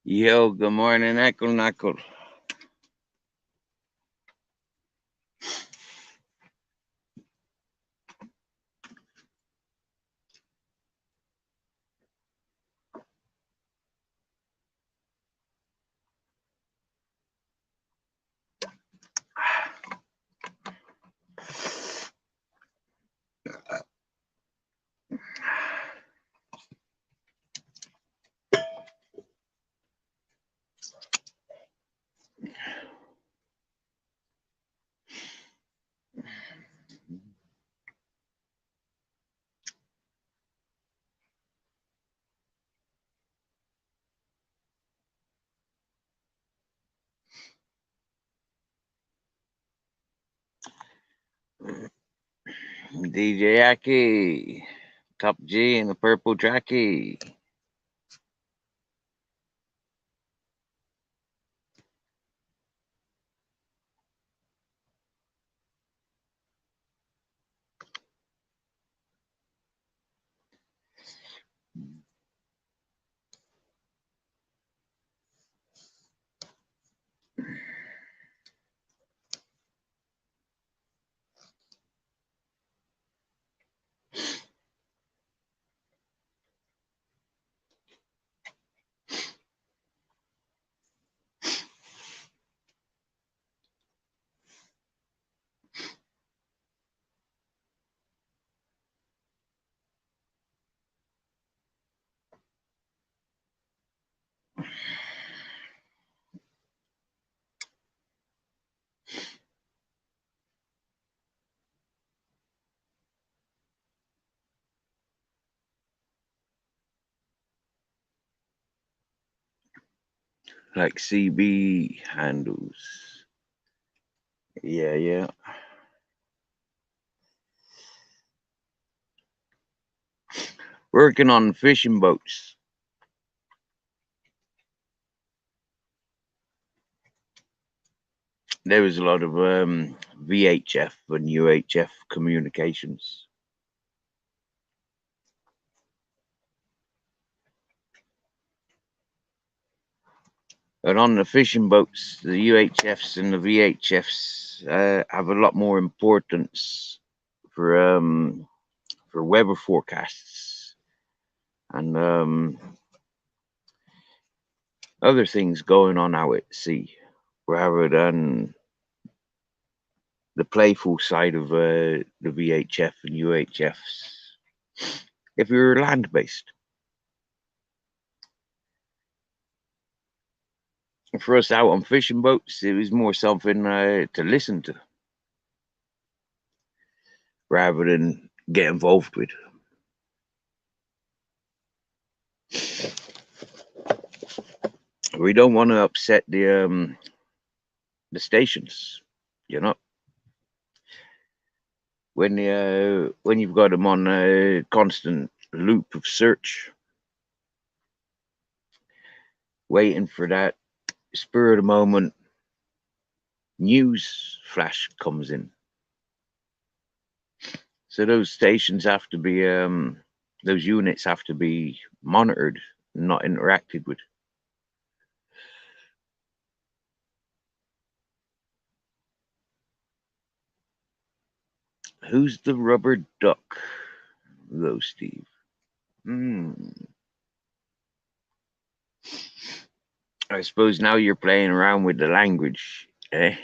Yo, good morning, Echo Knuckle. DJ Aki, Top G and the Purple Jackie. Like CB handles. Yeah, yeah. Working on fishing boats. There was a lot of VHF and UHF communications. And on the fishing boats, the UHFs and the VHFs have a lot more importance for weather forecasts and other things going on out at sea, rather than the playful side of the VHF and UHFs. If you're land based, for us out on fishing boats, it was more something to listen to rather than get involved with. We don't want to upset the stations, you know. When you've got them on a constant loop of search, waiting for that spur of the moment news flash comes in. So those stations have to be, those units have to be monitored, not interacted with. Who's the rubber duck, though, Steve? Hmm. I suppose now you're playing around with the language, eh?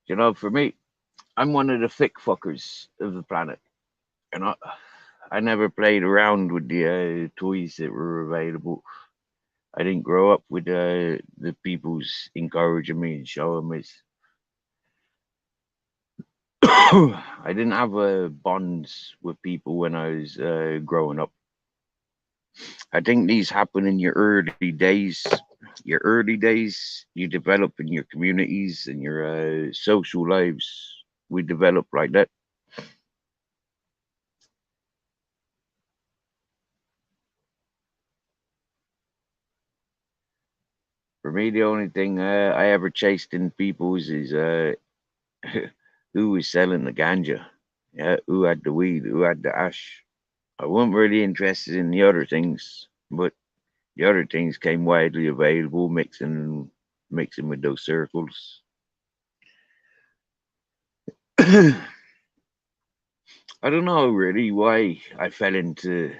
You know, for me, I'm one of the thick fuckers of the planet. You know, I never played around with the toys that were available. I didn't grow up with the people's encouraging me and showing me. I didn't have bonds with people when I was growing up. I think these happen in your early days. Your early days, you develop in your communities and your social lives. We develop like that. For me, the only thing I ever chased in people's is who was selling the ganja, yeah, who had the weed, who had the ash. I wasn't really interested in the other things, but the other things came widely available, mixing with those circles. I don't know really why I fell into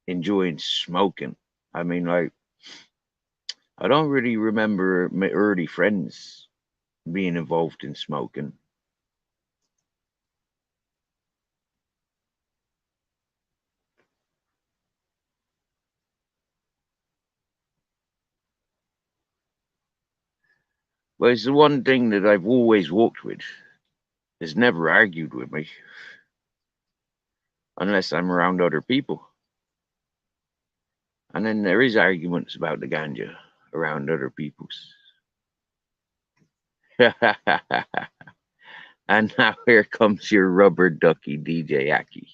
enjoying smoking. I mean, like, I don't really remember my early friends being involved in smoking. But it's the one thing that I've always walked with. Has never argued with me unless I'm around other people. And then there is arguments about the ganja around other people's. And now here comes your rubber ducky DJ Aki.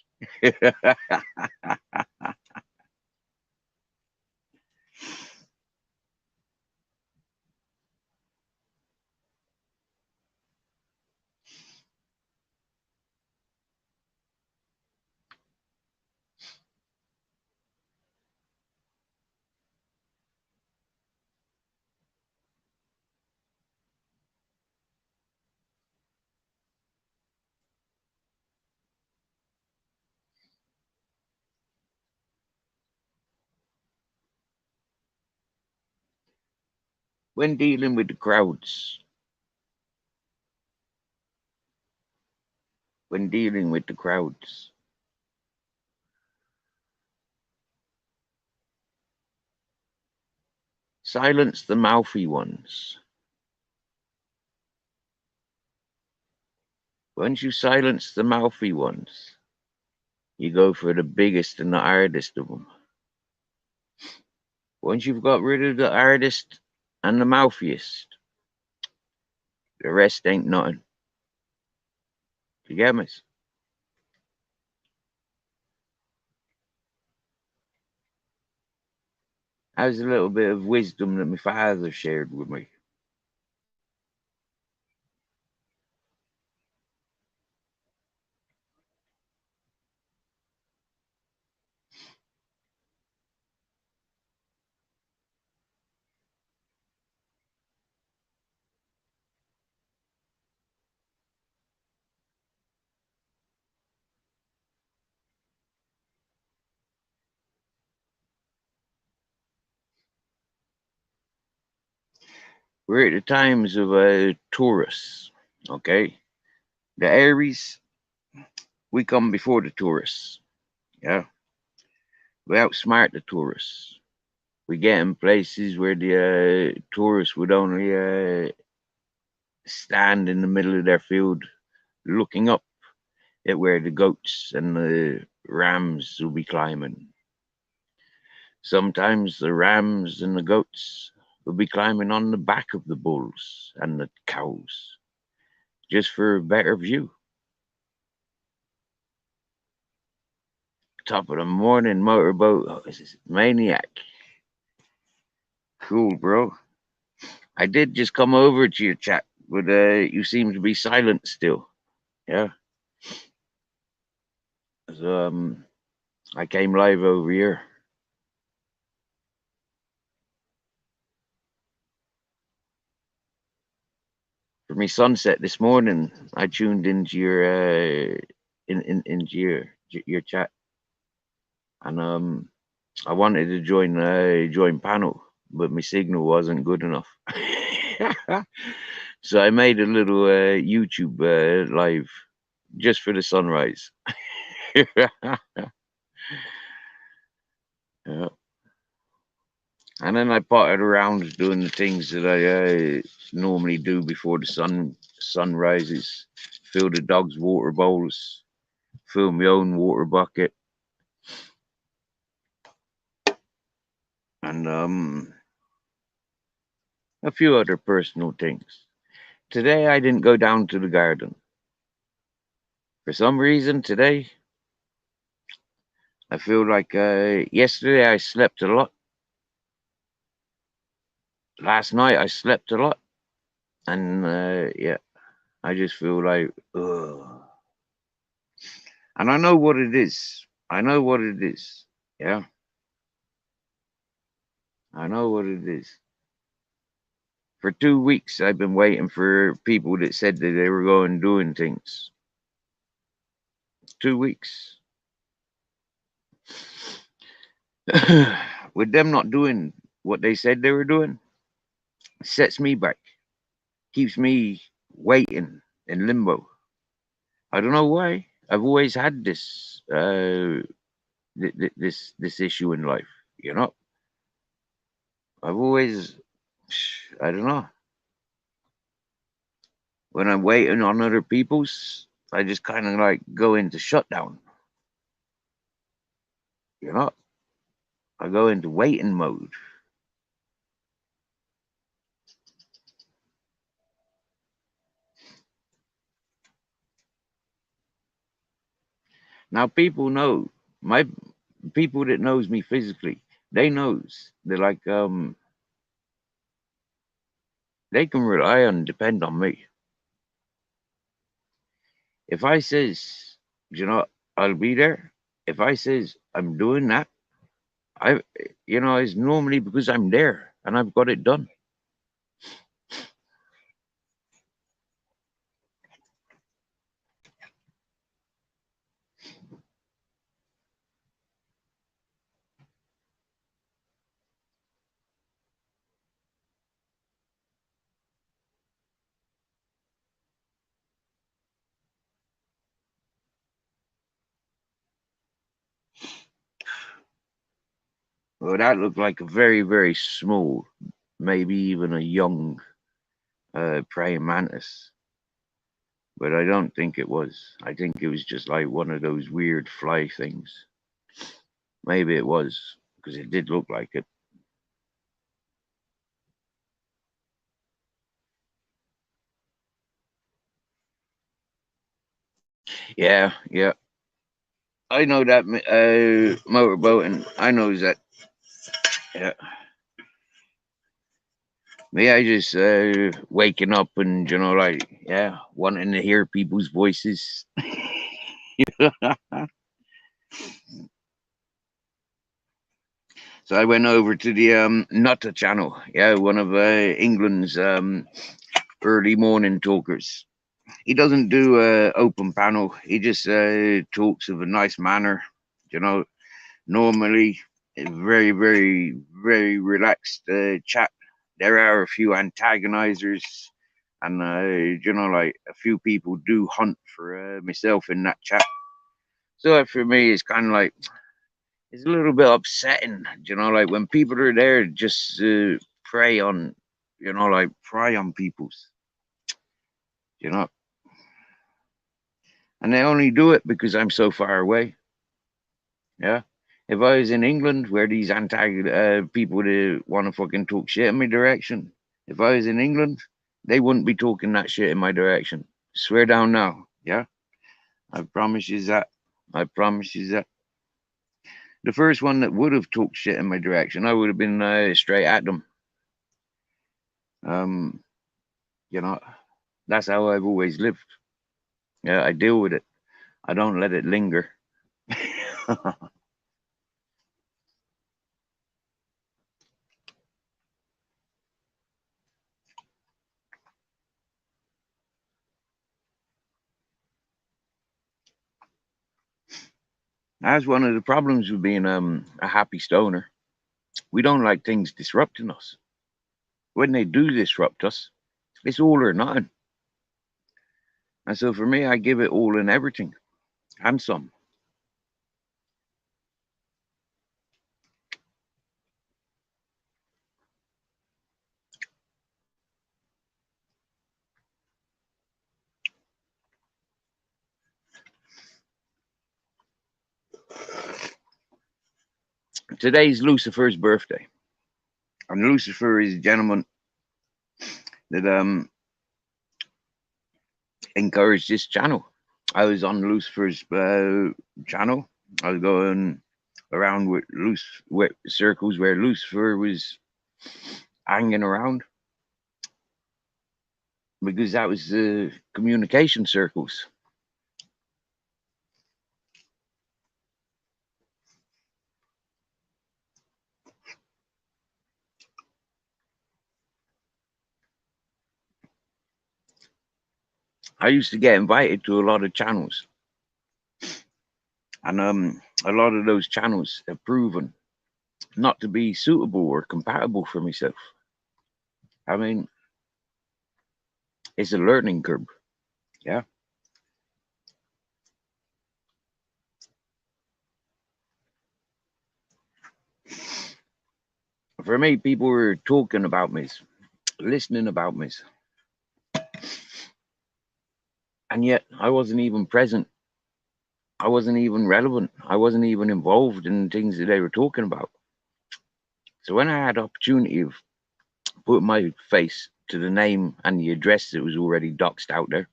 When dealing with the crowds, when dealing with the crowds, silence the mouthy ones. Once you silence the mouthy ones, you go for the biggest and the hardest of them. Once you've got rid of the hardest and the mouthiest, the rest ain't nothing. You get me? That was a little bit of wisdom that my father shared with me. We're at the times of tourists, okay? The Aries, we come before the tourists, yeah? We outsmart the tourists. We get in places where the tourists would only stand in the middle of their field looking up at where the goats and the rams will be climbing. Sometimes the rams and the goats will be climbing on the back of the bulls and the cows just for a better view. Top of the morning motorboat. Oh, this is maniac. Cool, bro. I did just come over to your chat, but you seem to be silent still. Yeah. So, I came live over here. For me sunset this morning, I tuned into your into your chat, and I wanted to join panel, but my signal wasn't good enough. So I made a little YouTube live just for the sunrise. Yeah. And then I potted around doing the things that I normally do before the sun rises. Fill the dog's water bowls, fill my own water bucket. and a few other personal things. Today I didn't go down to the garden. For some reason today I feel like yesterday I slept a lot. Last night I slept a lot, and yeah, I just feel like, ugh. And I know what it is. I know what it is. Yeah, I know what it is. For 2 weeks, I've been waiting for people that said that they were going doing things. 2 weeks. With them not doing what they said they were doing, sets me back, keeps me waiting in limbo. I don't know why. I've always had this issue in life. You know, I've always, I don't know. When I'm waiting on other people's, I just kind of like go into shutdown. You know, I go into waiting mode. Now people know my people that knows me physically. They knows they're like they can rely on depend on me. If I says, you know, I'll be there. If I says I'm doing that, I it's normally because I'm there and I've got it done. Well, that looked like a very, very small, maybe even a young praying mantis. But I don't think it was. I think it was just like one of those weird fly things. Maybe it was, because it did look like it. Yeah, yeah. I know that motorboating. I knows that. Yeah. Me, I just waking up and like wanting to hear people's voices. So I went over to the Nutter channel. Yeah, one of England's early morning talkers. He doesn't do open panel. He just talks of a nice manner. You know, normally a very, very, very relaxed chat. There are a few antagonizers, and like a few people do hunt for myself in that chat. So for me, it's kind of like it's a little bit upsetting. Like when people are there just prey on, like prey on people's, you know, and they only do it because I'm so far away. Yeah. If I was in England, where these people that want to fucking talk shit in my direction, if I was in England, they wouldn't be talking that shit in my direction. Swear down now. Yeah. I promise you that. I promise you that. The first one that would have talked shit in my direction, I would have been straight at them. Um, you know, that's how I've always lived. Yeah, I deal with it. I don't let it linger. That's one of the problems with being a happy stoner. We don't like things disrupting us. When they do disrupt us, it's all or nothing. And so for me, I give it all and everything and some. Today's Lucifer's birthday. And Lucifer is a gentleman that encouraged this channel. I was on Lucifer's channel. I was going around with circles where Lucifer was hanging around because that was the communication circles. I used to get invited to a lot of channels, and a lot of those channels have proven not to be suitable or compatible for myself. I mean, it's a learning curve. Yeah. For me, people were talking about me, listening about me, and yet I wasn't even present. I wasn't even relevant. I wasn't even involved in things that they were talking about. So when I had opportunity of putting my face to the name and the address that was already doxed out there,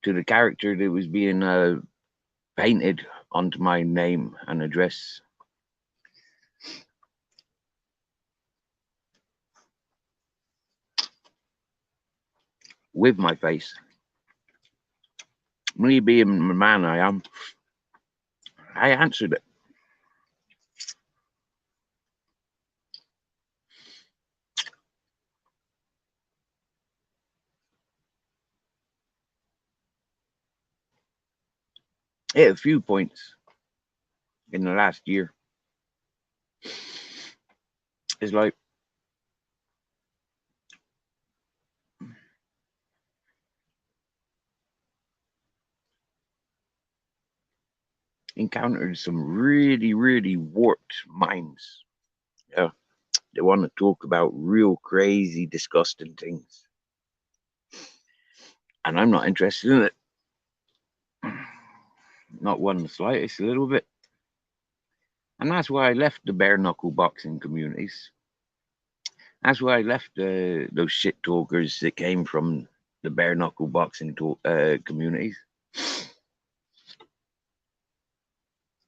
to the character that was being painted onto my name and address, with my face, me being the man I am, I answered it. Hit a few points in the last year. It's like encountered some really, really warped minds. Yeah, they want to talk about real crazy, disgusting things, and I'm not interested in it. Not one the slightest, a little bit. And that's why I left the bare knuckle boxing communities. That's why I left those shit talkers that came from the bare knuckle boxing communities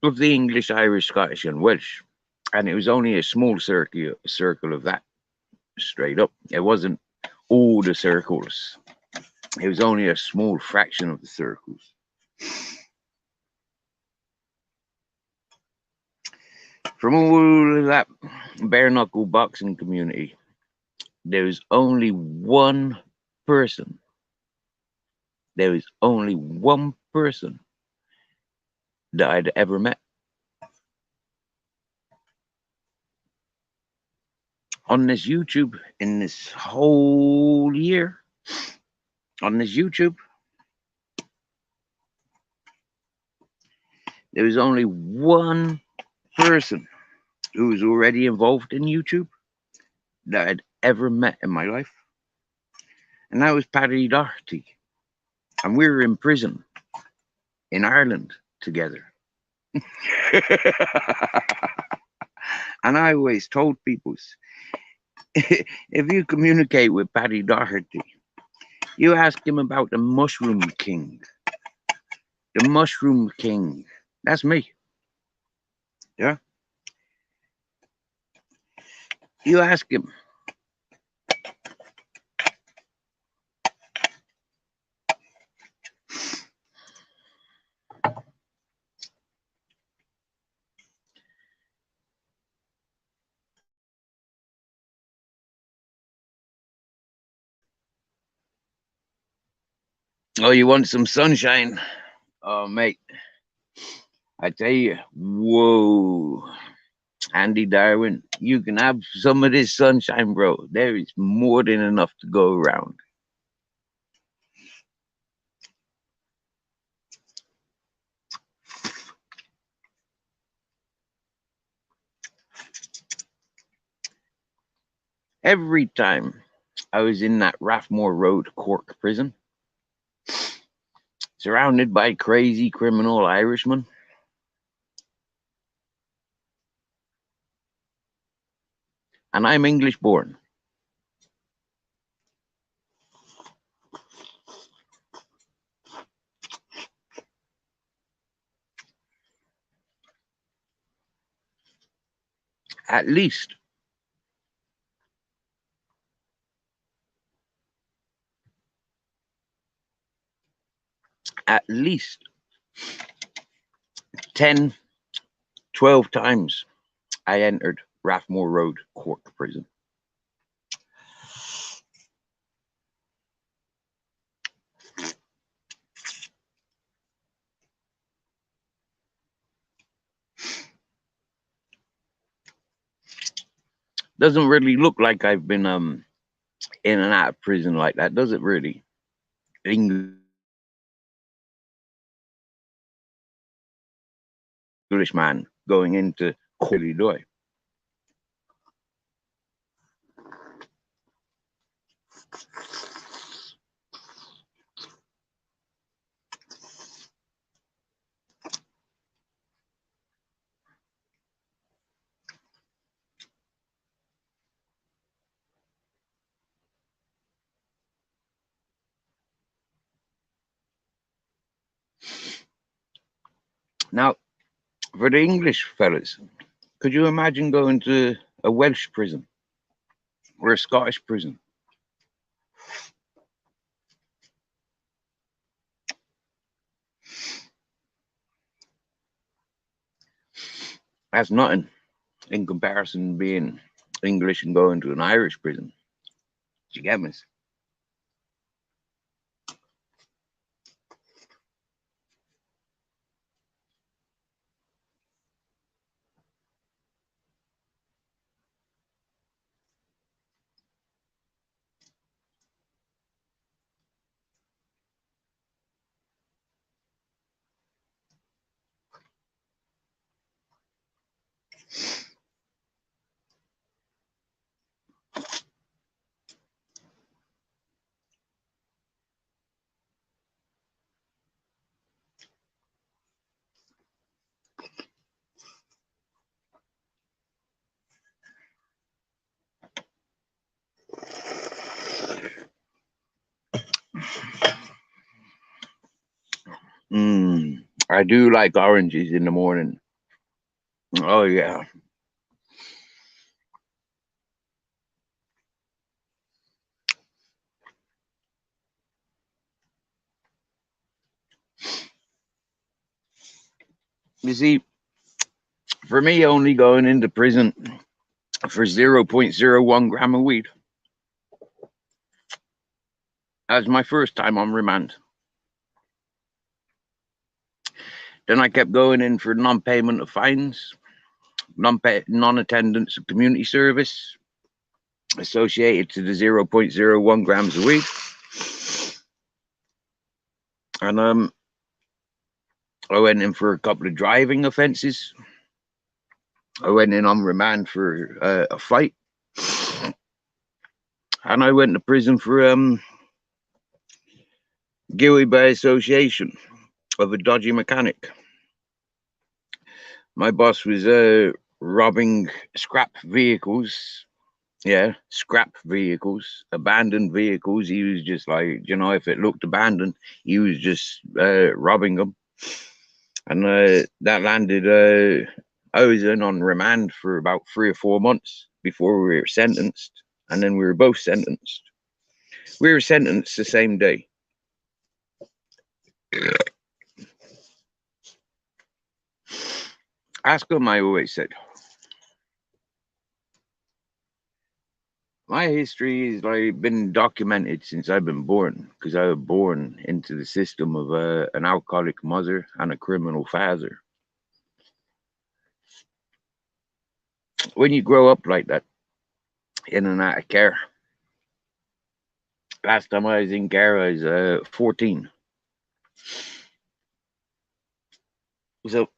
of the English, Irish, Scottish, and Welsh. And it was only a small circle of that, straight up. It wasn't all the circles. It was only a small fraction of the circles. From all of that bare knuckle boxing community, there was only one person. There was only one person that I'd ever met. On this YouTube, in this whole year, on this YouTube, there was only one person who was already involved in YouTube that I'd ever met in my life. And that was Paddy Doherty. And we were in prison in Ireland together. And I always told people, if you communicate with Paddy Doherty, you ask him about the Mushroom King. The Mushroom King. That's me. Yeah. You ask him. Oh, you want some sunshine? Oh, mate. I tell you, whoa. Andy Darwin, you can have some of this sunshine, bro. There is more than enough to go around. Every time I was in that Rathmore Road, Cork prison, surrounded by crazy criminal Irishmen, and I'm English born. At least, at least 10, 12 times I entered Rathmore Road Cork prison. Doesn't really look like I've been in and out of prison like that, does it really? Englishman going into Corley Doy. Now, for the English fellas, could you imagine going to a Welsh prison or a Scottish prison? That's nothing in comparison to being English and going to an Irish prison. Do you get me? I do like oranges in the morning. Oh yeah. You see, for me, only going into prison for 0.01 gram of weed, that was my first time on remand. Then I kept going in for non-payment of fines, non-attendance of community service associated to the 0.01 grams of weed. And I went in for a couple of driving offences. I went in on remand for a fight. And I went to prison for guilty by association of a dodgy mechanic. My boss was robbing scrap vehicles. Yeah, scrap vehicles, abandoned vehicles. He was just like, you know, if it looked abandoned, he was just robbing them. And that landed, I was in on remand for about 3 or 4 months before we were sentenced. And then we were both sentenced. We were sentenced the same day. Ask him, I always said. My history has like been documented since I've been born, because I was born into the system of an alcoholic mother and a criminal father. When you grow up like that, in and out of care. Last time I was in care, I was 14. So,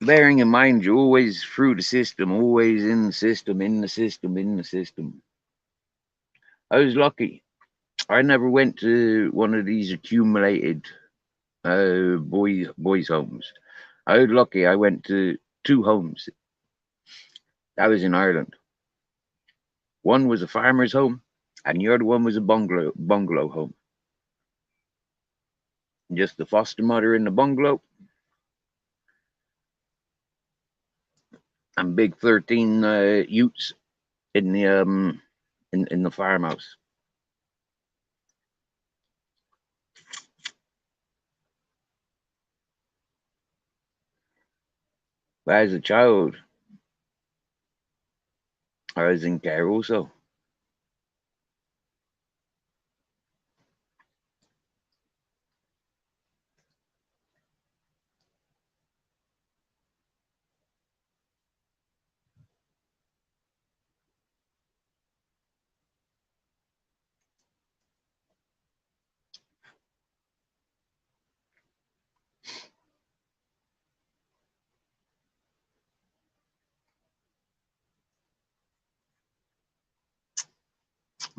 bearing in mind, you're always through the system, always in the system, in the system, in the system. I was lucky. I never went to one of these accumulated boys' homes. I was lucky. I went to 2 homes. That was in Ireland. One was a farmer's home, and the other one was a bungalow home. Just the foster mother in the bungalow, and big 13 utes in the in the farmhouse. But as a child, I was in care also.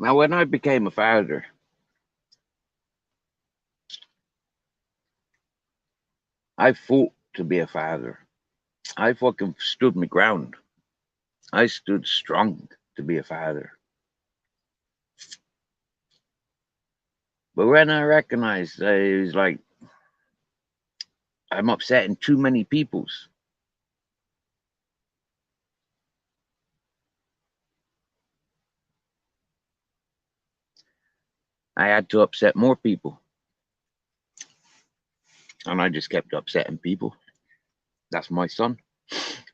Now, when I became a father, I fought to be a father. I fucking stood my ground. I stood strong to be a father. But when I recognized I was like, I'm upsetting too many peoples, I had to upset more people. And I just kept upsetting people. That's my son.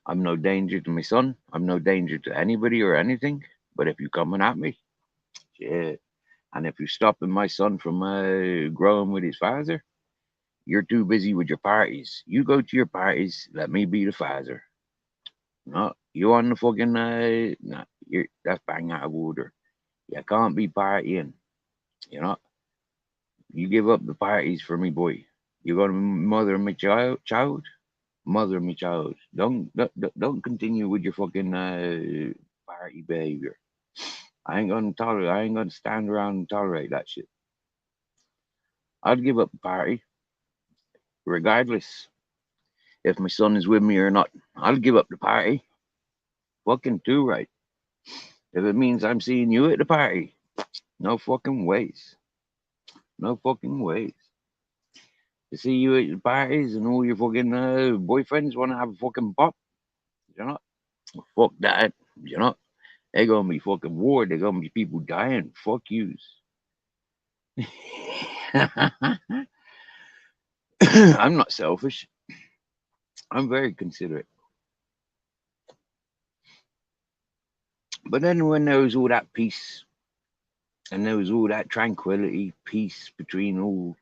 I'm no danger to my son. I'm no danger to anybody or anything. But if you're coming at me, yeah. And if you're stopping my son from growing with his father, you're too busy with your parties. You go to your parties. Let me be the father. No, you on the fucking no, that's bang out of order. You can't be partying. You know, you give up the parties for me, boy. You're gonna mother my child, mother my child. Don't continue with your fucking party behavior. I ain't gonna tolerate. I ain't gonna stand around and tolerate that shit. I'd give up the party regardless if my son is with me or not. I'll give up the party. Fucking too right. If it means I'm seeing you at the party, no fucking ways. No fucking ways. To see you at the parties and all your fucking boyfriends want to have a fucking pop, you know? Fuck that, you know? They're gonna be fucking war. They're gonna be people dying. Fuck yous. I'm not selfish. I'm very considerate. But then when there was all that peace and there was all that tranquility, peace between all,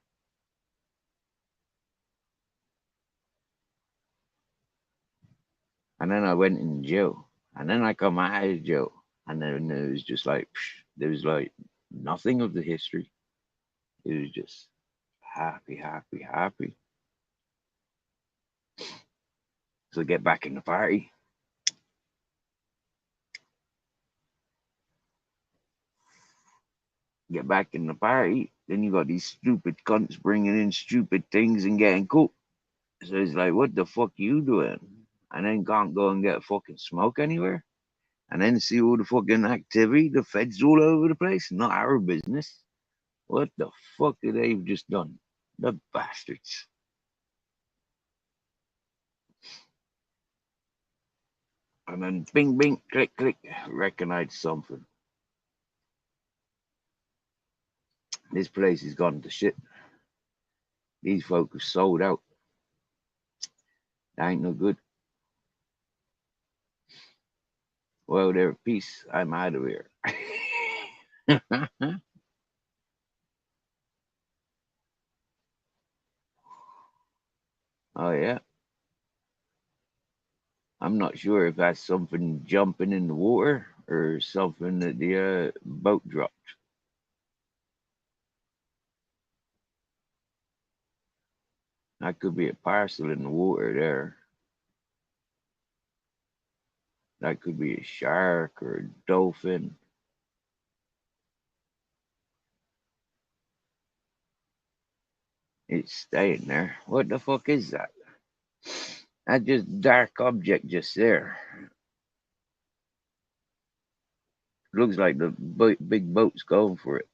and then I went in jail, and then I come out of jail, and then there was just like there was like nothing of the history. It was just happy, happy, happy. So get back in the party. Get back in the party. Then you got these stupid cunts bringing in stupid things and getting caught. So it's like, what the fuck you doing? And then can't go and get fucking smoke anywhere. And then see all the fucking activity. The feds all over the place. Not our business. What the fuck have they just done? The bastards. And then bing, bing, click, click. Recognize something. This place has gone to shit. These folk have sold out. That ain't no good. Well, they're peace. I'm out of here. Oh, yeah. I'm not sure if that's something jumping in the water or something that the boat dropped. That could be a parcel in the water there. That could be a shark or a dolphin. It's staying there. What the fuck is that? That just dark object just there. Looks like the big boat's going for it.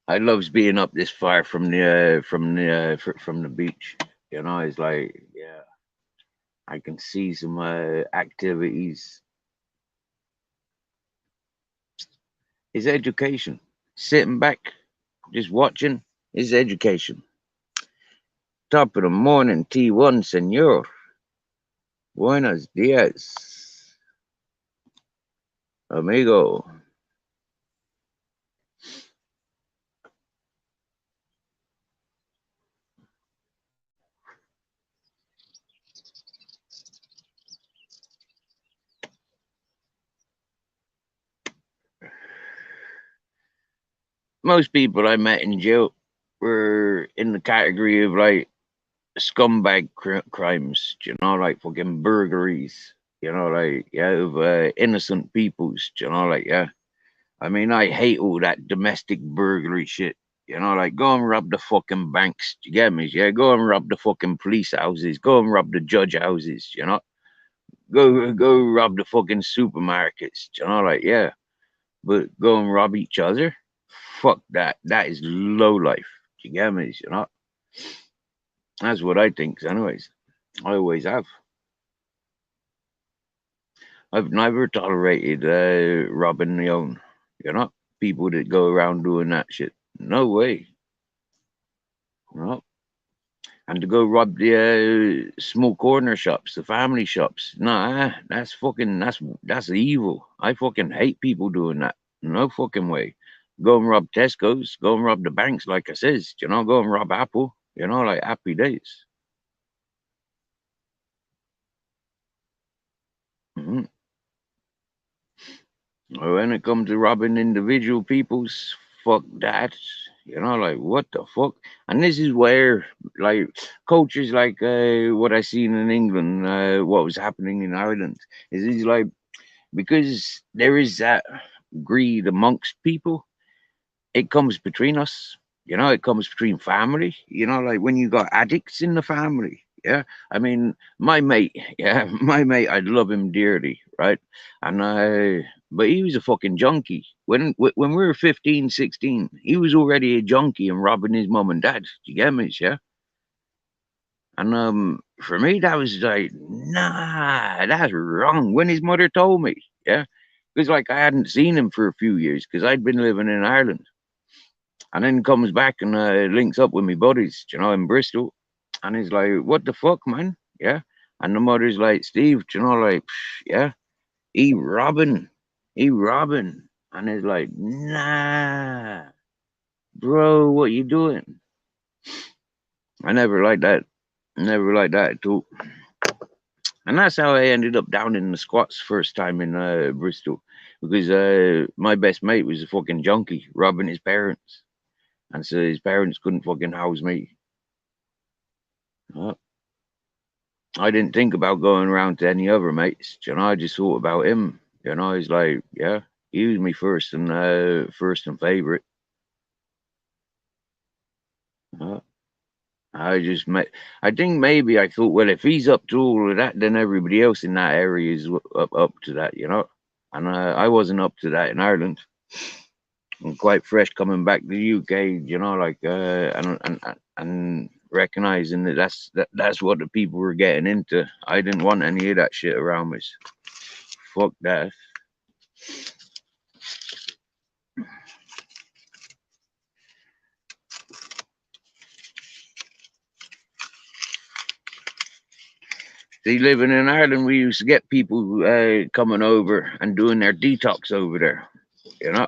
I loves being up this far from the beach. You know, it's like, yeah, I can see some activities. It's education. Sitting back, just watching is education. Top of the morning, T1, senor. Buenos dias, amigo. Most people I met in jail were in the category of like scumbag crimes, you know, like fucking burglaries, you know, like, yeah, of innocent peoples, you know, like, yeah. I mean, I hate all that domestic burglary shit. You know, like go and rob the fucking banks. You get me? Yeah, go and rob the fucking police houses. Go and rob the judge houses. You know, go rob the fucking supermarkets. You know, like yeah, but go and rob each other. Fuck that. That is low life. You get me? You know, that's what I think. Anyways, I always have. I've never tolerated robbing my own. You know, people that go around doing that shit. No way. No. And to go rob the small corner shops, the family shops. Nah, that's evil. I fucking hate people doing that. No fucking way. Go and rob Tesco's. Go and rob the banks, like I says. You know, go and rob Apple. You know, like happy days. Mhm. When it comes to robbing individual peoples, fuck that. You know, like what the fuck? And this is where, like, cultures like what I seen in England, what was happening in Ireland, is he's like because there is that greed amongst people. It comes between us. You know, it comes between family. You know, like when you got addicts in the family. Yeah, I mean, my mate. Yeah, my mate. I love him dearly, right? And but he was a fucking junkie. When we were 15, 16, he was already a junkie and robbing his mum and dad. You get me? Yeah. And for me, that was like, nah, that's wrong. When his mother told me, yeah, because like I hadn't seen him for a few years because I'd been living in Ireland, and then comes back and links up with me buddies, you know, in Bristol, and he's like, "What the fuck, man?" Yeah, and the mother's like, "Steve, you know, like, yeah, he robbing, he robbing," and he's like, "Nah, bro, what you doing?" I never liked that. Never liked that at all. And that's how I ended up down in the squats first time in Bristol, because my best mate was a fucking junkie, robbing his parents, and so his parents couldn't fucking house me. Uh, I didn't think about going around to any other mates. You know, I just thought about him. You know, he's like, yeah, he was me first and favorite. Uh, I just met. I think maybe I thought, well, if he's up to all of that, then everybody else in that area is up to that. You know, and I wasn't up to that in Ireland. I'm quite fresh coming back to the UK. You know, like and recognizing that that's what the people were getting into. I didn't want any of that shit around me. Fuck that. See, living in Ireland, we used to get people coming over and doing their detox over there, you know.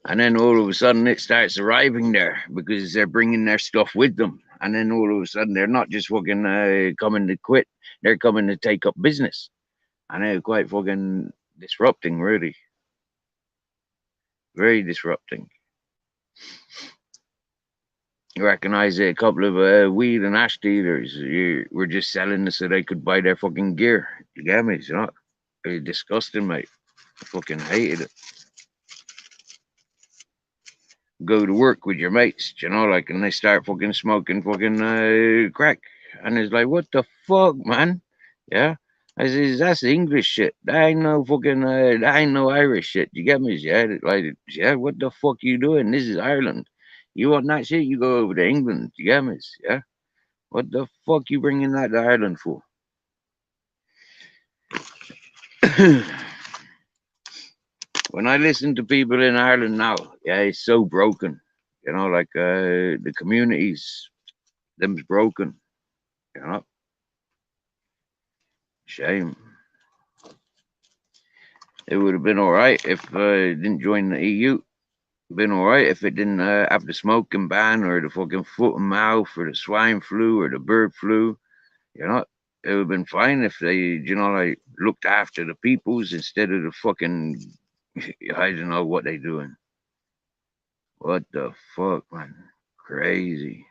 And then all of a sudden, it starts arriving there because they're bringing their stuff with them. And then all of a sudden, they're not just fucking coming to quit; they're coming to take up business, and they're quite fucking disrupting, really. Very disrupting. You recognize a couple of weed and ash dealers were just selling this so they could buy their fucking gear. You get me? You know? It's disgusting, mate. I fucking hated it. Go to work with your mates, you know, like, and they start fucking smoking fucking crack. And it's like, what the fuck, man? Yeah. I says, that's English shit. That ain't no fucking, that ain't no Irish shit. You get me? Yeah. Like, yeah, what the fuck you doing? This is Ireland. You want that shit? You go over to England. You get me? Yeah. What the fuck you bringing that to Ireland for? When I listen to people in Ireland now, yeah, it's so broken. You know, like the communities, them's broken. You know, shame. It would have been all right if it didn't join the EU. Been all right if it didn't have the smoking ban or the fucking foot and mouth or the swine flu or the bird flu. You know, it would have been fine if they, you know, like looked after the peoples instead of the fucking. I don't know what they doing. What the fuck, man? Crazy.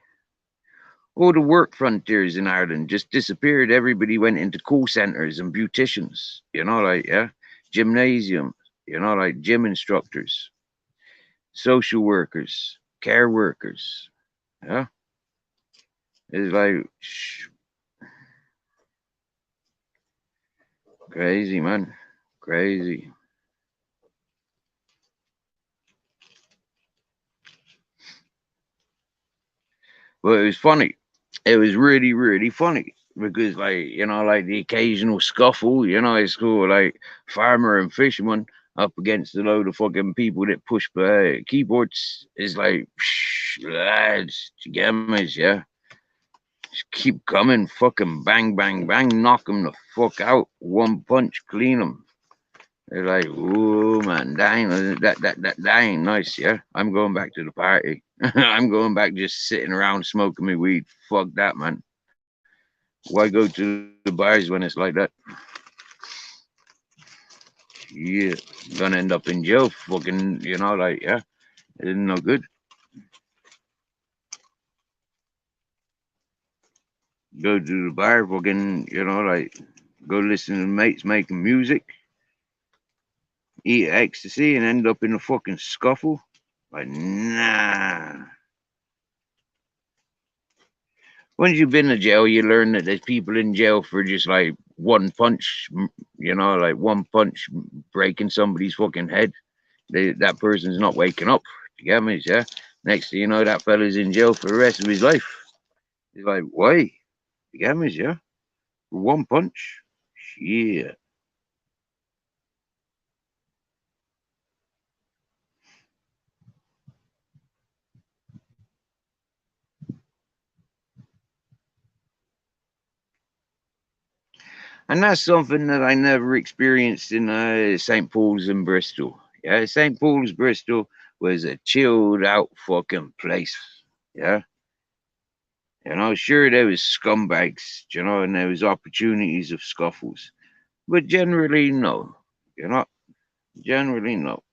All the work frontiers in Ireland just disappeared. Everybody went into call centers and beauticians, you know, like, yeah, gymnasium, you know, like gym instructors, social workers, care workers. Yeah. It's like, crazy, man. Crazy. But it was funny. It was really, really funny because, like, you know, like the occasional scuffle, you know, it's cool, like farmer and fisherman up against a load of fucking people that push keyboards is like, lads, you get me, yeah? Just keep coming, fucking bang, bang, bang, knock them the fuck out, one punch, clean them. They're like, oh man, that ain't nice, yeah? I'm going back to the party. I'm going back just sitting around smoking my weed. Fuck that, man. Why go to the bars when it's like that? Yeah, gonna end up in jail. Fucking, you know, like, yeah, it isn't no good. Go to the bar, fucking, you know, like, go listen to mates making music, eat ecstasy, and end up in a fucking scuffle. Like, nah. Once you've been to jail, you learn that there's people in jail for just like one punch, you know, like one punch breaking somebody's fucking head. That person's not waking up. You get me? Yeah. Next thing you know, that fella's in jail for the rest of his life. He's like, why? You get me? Yeah. One punch. Yeah. And that's something that I never experienced in St. Paul's in Bristol. Yeah. St. Paul's, Bristol was a chilled out fucking place. Yeah. You know, sure, there was scumbags, you know, and there was opportunities of scuffles. But generally, no. You know, generally, no.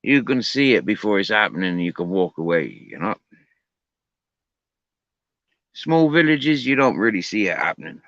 You can see it before it's happening and you can walk away, you know. Small villages, you don't really see it happening.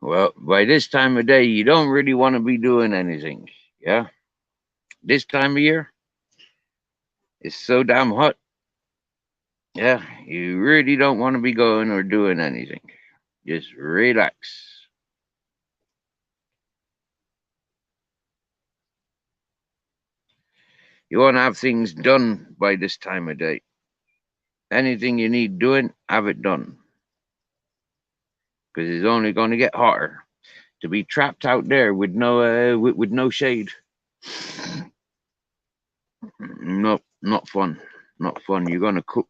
Well, by this time of day, you don't really want to be doing anything. Yeah. This time of year, it's so damn hot. Yeah. You really don't want to be going or doing anything. Just relax. You want to have things done by this time of day. Anything you need doing, have it done. Because it's only going to get hotter. To be trapped out there with no shade. No, not fun. Not fun. You're going to cook.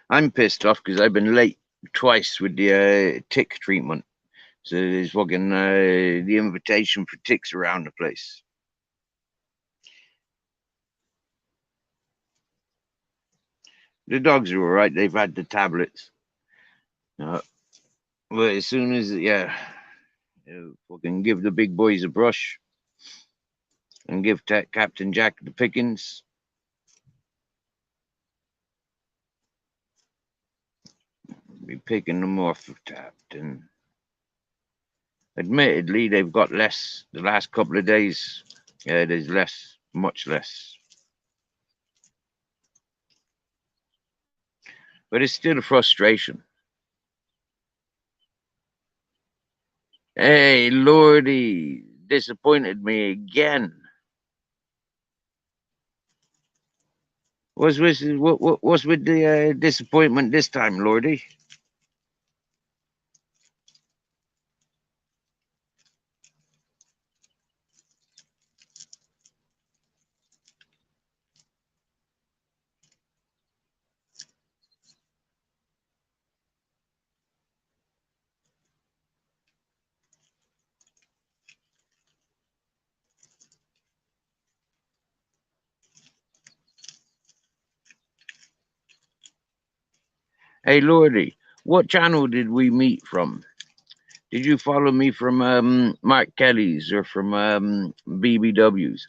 I'm pissed off because I've been late twice with the tick treatment. So there's fucking the invitation for ticks around the place. The dogs are all right. They've had the tablets. But as soon as, fucking give the big boys a brush and give Captain Jack the pickings. Be picking them off of Captain. Admittedly, they've got less the last couple of days. Yeah, there's less, much less. But it's still a frustration. Hey, Lordy, disappointed me again. What's with the disappointment this time, Lordy? Hey, Lordy, what channel did we meet from? Did you follow me from Mark Kelly's or from BBW's?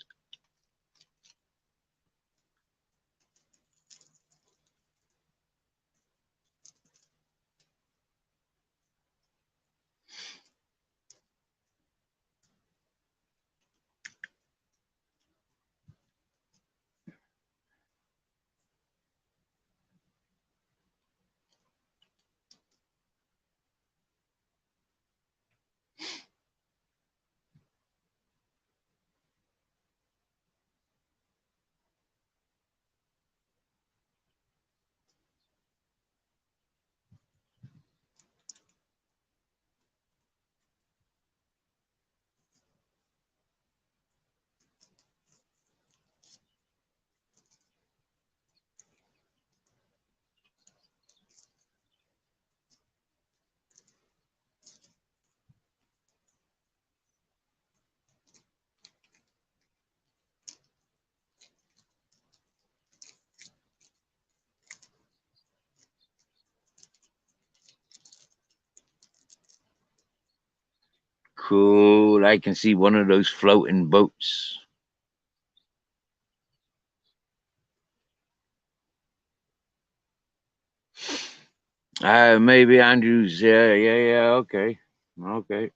Cool. I can see one of those floating boats. Maybe Andrew's. Yeah. Okay. Okay.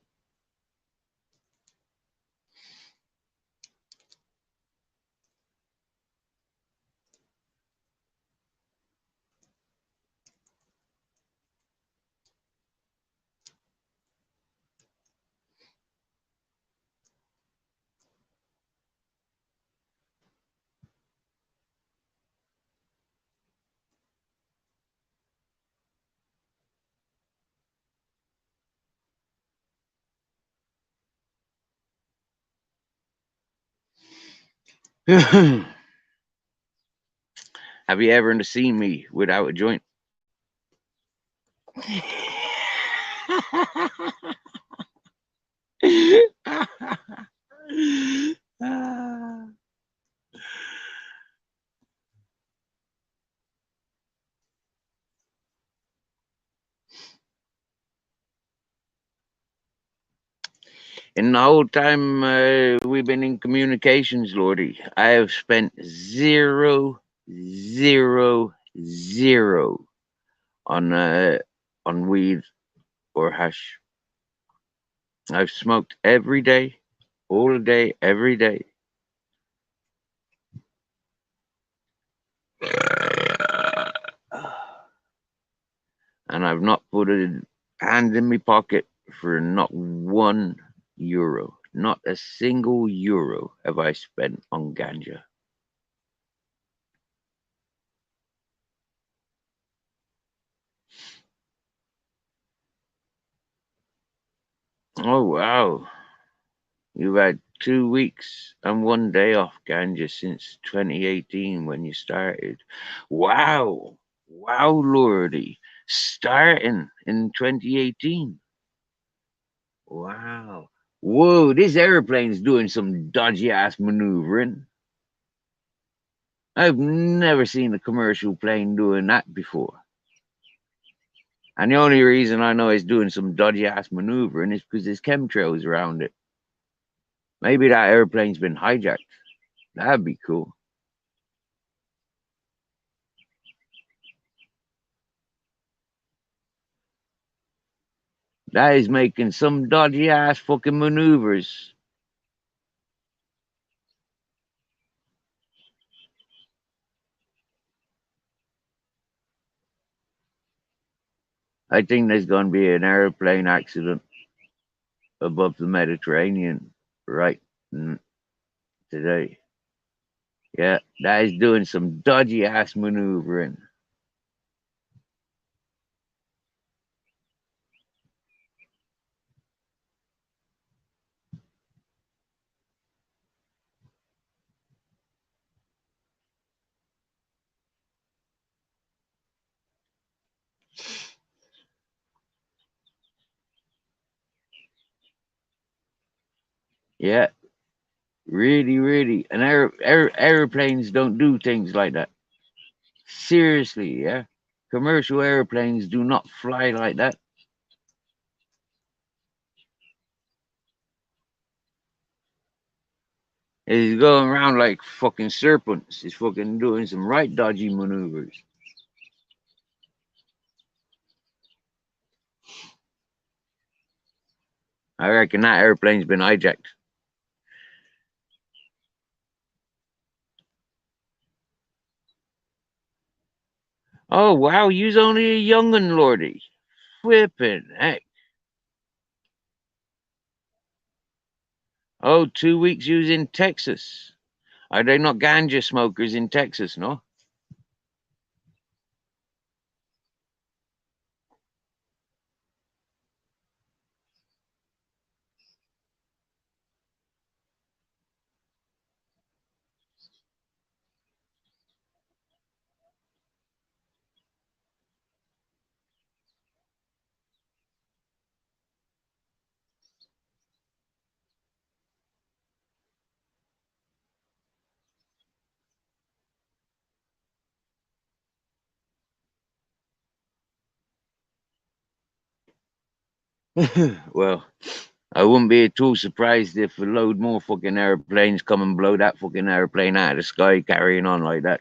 Have you ever seen me without a joint? In the whole time we've been in communications, Lordy, I have spent zero on weed or hash. I've smoked every day, all day, every day. I've not put a hand in my pocket for not €1. Not a single euro have I spent on ganja. Oh wow. You've had 2 weeks and 1 day off ganja since 2018 when you started. Wow. Wow, Lordy. Starting in 2018. Wow. Whoa, this airplane's doing some dodgy ass maneuvering. I've never seen a commercial plane doing that before. And the only reason I know it's doing some dodgy ass maneuvering is because there's chemtrails around it. Maybe that airplane's been hijacked. That'd be cool. That is making some dodgy ass fucking maneuvers. I think there's going to be an airplane accident above the Mediterranean right today. Yeah, that is doing some dodgy ass maneuvering. Yeah, really, really. And airplanes don't do things like that. Seriously, yeah. Commercial airplanes do not fly like that. It's going around like fucking serpents. It's fucking doing some right dodgy maneuvers. I reckon that airplane's been hijacked. Oh wow, you's only a young'un, Lordy. Flippin' heck. Oh, 2 weeks you was in Texas. Are they not ganja smokers in Texas, no? Well, I wouldn't be at all surprised if a load more fucking airplanes come and blow that fucking airplane out of the sky carrying on like that.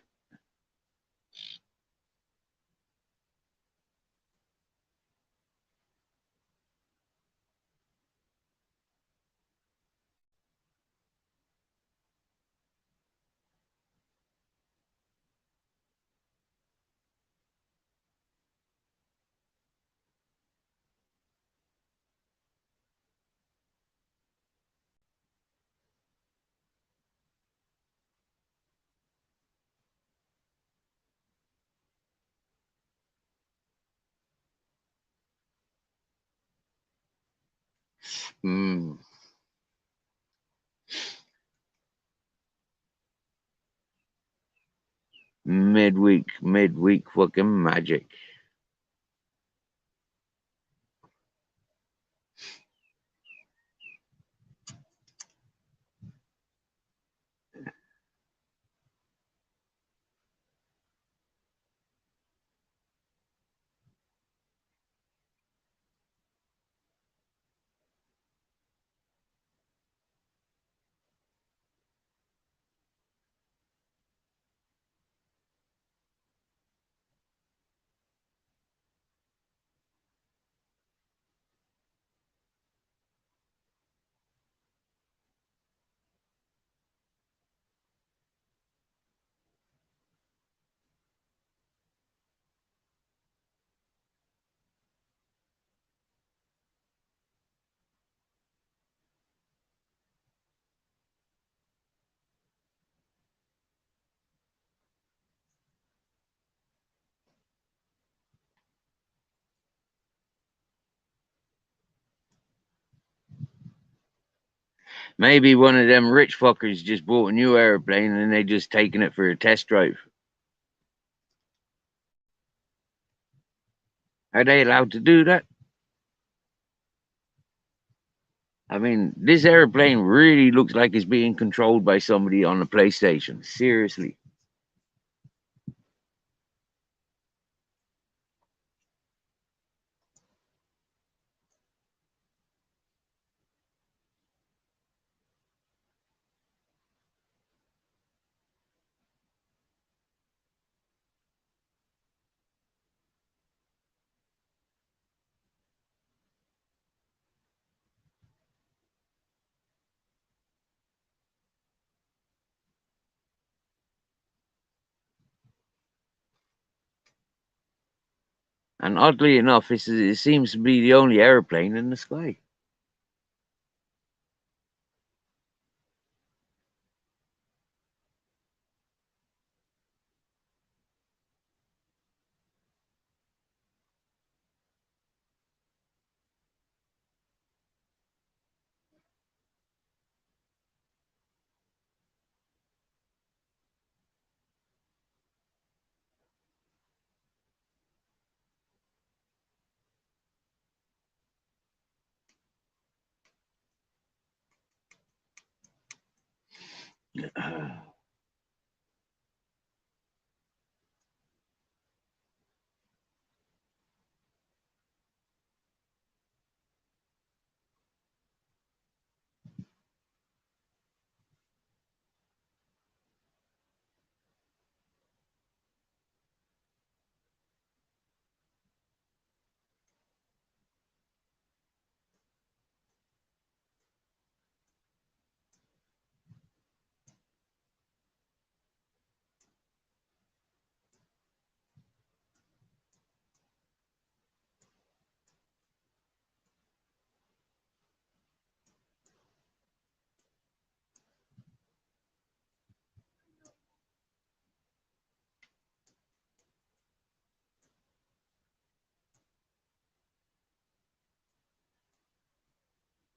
Mm. Midweek fucking magic. Maybe one of them rich fuckers just bought a new airplane and they just taking it for a test drive. Are they allowed to do that? I mean, this airplane really looks like it's being controlled by somebody on the PlayStation. Seriously. And oddly enough, it seems to be the only airplane in the sky.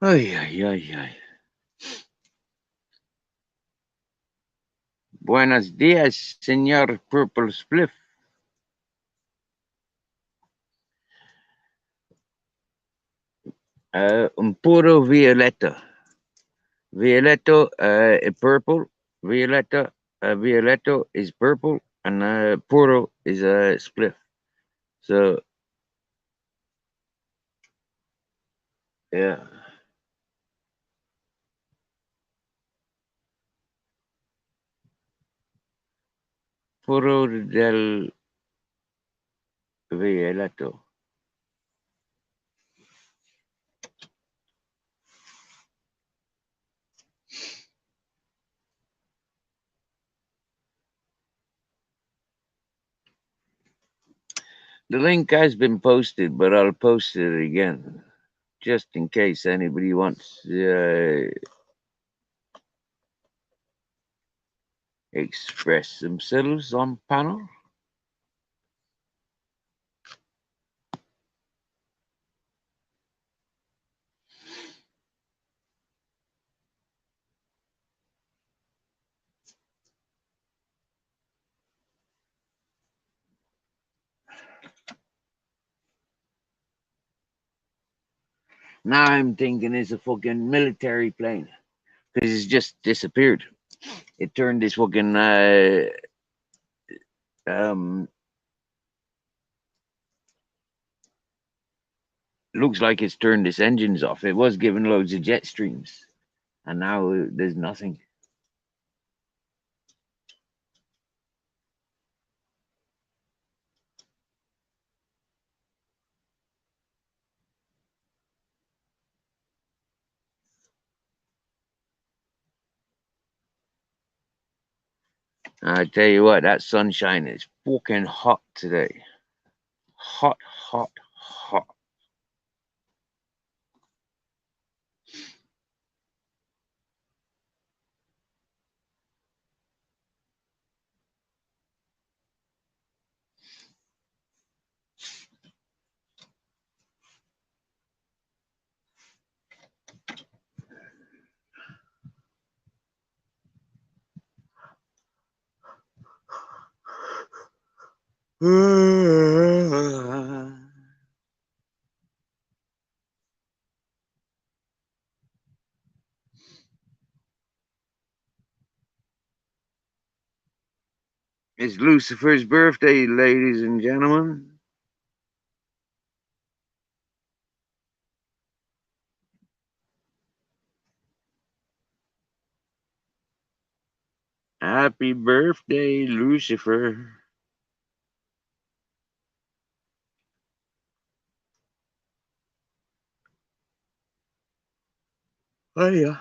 Ay, ay, ay, ay. Buenos dias, Senor Purple Spliff. Un puro violeta. Violetto is purple. Violetta, violetto is purple, and puro is a spliff. So yeah, puro del violetto. The link has been posted, but I'll post it again just in case anybody wants to express themselves on panel. Now I'm thinking it's a fucking military plane because it's just disappeared. It turned this fucking looks like it's turned its engines off. It was giving loads of jet streams, and now there's nothing. I tell you what, that sunshine is fucking hot today. Hot, hot, hot. It's Lucifer's birthday, ladies and gentlemen. Happy birthday, Lucifer. Oh, yeah.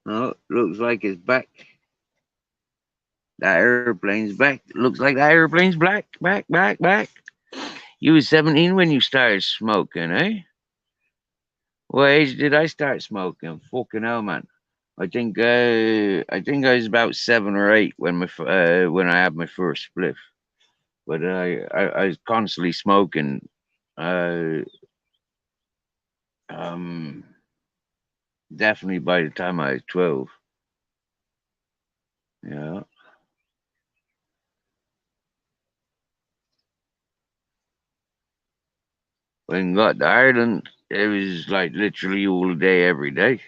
Oh, looks like it's back. That airplane's back. Looks like that airplane's back. You was 17 when you started smoking, eh? What age did I start smoking? Fucking hell, man. I think I was about 7 or 8 when I had my first spliff. But I was constantly smoking. Uh, um, definitely by the time I was 12. Yeah. When I got to Ireland, it was like literally all day, every day.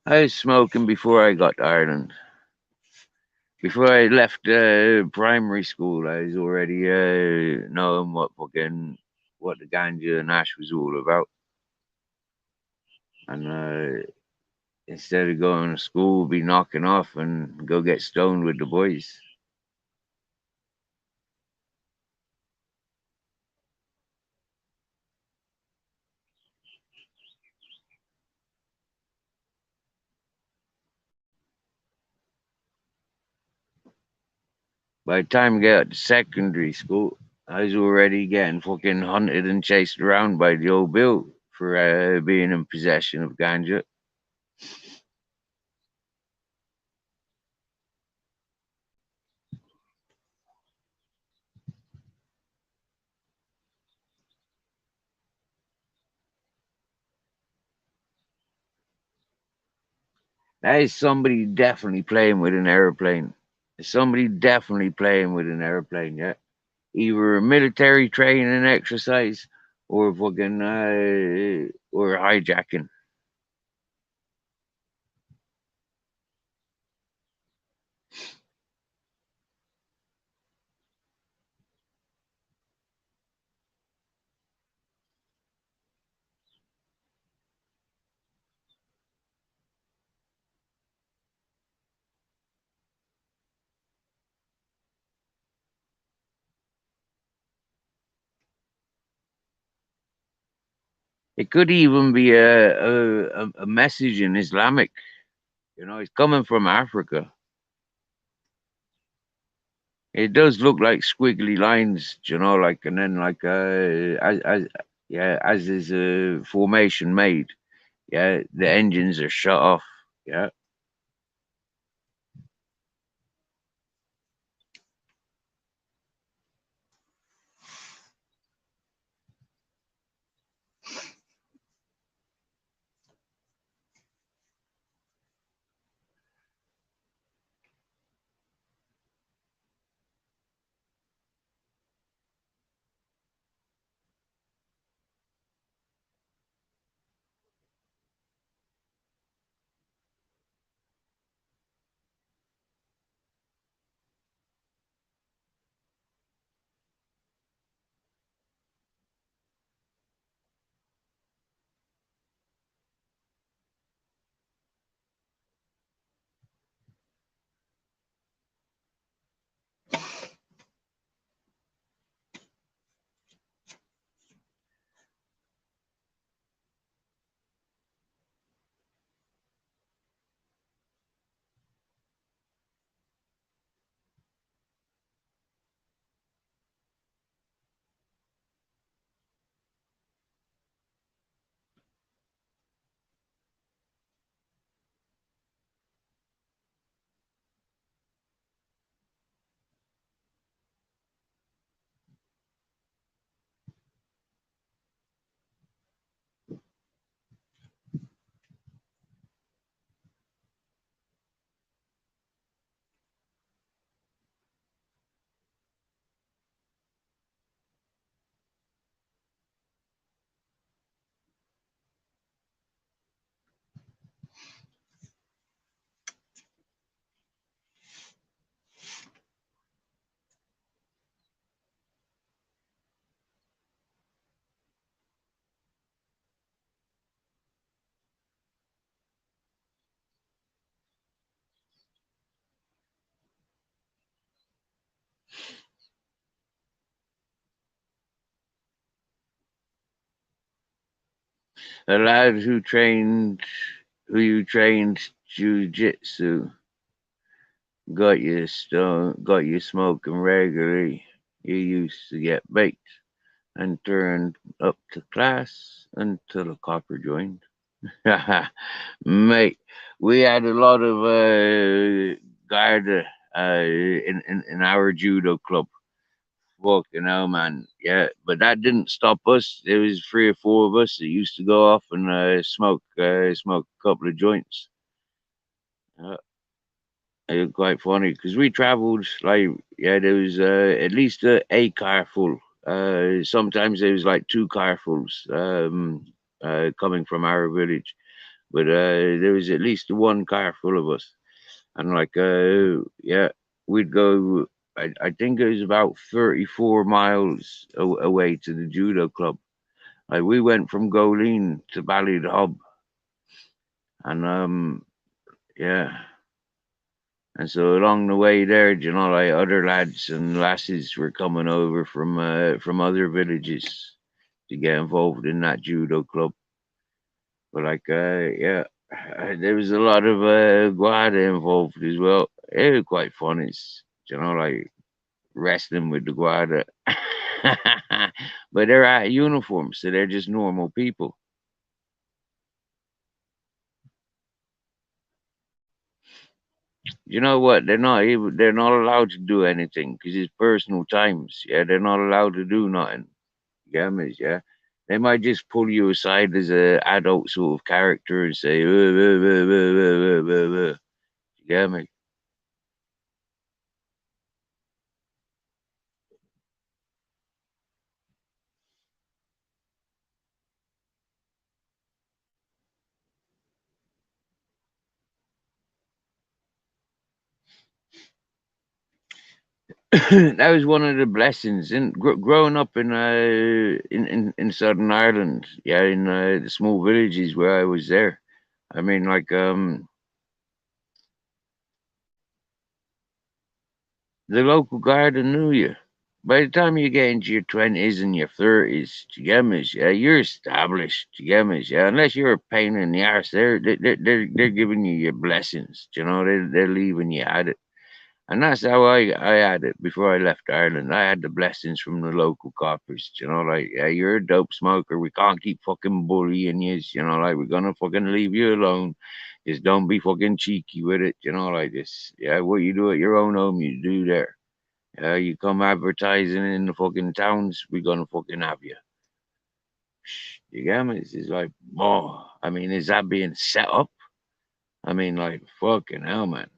I was smoking before I got to Ireland. Before I left primary school, I was already knowing what the ganja and ash was all about. And instead of going to school, be knocking off and go get stoned with the boys. By the time I got to secondary school, I was already getting fucking hunted and chased around by the old Bill for being in possession of ganja. That is somebody definitely playing with an airplane. Somebody definitely playing with an airplane, yeah. Either a military training exercise or fucking or hijacking. It could even be a message in Islamic. You know, it's coming from Africa. It does look like squiggly lines, you know, like and then like yeah, as is a formation made. Yeah, the engines are shut off. Yeah. A lad who you trained jujitsu, got you smoking regularly. You used to get baked and turned up to class until a copper joined. Mate, we had a lot of Garda in our judo club. Fucking hell, man. Yeah, but that didn't stop us. There was three or four of us that used to go off and smoke a couple of joints. Uh, it was quite funny because we travelled like yeah, there was at least a car full. Sometimes there was like two carfuls coming from our village, but there was at least one car full of us, and like yeah, we'd go. I think it was about 34 miles away to the judo club. Like we went from Goleen to Ballydehob, and yeah, and so along the way there, you know, like other lads and lasses were coming over from other villages to get involved in that judo club. But like yeah, there was a lot of guada involved as well. It was quite fun. It's you know like wrestling with the guada. But they're out of uniform, so they're just normal people. You know what? They're not allowed to do anything because it's personal times. Yeah, they're not allowed to do nothing. You get me? Yeah. They might just pull you aside as a adult sort of character and say, you get me? That was one of the blessings in growing up in Southern Ireland. Yeah, in the small villages where I was there. I mean, like the local garden knew you. By the time you get into your 20s and your 30s, Gemas, yeah, you're established, Gemas, yeah. Unless you're a pain in the arse, they're giving you your blessings, they're leaving you at it. And that's how I had it before I left Ireland. I had the blessings from the local coppers, like, yeah, you're a dope smoker. We can't keep fucking bullying you, like, we're gonna fucking leave you alone. Just don't be fucking cheeky with it, like this. Yeah, what you do at your own home, you do there. You come advertising in the fucking towns, we're gonna fucking have you. You get me? It's like, oh, I mean, is that being set up? I mean, like, fucking hell, man.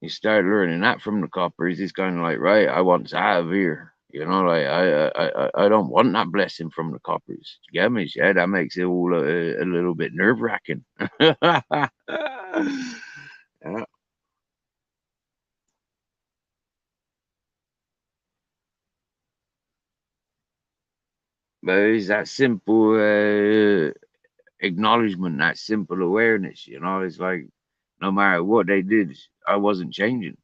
You start learning that from the coppers. It's kind of like, right, I want out of here. Like I don't want that blessing from the coppers. You get me? Yeah, that makes it all a little bit nerve wracking. Yeah. But it's that simple acknowledgement, that simple awareness. It's like no matter what they did, I wasn't changing.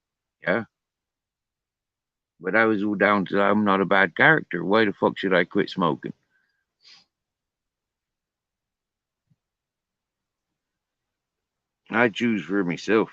Yeah. But that was all down to I'm not a bad character. Why the fuck should I quit smoking? I choose for myself.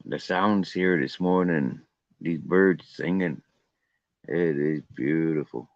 The sounds here this morning, these birds singing, it is beautiful.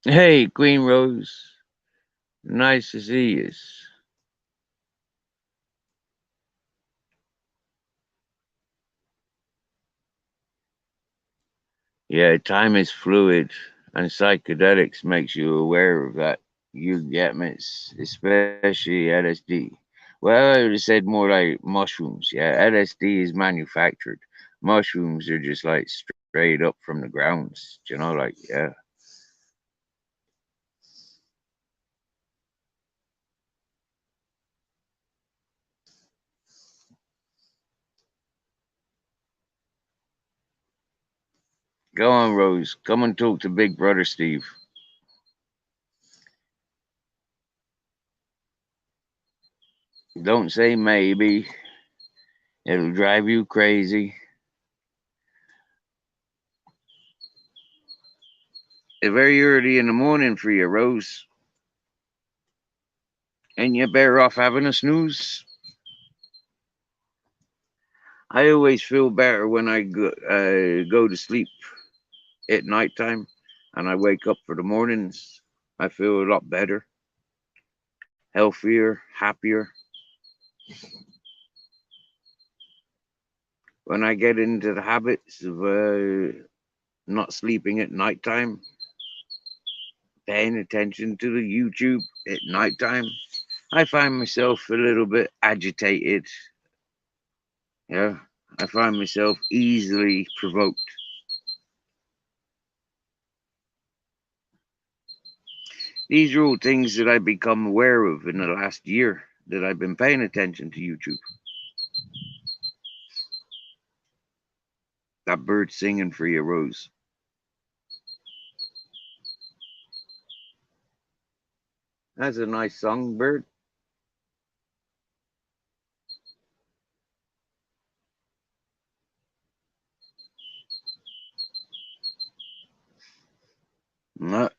Hey, Queen Rose, nice to see you. Yeah, time is fluid, and psychedelics makes you aware of that. You get me, especially LSD. Well, I would have said more like mushrooms. Yeah, LSD is manufactured. Mushrooms are just like straight up from the grounds. Like, yeah. Go on, Rose. Come and talk to Big Brother Steve. Don't say maybe. It'll drive you crazy. It's very early in the morning for you, Rose. And you're better off having a snooze. I always feel better when I go to sleep at nighttime and I wake up for the mornings. I feel a lot better, healthier, happier. When I get into the habits of not sleeping at nighttime, paying attention to the YouTube at nighttime, I find myself a little bit agitated. Yeah, I find myself easily provoked. These are all things that I've become aware of in the last year that I've been paying attention to YouTube. That bird singing for you, Rose. That's a nice song, bird. Uh,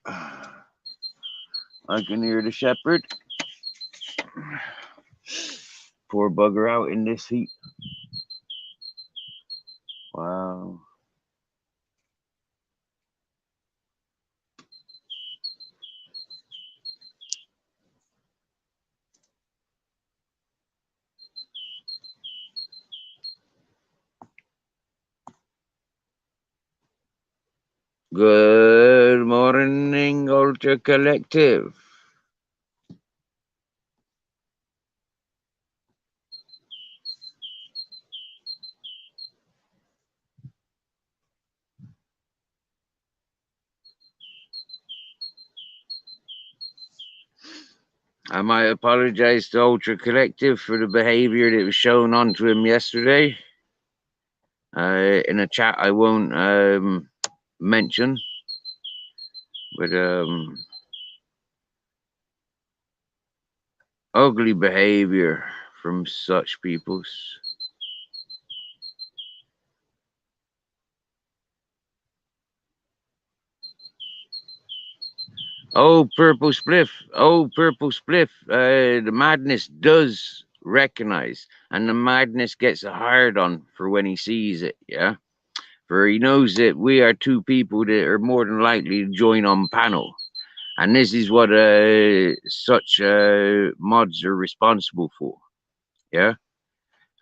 I can hear the shepherd. Poor bugger out in this heat. Wow. Good morning, Ultra Collective. I might apologize to Ultra Collective for the behavior that was shown onto him yesterday. In a chat I won't mention, but ugly behavior from such peoples. Oh, Purple Spliff. Oh, Purple Spliff. The madness does recognize, and the madness gets a hard on for when he sees it, yeah? For he knows that we are two people that are more than likely to join on panel. And this is what such mods are responsible for, yeah?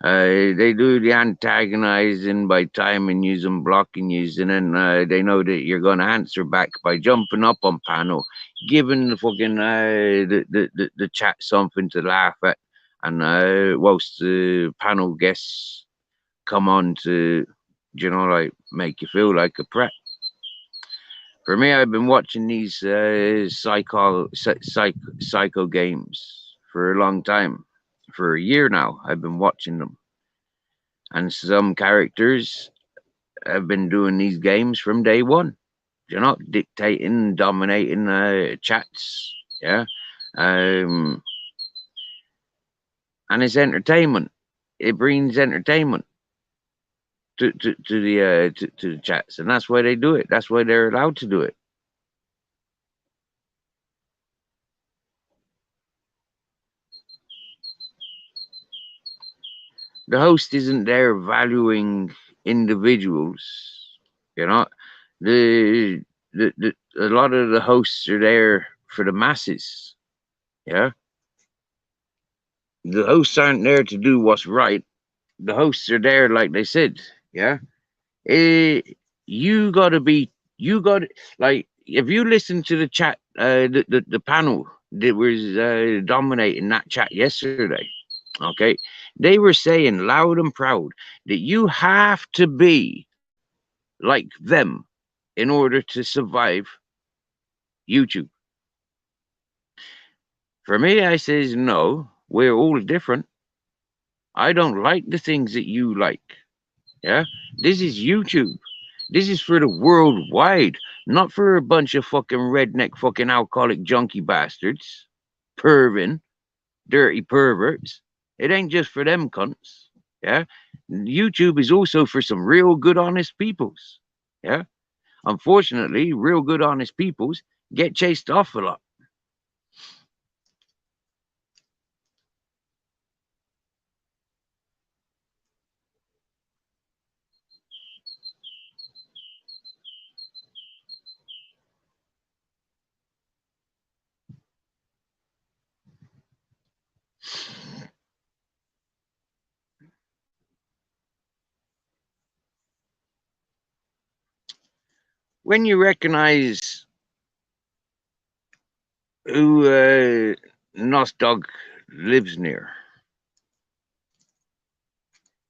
They do the antagonizing by timing using blocking using, and they know that you're going to answer back by jumping up on panel, giving the fucking the chat something to laugh at, and whilst the panel guests come on to, you know, like make you feel like a prat. For me, I've been watching these psycho games for a long time. For a year now, I've been watching them. And some characters have been doing these games from day one. You're not dictating, dominating chats, yeah. Um, and it's entertainment. It brings entertainment to the chats, and that's why they do it. That's why they're allowed to do it. The host isn't there valuing individuals, you know. A lot of the hosts are there for the masses, yeah. The hosts aren't there to do what's right. The hosts are there, like they said, yeah. Eh, you gotta be, you got like if you listen to the chat, the panel that was dominating that chat yesterday, okay, they were saying loud and proud that you have to be like them in order to survive YouTube. For me, I says no. We're all different. I don't like the things that you like. Yeah, this is YouTube. This is for the worldwide, not for a bunch of fucking redneck fucking alcoholic junkie bastards, pervin, dirty perverts. It ain't just for them cunts. Yeah. YouTube is also for some real good, honest peoples. Yeah. Unfortunately, real good, honest peoples get chased off a lot. When you recognize who Nostog lives near,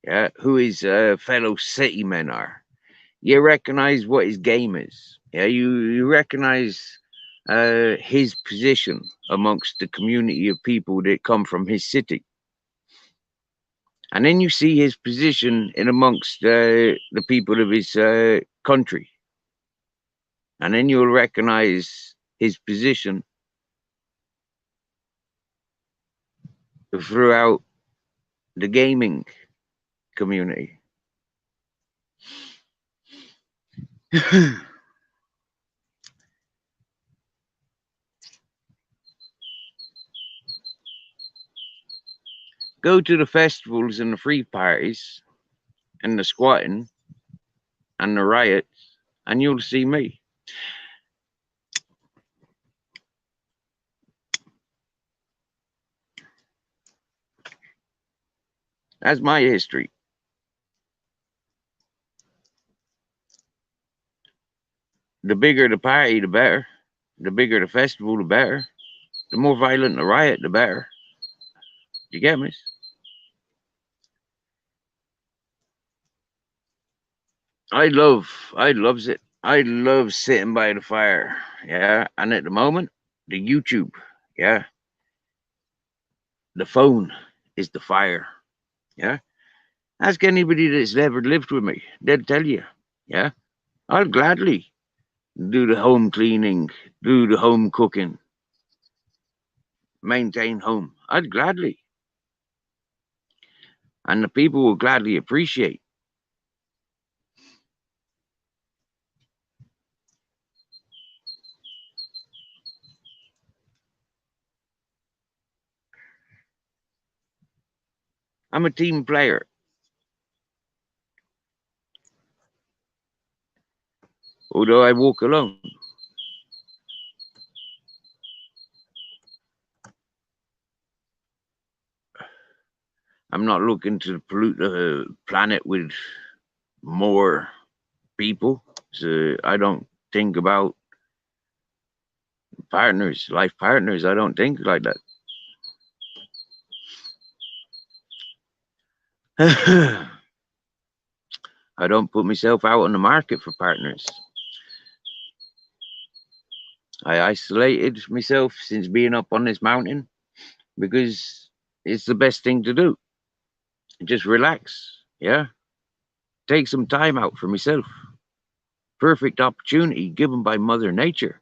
yeah, who his fellow city men are, you recognize what his game is. Yeah, you recognize his position amongst the community of people that come from his city. And then you see his position in amongst the people of his country. And then you'll recognize his position throughout the gaming community. Go to the festivals and the free parties and the squatting and the riots, and you'll see me. That's my history. The bigger the party, the better. The bigger the festival, the better. The more violent the riot, the better. You get me? I loves it. I love sitting by the fire. Yeah. And at the moment, the YouTube. Yeah. The phone is the fire. Yeah. Ask anybody that's ever lived with me. They'll tell you. Yeah. I'll gladly do the home cleaning, do the home cooking, maintain home. I'd gladly. And the people will gladly appreciate. I'm a team player. Although I walk alone. I'm not looking to pollute the planet with more people. So I don't think about partners, life partners. I don't think like that. I don't put myself out on the market for partners. I isolated myself since being up on this mountain because it's the best thing to do. Just relax. Yeah. Take some time out for myself. Perfect opportunity given by Mother Nature,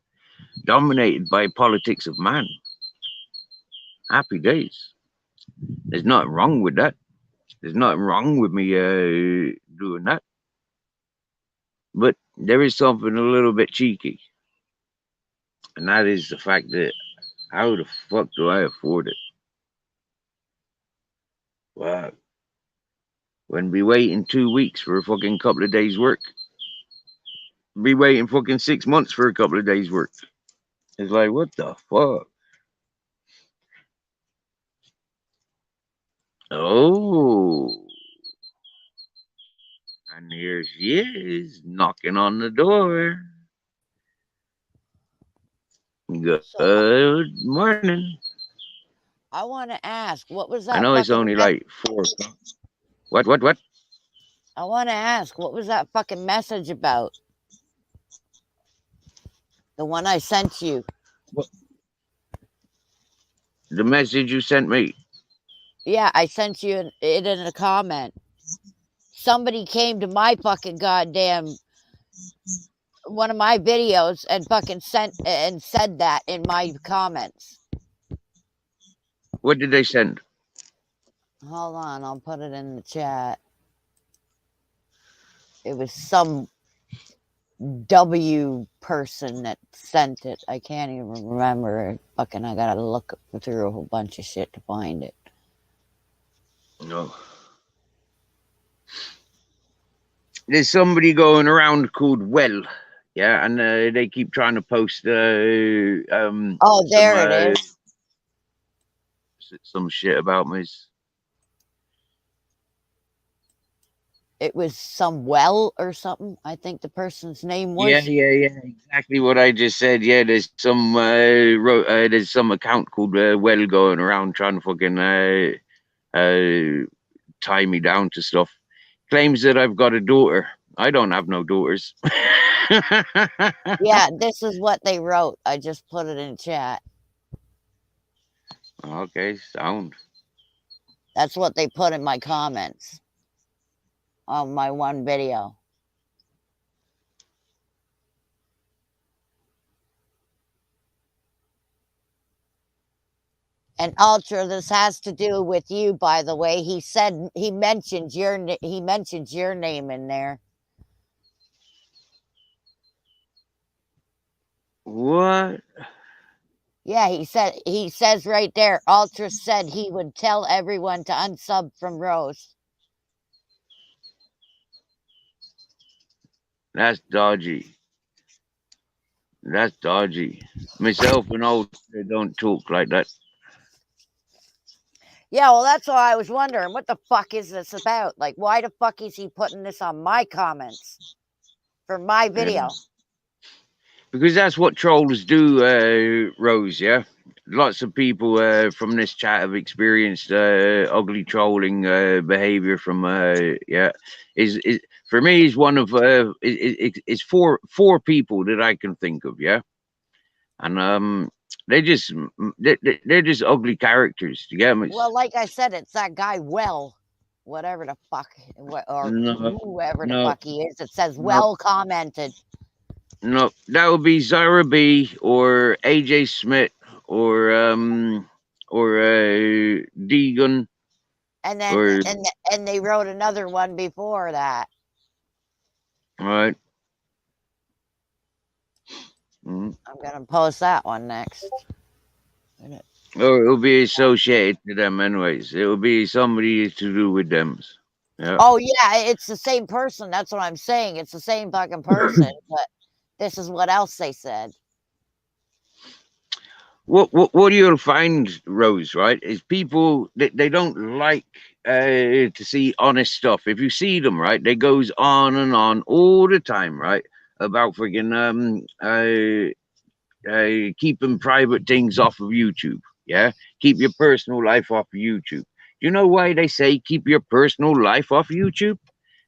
dominated by politics of man. Happy days. There's nothing wrong with that. There's nothing wrong with me doing that. But there is something a little bit cheeky. And that is the fact that how the fuck do I afford it? Wow. When be waiting 2 weeks for a fucking couple of days' work. Be waiting fucking 6 months for a couple of days' work. It's like, what the fuck? Oh. And here she is knocking on the door. So Good morning. I want to ask, what was I that know it's fucking only like 4 o'clock. What? I want to ask, what was that fucking message about? The one I sent you. What? The message you sent me. Yeah, I sent you it in a comment. Somebody came to my fucking goddamn one of my videos and fucking sent and said that in my comments. What did they send? Hold on, I'll put it in the chat. It was some W person that sent it. I can't even remember. Fucking, I gotta look through a whole bunch of shit to find it. No. There's somebody going around called Well, yeah, and they keep trying to post Oh, there it is. some shit about me. It was some Well or something. I think the person's name Yeah, was. exactly what I just said. Yeah, there's some account called Well going around trying to fucking tie me down to stuff. Claims that I've got a daughter. I don't have no daughters. Yeah, this is what they wrote. I just put it in chat. Okay, sound. That's what they put in my comments on my one video. And Ultra, this has to do with you, by the way. He mentioned your name in there. What? Yeah, he says right there. Ultra said he would tell everyone to unsub from Rose. That's dodgy. That's dodgy. Myself and Ultra don't talk like that. Yeah, well, that's why I was wondering, what the fuck is this about? Like, why the fuck is he putting this on my comments for my video? Because that's what trolls do, Rose, yeah? Lots of people from this chat have experienced ugly trolling behavior from, yeah. Is For me, is one of, it's four people that I can think of, yeah? And they just, they're just ugly characters, you get me? Well, like I said, it's that guy, Well, whatever the fuck, or No, whoever the no, fuck he is. It says, no. Well commented. No, that would be Zara B or AJ Smith or Deegan And then or and they wrote another one before that. right. Mm. I'm gonna post that one next. Or it'll be associated to them anyways. It will be somebody to do with them. Yeah. Oh yeah, it's the same person. That's what I'm saying. It's the same fucking person, but this is what else they said. What you'll find, Rose, right, is people they don't like to see honest stuff. If you see them, right, they goes on and on all the time, right, about freaking keeping private things off of YouTube. Yeah, keep your personal life off of YouTube. Do you know why they say keep your personal life off YouTube?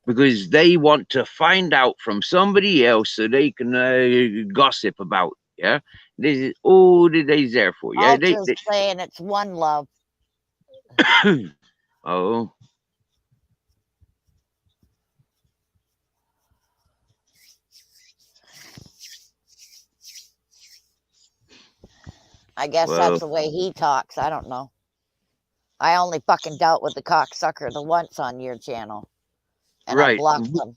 Because they want to find out from somebody else so they can gossip about. Yeah, this is all that they're there for. Yeah, Ultra's saying it's one love. Oh. I guess that's the way he talks. I don't know. I only fucking dealt with the cocksucker the once on your channel, and I blocked them.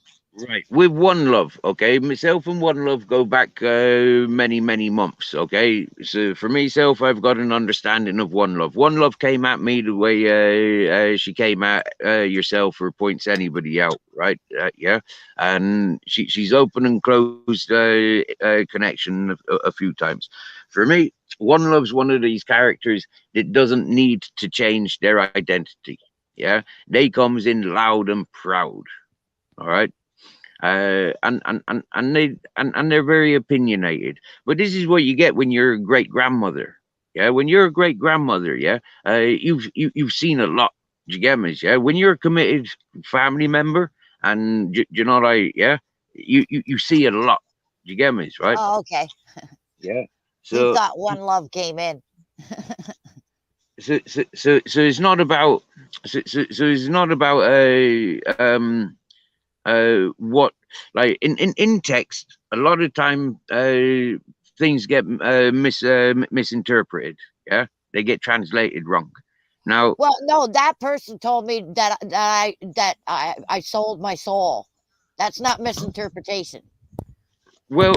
Right, with One Love, okay. Myself and One Love go back many months, okay. So for myself, I've got an understanding of One Love. One Love came at me the way she came at yourself or points anybody out, right? Yeah, and she's open and closed connection a few times. For me, One Love's one of these characters that doesn't need to change their identity. Yeah, they comes in loud and proud. All right. And they're very opinionated. But this is what you get when you're a great grandmother. Yeah, when you're a great grandmother, yeah, you've seen a lot. Do you get me? Yeah, when you're a committed family member, and you know, like, yeah, you see a lot. Do you get me? Right? Oh, okay. Yeah. He thought One Love came in. So it's not about so it's not about what, like in text a lot of time things get misinterpreted. Yeah, they get translated wrong. Now, Well, no, that person told me that I sold my soul. That's not misinterpretation. well,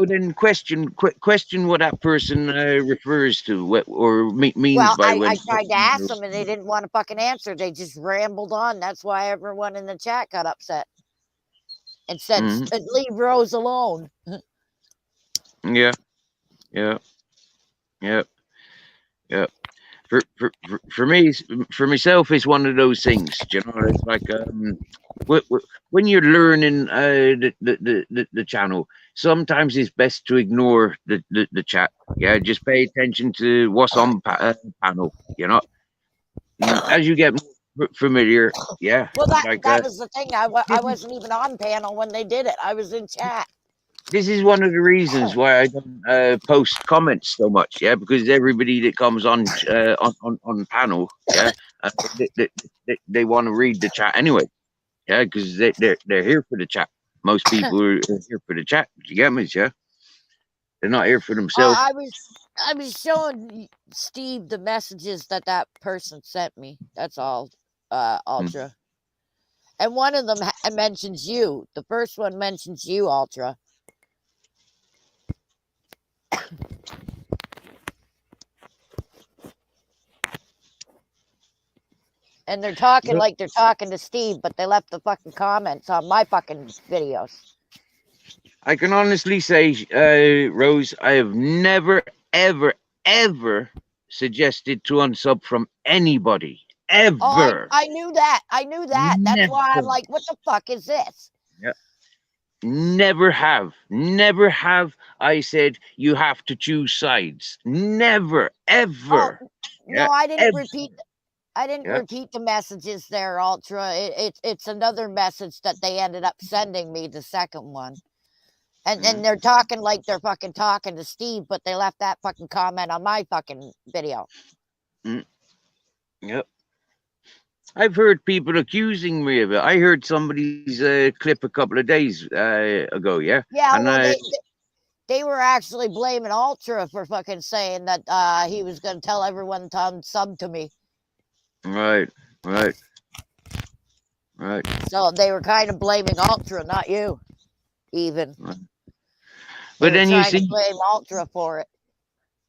then question what that person refers to, or means Well, by I when. tried to ask them and they didn't want to fucking answer. They just rambled on. That's why everyone in the chat got upset and said, Mhm. "Leave Rose alone." Yeah, yeah, yeah, yeah. For me, for myself, it's one of those things. You know, it's like when you're learning the channel, sometimes it's best to ignore the chat. Yeah, just pay attention to what's on panel. You know, as you get more familiar, yeah, Well, that like that was the thing. I this is wasn't even on panel when they did it. I was in chat. this is one of the reasons why I don't post comments so much. Yeah, because everybody that comes on panel, yeah, they want to read the chat anyway. Yeah, because they're here for the chat. Most people are here for the chat. You get me? Yeah, they're not here for themselves. I was showing Steve the messages that person sent me. That's all, Mm. Ultra. And one of them mentions you. The first one mentions you, Ultra. And they're talking Well, like they're talking to Steve, but they left the fucking comments on my fucking videos. I can honestly say, Rose, I have never, ever, ever suggested to unsub from anybody. Oh, Ever. I knew that. I knew that. That's why I'm Never. like, what the fuck is this? Yeah. Never have. Never have I said you have to choose sides. Never. Oh Ever. no, Yeah. I didn't Ever. repeat. I didn't Yeah. repeat the messages there, Ultra. It's another message that they ended up sending me, the second one. And Mm, they're talking like they're fucking talking to Steve, but they left that fucking comment on my fucking video. mm, yep. I've heard people accusing me of it. I heard somebody's clip a couple of days ago, yeah, Yeah, and well, they were actually blaming Ultra for fucking saying that he was going to tell everyone to sub to me. right, right, right, So they were kind of blaming Ultra, not you, even. right. They But were then you trying to see, blame Ultra for it.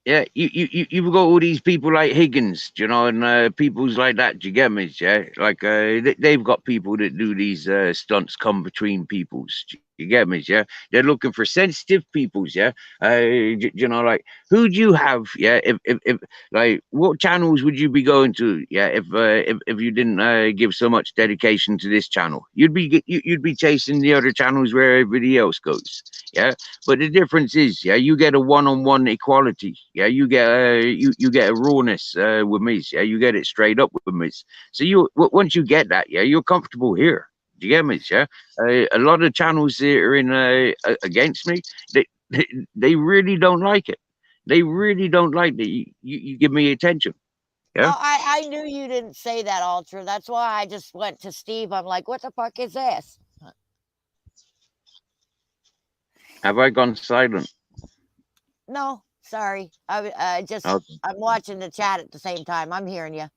yeah, you've got all these people like Higgins, you know, and people's like that. Do you get me? Yeah, like they've got people that do these stunts, come between peoples. Do you get me? Yeah, they're looking for sensitive peoples. Yeah, you know, like who'd you have? Yeah, if like what channels would you be going to? Yeah, if you didn't give so much dedication to this channel, you'd be chasing the other channels where everybody else goes. Yeah, but the difference is, yeah, you get a one-on-one equality. Yeah, you get you get a rawness with me. Yeah, you get it straight up with me. So once you get that, yeah, you're comfortable here. Do you get me? Yeah, a lot of channels that are in against me, they they really don't like it. They really don't like that you give me attention. Yeah. Oh, I knew you didn't say that, Ultra. That's why I just went to Steve. I'm like, what the fuck is this? Have I gone silent? No, sorry. I just, Okay. I'm watching the chat at the same time. I'm hearing you.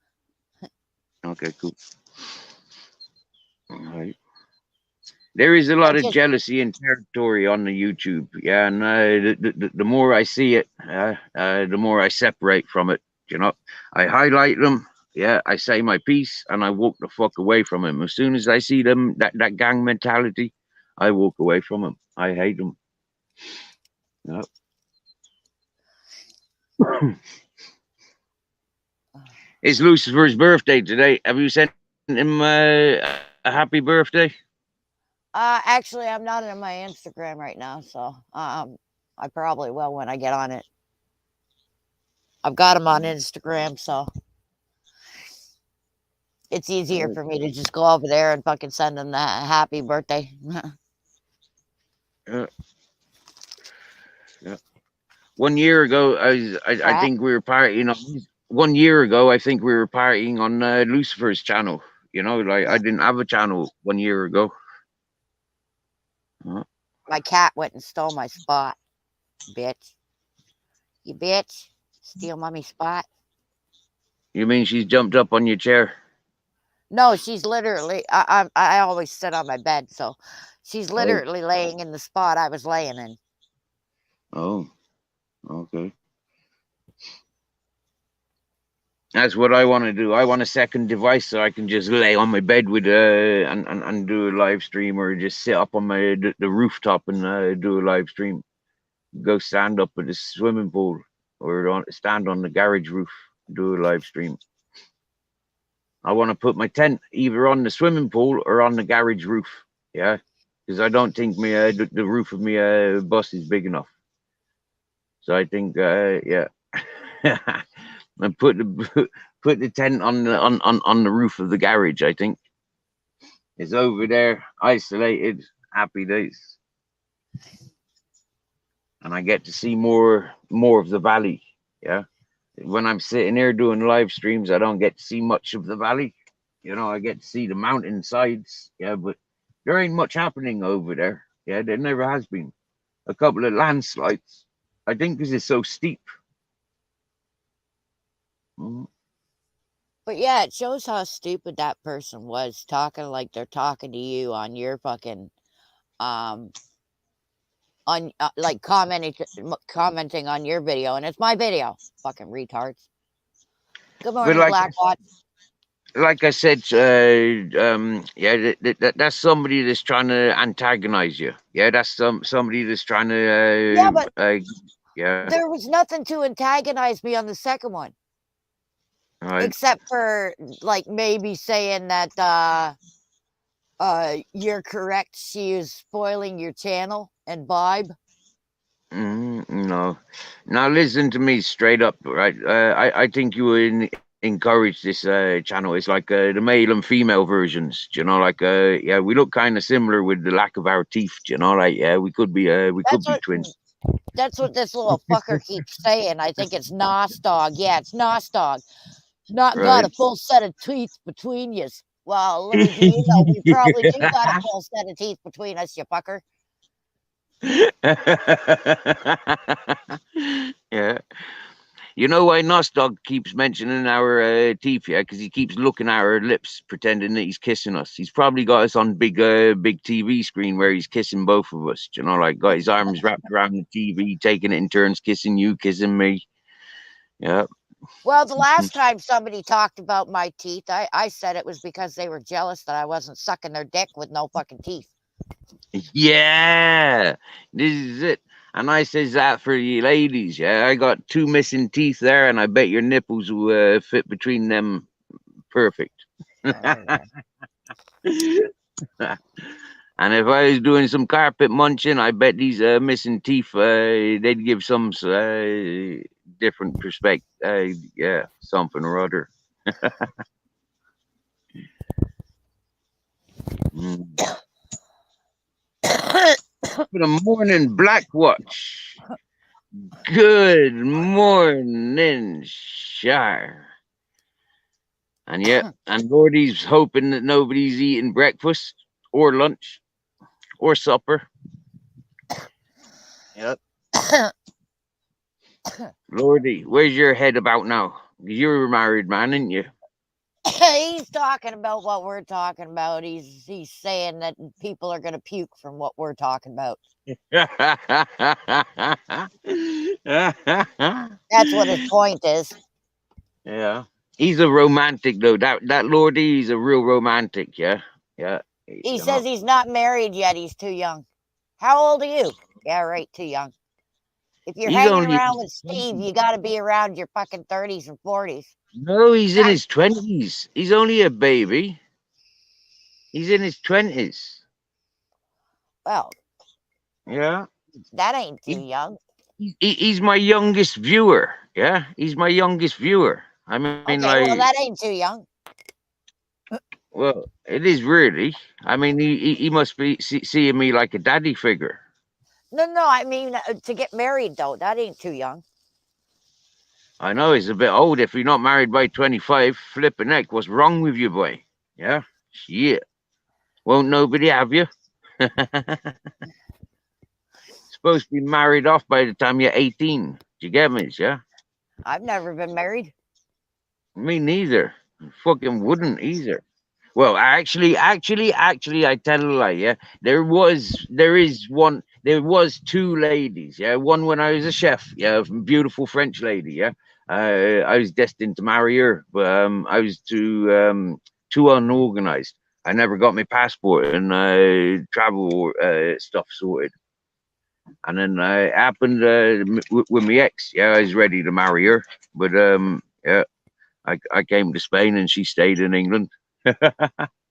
Okay. Cool. All right. There is a lot And of just, jealousy and territory on the YouTube. Yeah, and the more I see it, the more I separate from it. You know, I highlight them. Yeah, I say my piece, and I walk the fuck away from them. As soon as I see them, that gang mentality, I walk away from them. I hate them. Yeah. It's Lucifer's birthday today. Have you sent him a happy birthday? actually, I'm not on my Instagram right now, so I probably will when I get on it. I've got him on Instagram, so it's easier for me to just go over there and fucking send him the happy birthday. Yeah, yeah. 1 year ago, I Right? think we were partying on. 1 year ago, I think we were partying on Lucifer's channel. You know, like I didn't have a channel 1 year ago. Uh, My cat went and stole my spot, bitch. You bitch. Steal mommy's spot. You mean she's jumped up on your chair? No, she's literally. I always sit on my bed, so she's Oh, literally laying in the spot I was laying in. oh, okay. That's what I want to do. I want a second device so I can just lay on my bed with and do a live stream, or just sit up on the rooftop and do a live stream. Go stand up at the swimming pool, or stand on the garage roof, do a live stream. I want to put my tent either on the swimming pool or on the garage roof. Yeah, because I don't think the roof of my bus is big enough. So I think yeah, and put the tent on the roof of the garage. I think it's over there, isolated, happy days, and I get to see more of the valley. Yeah, when I'm sitting here doing live streams, I don't get to see much of the valley. You know, I get to see the mountain sides. Yeah, but there ain't much happening over there. Yeah, there never has been. A couple of landslides. I think because it's so steep. Mhm. But yeah, it shows how stupid that person was talking like they're talking to you on your fucking um on like commenting on your video, and it's my video. Fucking retards. Good But morning, Blackwatch. like I said, yeah, that's somebody that's trying to antagonize you. Yeah, that's somebody that's trying Yeah, to, but yeah, there was nothing to antagonize me on the second one, all right. except for like maybe saying that you're correct. She is spoiling your channel and vibe. No, now listen to me straight up, right? I think you would encourage this channel. It's like the male and female versions. Do you know, like yeah, we look kind of similar with the lack of our teeth. Do you know, like yeah, we could That's be what twins. that's what this little fucker keeps saying. I think it's Nostog. Yeah, it's Nostog. Not got Right. a full set of teeth between yous. Well, little do you know, we probably do got a full set of teeth between us, you fucker. Yeah. You know why Nostog keeps mentioning our teeth, yeah? Because he keeps looking at our lips, pretending that he's kissing us. He's probably got us on big TV screen where he's kissing both of us. You know, like got his arms wrapped around the TV, taking it in turns, kissing you, kissing me. Yeah. Well, the last time somebody talked about my teeth, I said it was because they were jealous that I wasn't sucking their dick with no fucking teeth. Yeah. This is it. And I says that for you ladies, yeah. I got 2 missing teeth there, and I bet your nipples will fit between them perfect. And if I was doing some carpet munching, I bet these missing teeth, they'd give some different perspective. Yeah, something or other. Mm. Good morning, Blackwatch. Good morning, Shire. And yeah, and Lordy's hoping that nobody's eating breakfast or lunch or supper. Yep. Lordy, where's your head about now? You're a married man, ain't you? He's talking about what we're talking about. He's saying that people are gonna puke from what we're talking about. That's what his point is. Yeah. He's a romantic though. That Lordy, he's a real romantic, yeah. Yeah. He You says know. he's not married yet. He's too young. How old are you? Yeah, right, too young. If you're He's hanging only in around his with Steve, 20s. you got to be around your fucking 30s and 40s. No, he's in his 20s. He's only a baby. He's in his 20s. Well, Yeah. that ain't too He, young. he's my youngest viewer. Yeah. He's my youngest viewer. I mean, Okay, well, like, that ain't too young. well, it is really. I mean, he must be seeing me like a daddy figure. No, I mean, to get married, though, that ain't too young. I know he's a bit old. If you're not married by 25, flipping heck, what's wrong with you, boy? Yeah? Shit. Won't nobody have you? Supposed to be married off by the time you're 18. Do you get me? Yeah? I've never been married. Me neither. Fucking wouldn't either. Well, actually, I tell a lie. Yeah, there was two ladies. Yeah, one when I was a chef. Yeah, a beautiful French lady. Yeah, I was destined to marry her, but I was too unorganized. I never got my passport and travel stuff sorted. And then it happened with my ex. Yeah, I was ready to marry her, but yeah, I came to Spain and she stayed in England.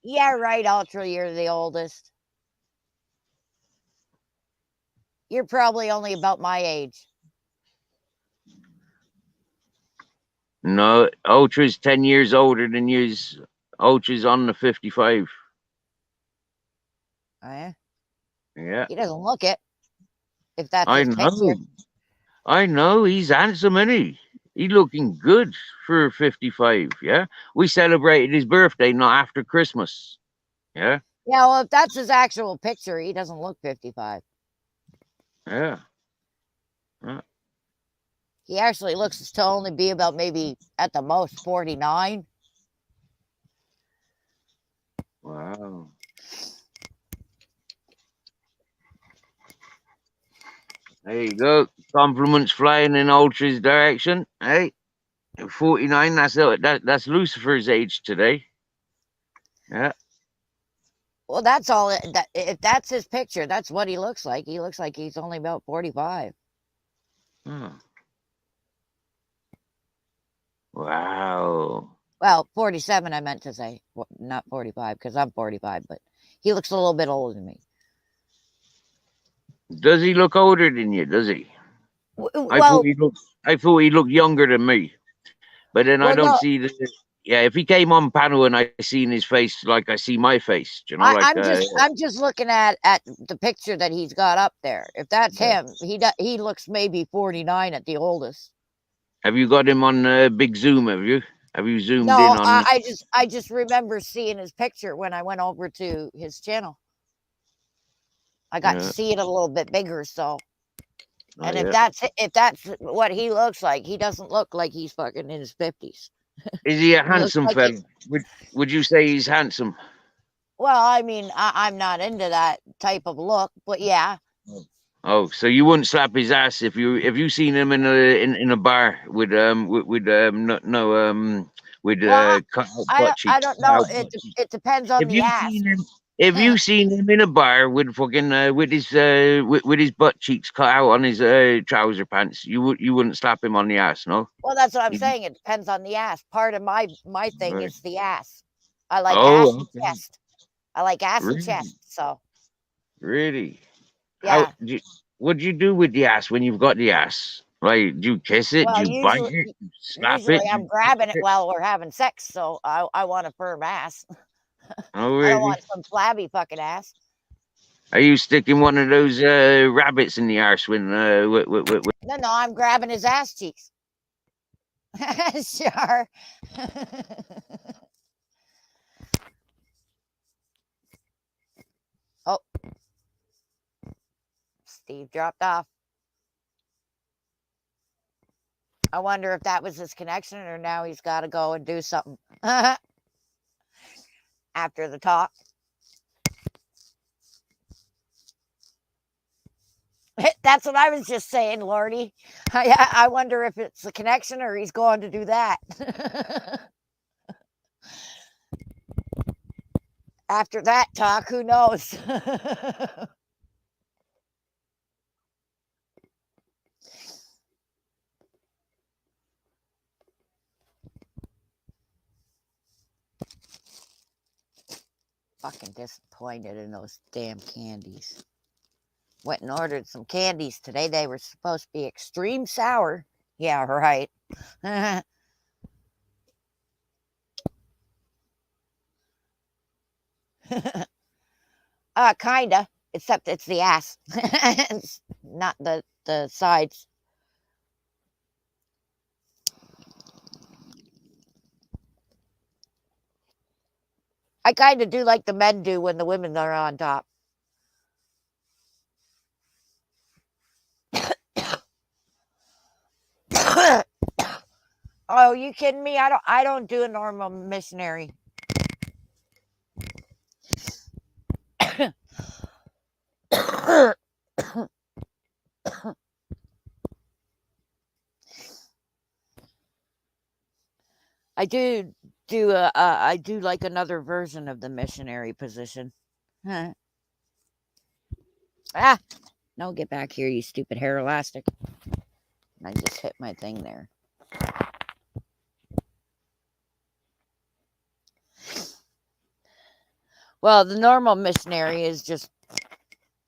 Yeah, right, Ultra. You're the oldest. You're probably only about my age. No, Ultra's 10 years older than you. Ultra's on the 55. Oh, yeah? Yeah, He doesn't look it. If that's I his know. picture. I know. He's handsome, isn't he? He's looking good for 55. Yeah. We celebrated his birthday not after Christmas. Yeah. Yeah, well, if that's his actual picture, he doesn't look 55. Yeah. Yeah. He actually looks to only be about maybe at the most 49. Wow. There you go. Compliments flying in Ultra's direction. Hey, 49. That's Lucifer's age today. Yeah. Well, that's all. If that's his picture, that's what he looks like. He looks like he's only about 45. Oh, wow. Well, 47, I meant to say, not 45, because I'm 45, but he looks a little bit older than me. Does he look older than you? Does he? Well, I thought he looked younger than me. But then I well, don't no, see the. Yeah, if he came on panel and I seen his face like I see my face, you know, like I'm just looking at the picture that he's got up there. If that's yeah. him, he looks maybe 49 at the oldest. Have you got him on big zoom? Have you zoomed in No, on? I just remember seeing his picture when I went over to his channel. I got to Yeah, see it a little bit bigger, so. oh, And yeah. if that's what he looks like, he doesn't look like he's fucking in his 50s. Is he a He looks handsome like fella? Would you say he's handsome? well, I mean, I'm not into that type of look, but yeah. Oh, so you wouldn't slap his ass if you seen him in a bar with with Well, cut out I butt I cheeks, don't cut know. out butt cheeks. It depends on If the you ass. seen him, if you seen him in a bar with fucking with his butt cheeks cut out on his trouser pants, you wouldn't slap him on the ass, no? Well, that's what I'm You'd- saying. It depends on the ass. Part of my thing Right. is the ass. I like ass Oh, and okay. chest. I like ass and Really, chest. So really. How yeah. what'd you do with the ass when you've got the ass? Like, do you kiss it? Do Well, you bite it? Do you slap usually it? Do I'm you kick grabbing it it? while we're having sex. So I want a firm ass. Oh, I don't really? want some flabby fucking ass. Are you sticking one of those rabbits in the arse when No, I'm grabbing his ass cheeks. Sure. Oh, Steve dropped off. I wonder if that was his connection or now he's got to go and do something after the talk. That's what I was just saying, Lordy. I wonder if it's a connection or he's going to do that. After that talk, who knows? Fucking disappointed in those damn candies. Went and ordered some candies today. They were supposed to be extreme sour. Yeah, right. Kinda. Except it's the ass. It's not the sides. I kind of do like the men do when the women are on top. Oh, you kidding me? I don't do a normal missionary. I do I do like another version of the missionary position. Huh. Ah, no, get back here, you stupid hair elastic. I just hit my thing there. Well, the normal missionary is just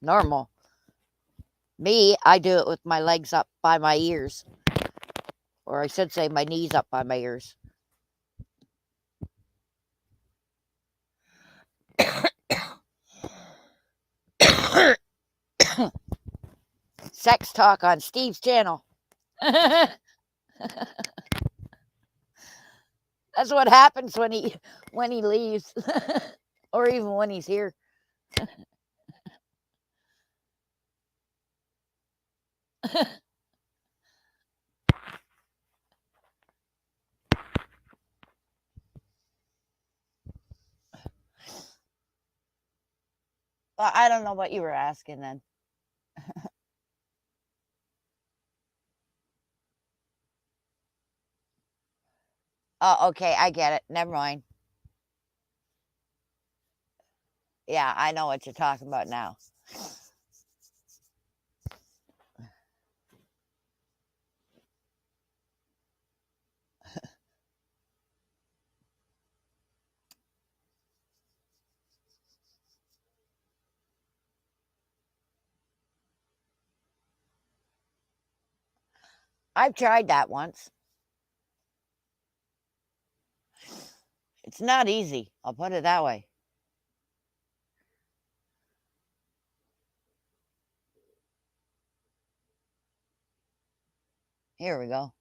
normal. Me, I do it with my legs up by my ears. Or I should say my knees up by my ears. Sex talk on Steve's channel. That's what happens when he leaves. Or even when he's here. Well, I don't know what you were asking then. Oh, okay, I get it. Never mind. Yeah, I know what you're talking about now. I've tried that once. It's not easy. I'll put it that way. Here we go.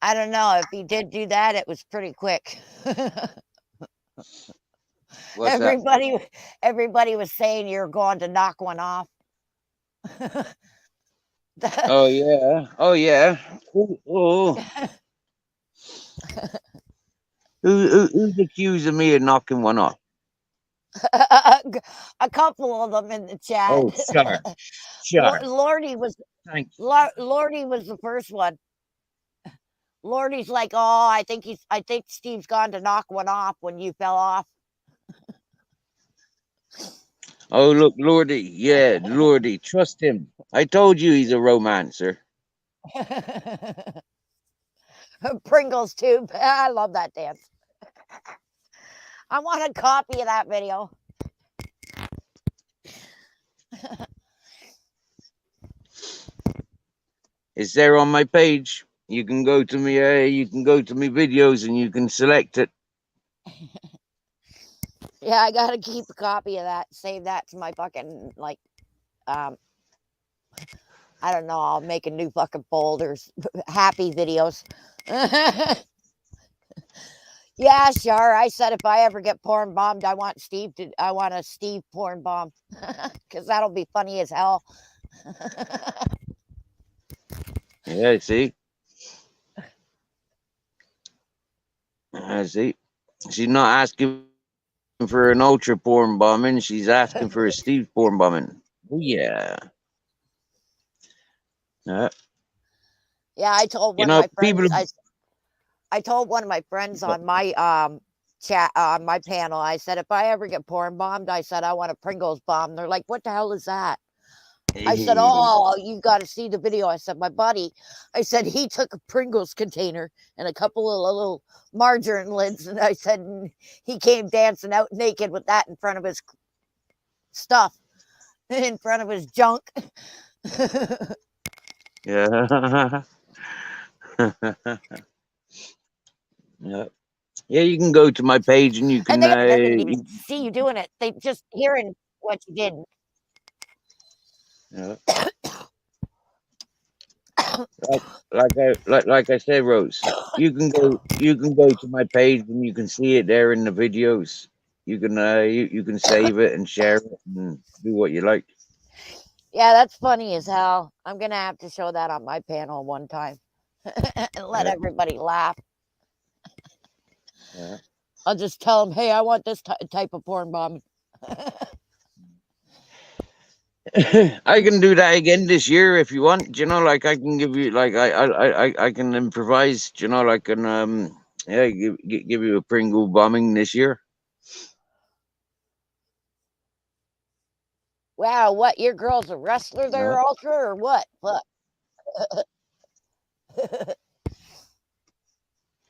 I don't know. If he did do that, it was pretty quick. What's that? Everybody was saying you're going to knock one off. Oh yeah. Oh yeah. Oh. Who's accusing me of knocking one off? A couple of them in the chat. Oh, sure. Sure. Lordy was Thanks. Lordy was the first one. Lordy's like, oh, I think Steve's gone to knock one off when you fell off. Oh, look, Lordy. Yeah, Lordy. Trust him. I told you he's a romancer. Pringles tube. I love that dance. I want a copy of that video. It's there on my page. You can go to me. You can go to me videos and you can select it. Yeah, I gotta keep a copy of that. Save that to my fucking I don't know. I'll make a new fucking folders. Happy videos. Yeah, sure. I said if I ever get porn bombed, I want a Steve porn bomb. Because that'll be funny as hell. Yeah, see? I see. She's not asking for an ultra porn bombing. She's asking for a Steve porn bombing. Oh, yeah. Yeah, I told one of my friends. I told one of my friends on my chat on my panel. I said if I ever get porn bombed, I said I want a Pringles bomb. They're like, "What the hell is that?" I said, "Oh, you got to see the video." I said, "My buddy," I said, "he took a Pringles container and a couple of little margarine lids," and I said, "He came dancing out naked with that in front of his stuff, in front of his junk." Yeah. Yeah. Yeah, you can go to my page and you can. And they didn't even see you doing it. They just hearing what you did. Yeah. Like I said, Rose, you can go to my page and you can see it there in the videos. you can save it and share it and do what you like. Yeah, that's funny as hell. I'm gonna have to show that on my panel one time and let Yeah, everybody laugh. yeah. I'll just tell them, hey, I want this type of porn bomb. I can do that again this year if you want. You know, like I can give you like I can improvise. You know, like an yeah, give you a Pringle bombing this year. Wow, what? Your girl's a wrestler Yeah. there, Ultra, or what? What?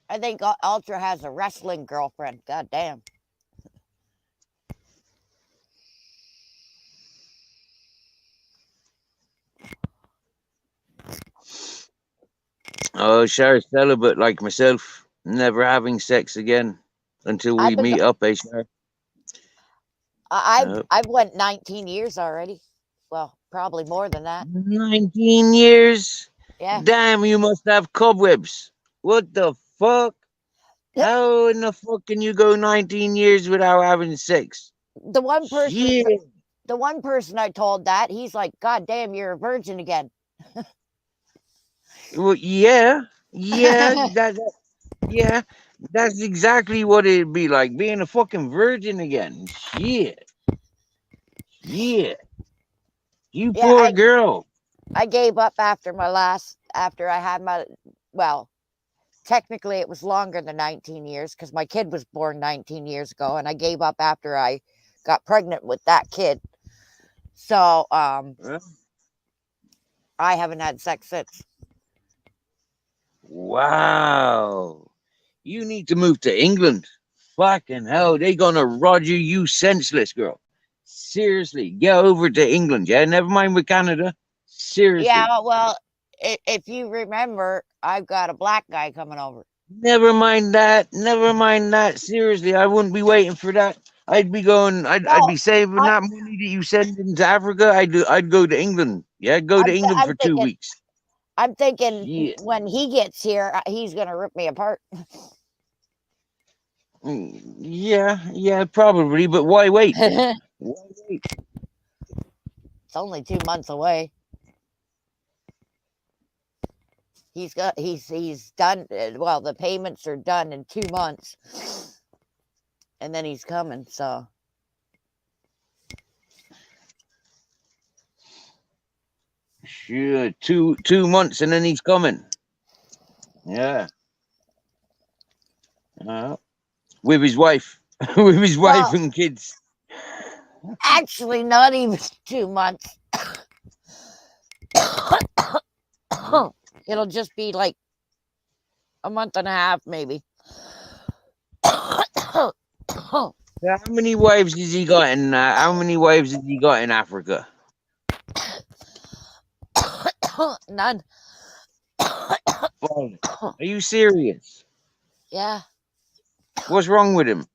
I think Ultra has a wrestling girlfriend. God damn. Oh, Shar celibate like myself, never having sex again until we I've been meet up, eh, Shar? I've went 19 years already. Well, probably more than that. 19 years. Yeah. Damn, you must have cobwebs. What the fuck? How in the fuck can you go 19 years without having sex? The one person Shit. the one person I told that, he's like, God damn, you're a virgin again. Well, yeah, yeah, yeah. That's exactly what it'd be like being a fucking virgin again. Shit, shit. You Yeah, poor girl. I gave up after I had my, well, technically it was longer than 19 years because my kid was born 19 years ago, and I gave up after I got pregnant with that kid. So Huh? I haven't had sex since. Wow. You need to move to England. Fucking hell, they gonna roger you senseless, girl. Seriously, get over to England, yeah? Never mind with Canada. Yeah, Seriously. well, if you remember, I've got a black guy coming over. Never mind that. Never mind that. Seriously, I wouldn't be waiting for that. I'd be going. I'd No, be saving I, that money that you send into Africa. I'd go to England. Yeah, go to England I'm for two thinking, weeks. I'm thinking Yeah, when he gets here, he's gonna rip me apart. yeah, yeah, probably. But why wait? It's Why wait? only 2 months away. He's done. Well, the payments are done in 2 months, and then he's coming. So Sure, two months and then he's coming. Yeah, uh, with his wife, with his wife well, and kids. actually, not even 2 months. It'll just be like a month and a half, maybe. How many wives has he got in? How many wives has he got in Africa? None. Oh, are you serious? Yeah. What's wrong with him?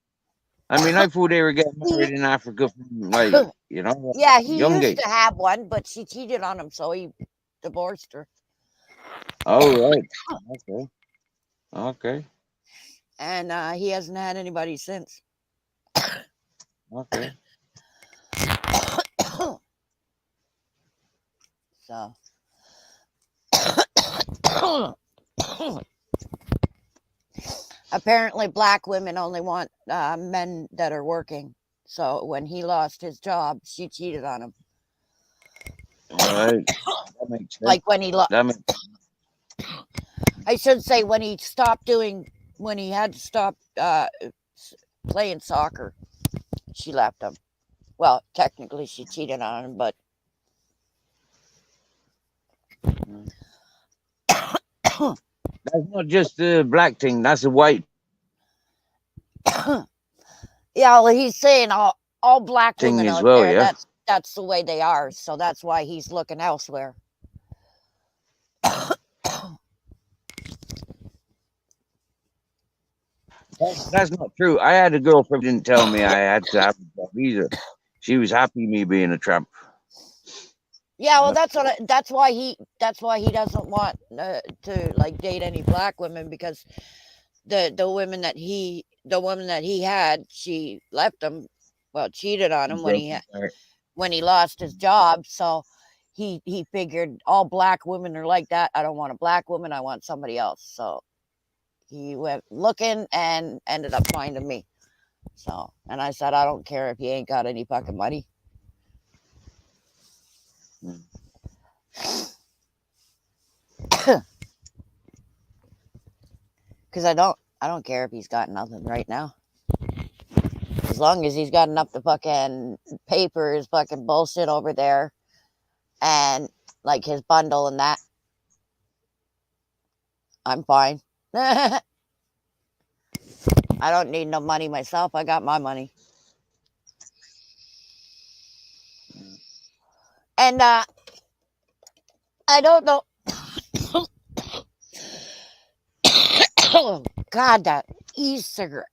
I mean, I thought they were getting married in Africa from like Yeah, he young used to age. have one, but she cheated on him, so he divorced her. Oh right, okay, okay, And he hasn't had anybody since. okay. So apparently, black women only want men that are working. So when he lost his job, she cheated on him. All right, that makes sense. Like when he, That makes I should say when he stopped doing, when he had to stop playing soccer, she left him. Well, technically, she cheated on him, but that's not just a black thing. That's a white yeah, well, he's saying all black thing women as out well. there. Yeah. That's the way they are. So that's why he's looking elsewhere. That's not true. I had a girlfriend who didn't tell me I had to have a job either. She was happy me being a tramp. Yeah, well, that's why he doesn't want to like date any black women because the women that the woman that he had, she left him, well, cheated on him Broke his heart. when he lost his job. So he figured all black women are like that. I don't want a black woman. I want somebody else. So he went looking and ended up finding me. So, and I said, I don't care if you ain't got any fucking money. Because I don't care if he's got nothing right now. As long as he's got enough to fucking pay for his fucking bullshit over there and like his bundle and that, I'm fine. I don't need no money myself. I got my money. And I don't know. Oh, God, that e-cigarette.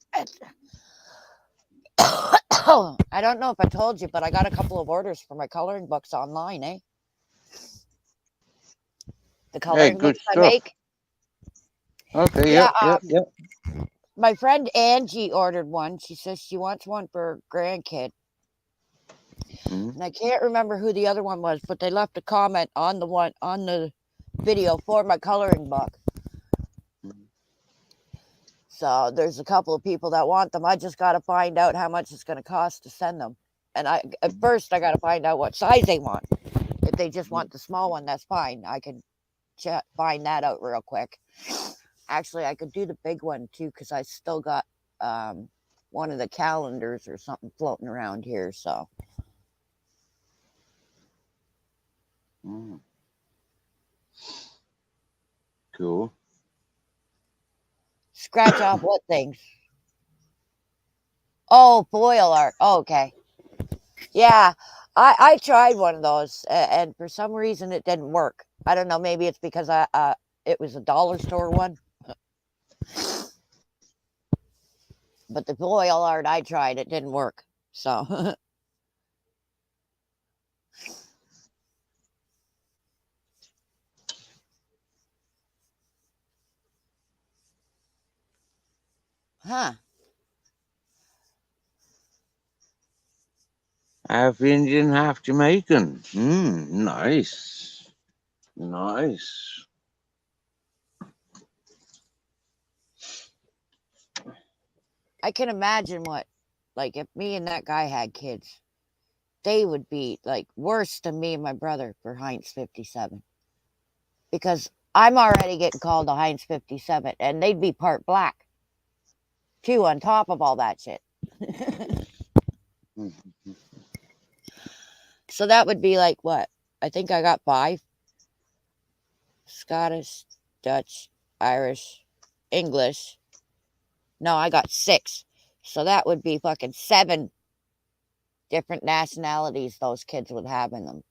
I don't know if I told you, but I got a couple of orders for my coloring books online, eh? The Hey, coloring good books I stuff. make. Okay, Yeah, yep. my friend Angie ordered one. She says she wants one for her grandkid. And I can't remember who the other one was, but they left a comment on the video for my coloring book. So there's a couple of people that want them. I just got to find out how much it's going to cost to send them. And at first I got to find out what size they want. If they just want the small one, that's fine. I can find that out real quick. Actually, I could do the big one too, because I still got one of the calendars or something floating around here. So. Cool. Scratch off what things? Oh, foil art. Oh, okay. Yeah, I tried one of those, and for some reason it didn't work. I don't know. Maybe it's because it was a dollar store one. But the foil art I tried, it didn't work. So. Huh. Half Indian, half Jamaican. Nice. Nice. I can imagine like, if me and that guy had kids, they would be, like, worse than me and my brother for Heinz 57. Because I'm already getting called a Heinz 57, and they'd be part black, too, on top of all that shit. So that would be like what? I think I got 5. Scottish, Dutch, Irish, English. No, I got 6. So that would be fucking 7 different nationalities those kids would have in them.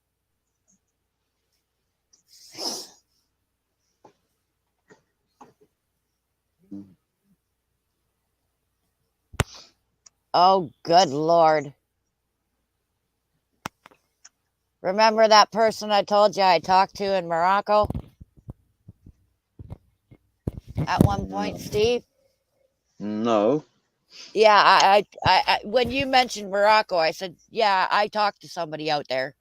Oh, good Lord. Remember that person I told you I talked to in Morocco? At one point, Steve? No. Yeah, I when you mentioned Morocco, I said, yeah, I talked to somebody out there.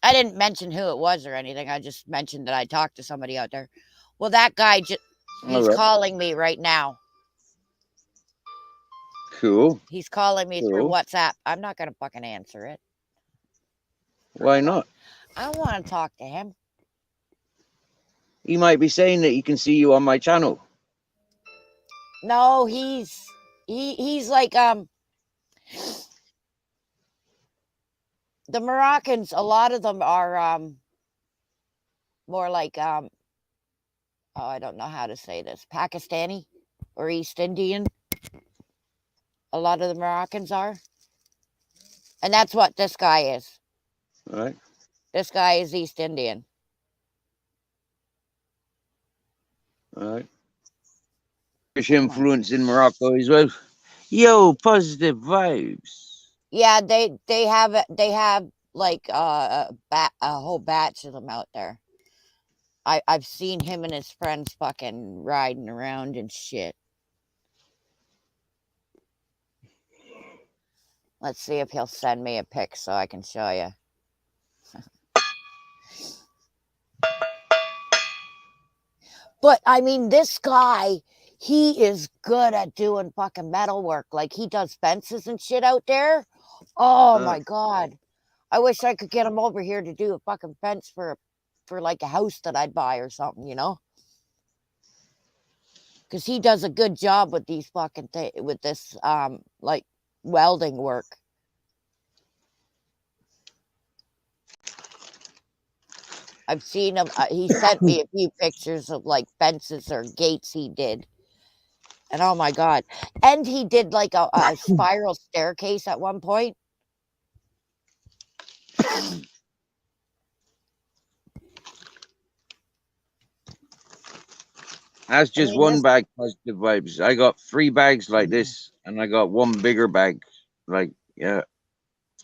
I didn't mention who it was or anything. I just mentioned that I talked to somebody out there. Well, that guy, he's calling me right now. Cool. He's calling me through WhatsApp. I'm not going to fucking answer it. Why not? I want to talk to him. He might be saying that he can see you on my channel. No, he's like the Moroccans. A lot of them are more like oh, I don't know how to say this, Pakistani or East Indian. A lot of the Moroccans are, and that's what this guy is. Right. This guy is East Indian. Right. British influence in Morocco as well. Yo, positive vibes. Yeah, they have like a whole batch of them out there. I've seen him and his friends fucking riding around and shit. Let's see if he'll send me a pic so I can show you. But I mean, this guy, he is good at doing fucking metal work. Like he does fences and shit out there. Oh my god. I wish I could get him over here to do a fucking fence for like a house that I'd buy or something, you know? Because he does a good job with these fucking with this like welding work. I've seen him. He sent me a few pictures of like fences or gates he did. And oh my god. And he did like a spiral staircase at one point. That's I just mean, one this. bag positive vibes. I got 3 bags like this, and I got one bigger bag. Like, yeah,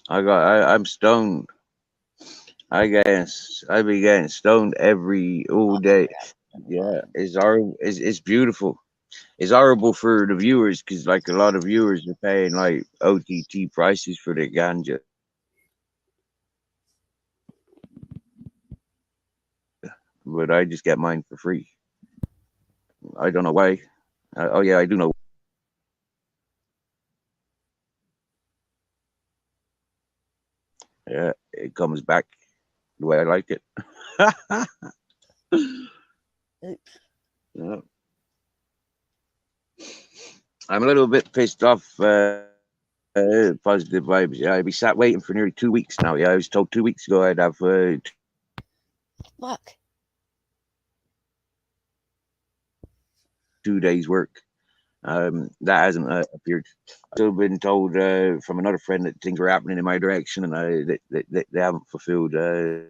I'm stoned. I be getting stoned all day. Yeah, it's beautiful. It's horrible for the viewers because like a lot of viewers are paying like OTT prices for the ganja, but I just get mine for free. I don't know why. Oh yeah, I do know. Yeah, it comes back the way I like it. Yeah. I'm a little bit pissed off. Positive vibes. Yeah, I be sat waiting for nearly 2 weeks now. Yeah, I was told 2 weeks ago I'd have Fuck. 2 days work. That hasn't appeared. I've still been told from another friend that things are happening in my direction, and they haven't fulfilled their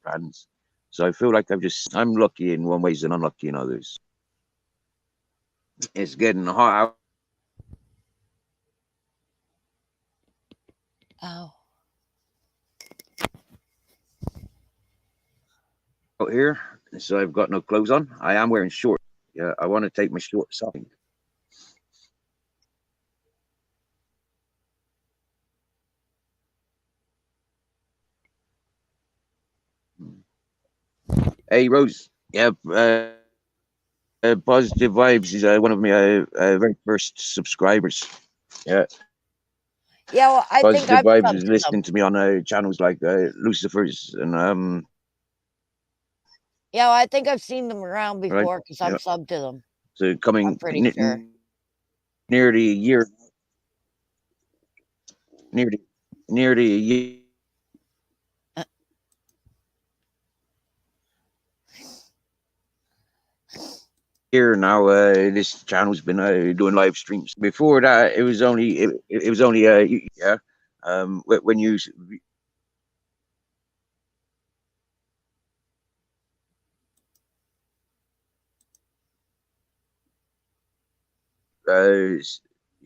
plans. So I feel like I'm lucky in one ways and unlucky in others. It's getting hot Oh. out here, so I've got no clothes on. I am wearing shorts. Yeah, I want to take my shorts off. Hey, Rose. Yeah, positive vibes is one of my very first subscribers. Yeah, Yeah, well, I think positive I've vibes subbed is to them. listening to me on channels like Lucifer's and Yeah, well, I think I've seen them around right. before because I've Yeah, subbed to them. so I'm coming pretty sure. nearly a year, nearly nearly a Uh, year now. This channel's been doing live streams. Before that, it was only yeah. When you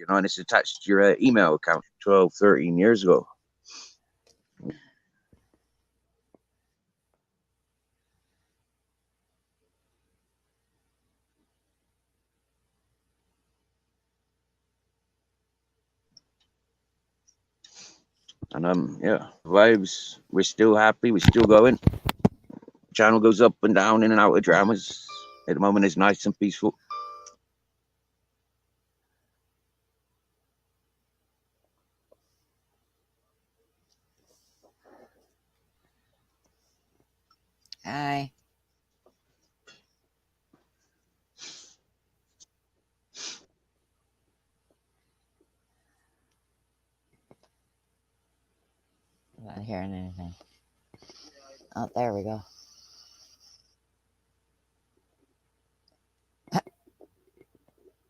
and it's attached to your email account 12, 13 years ago. And yeah, vibes. We're still happy. We're still going. Channel goes up and down, in and out of dramas. At the moment, it's nice and peaceful. Hi. I'm not hearing anything. Oh, there we go.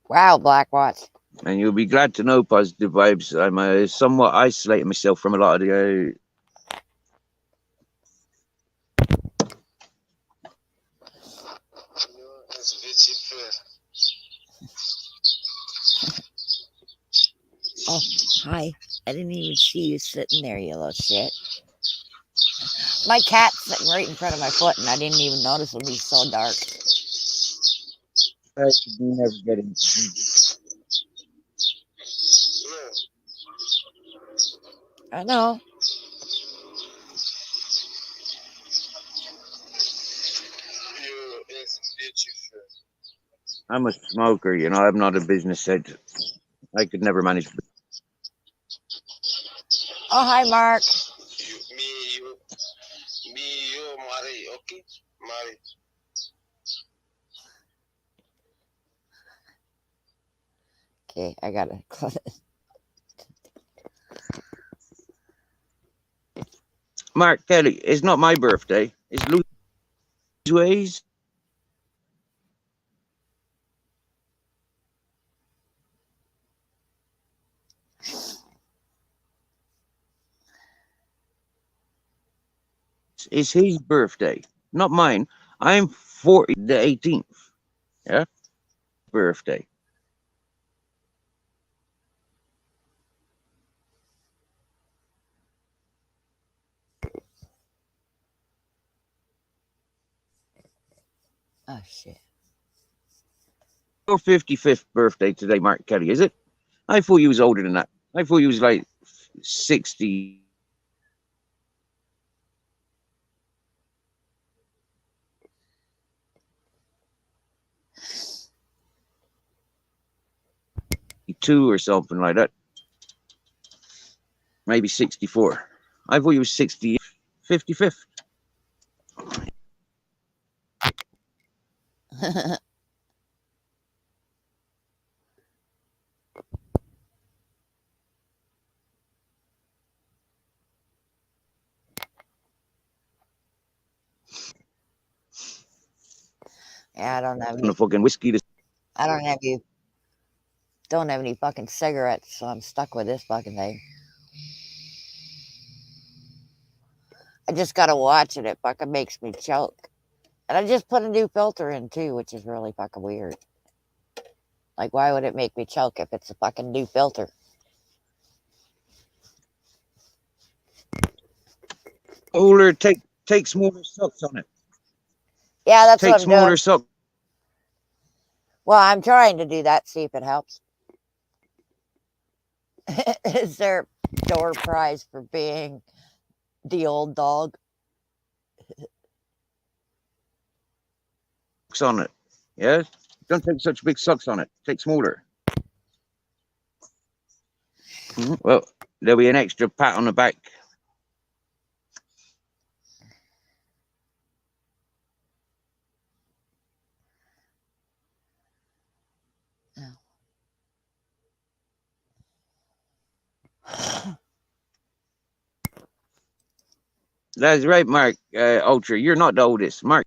Wow, Black Watch. And you'll be glad to know, positive vibes. I'm somewhat isolating myself from a lot of the. Oh, hi. I didn't even see you sitting there, you little shit. My cat's sitting right in front of my foot, and I didn't even notice him. He's so dark. I could never get him. I know. I'm a smoker, you know. I'm not a business head. I could never manage. Oh, hi, Mark. Okay, I gotta close it. Mark Kelly, it's not my birthday. It's Louis. It's his birthday, not mine. I'm 40, the 18th. Yeah, birthday. Oh, shit. Your 55th birthday today, Mark Kelly, is it? I thought you was older than that. I thought you was like 60. Two or something like that. Maybe 64. I thought you was 60, 55th. Yeah, I don't have On any. the fucking whiskey. I don't have any fucking cigarettes, so I'm stuck with this fucking thing. I just gotta watch it. It fucking makes me choke. And I just put a new filter in too, which is really fucking weird. Like, why would it make me choke if it's a fucking new filter? Older, take smaller sucks on it. Yeah, that's what Take I'm doing. smaller sucks. Well, I'm trying to do that, see if it helps. Is there door prize for being the old dog? On it. Yeah? Don't take such big sucks on it. Take smaller. Well, there'll be an extra pat on the back. That's right, Mark. Ultra, you're not the oldest. Mark.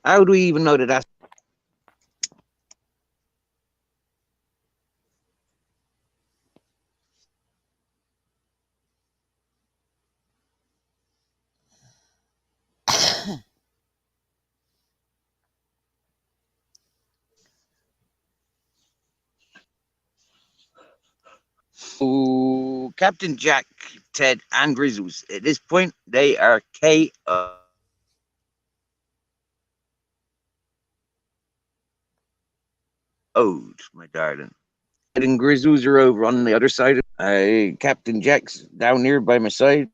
How do we even know that that's oh, Captain Jack, Ted, and Grizzles? At this point, they are KO'd, my darling. Ted and Grizzles are over on the other side. Captain Jack's down here by my side.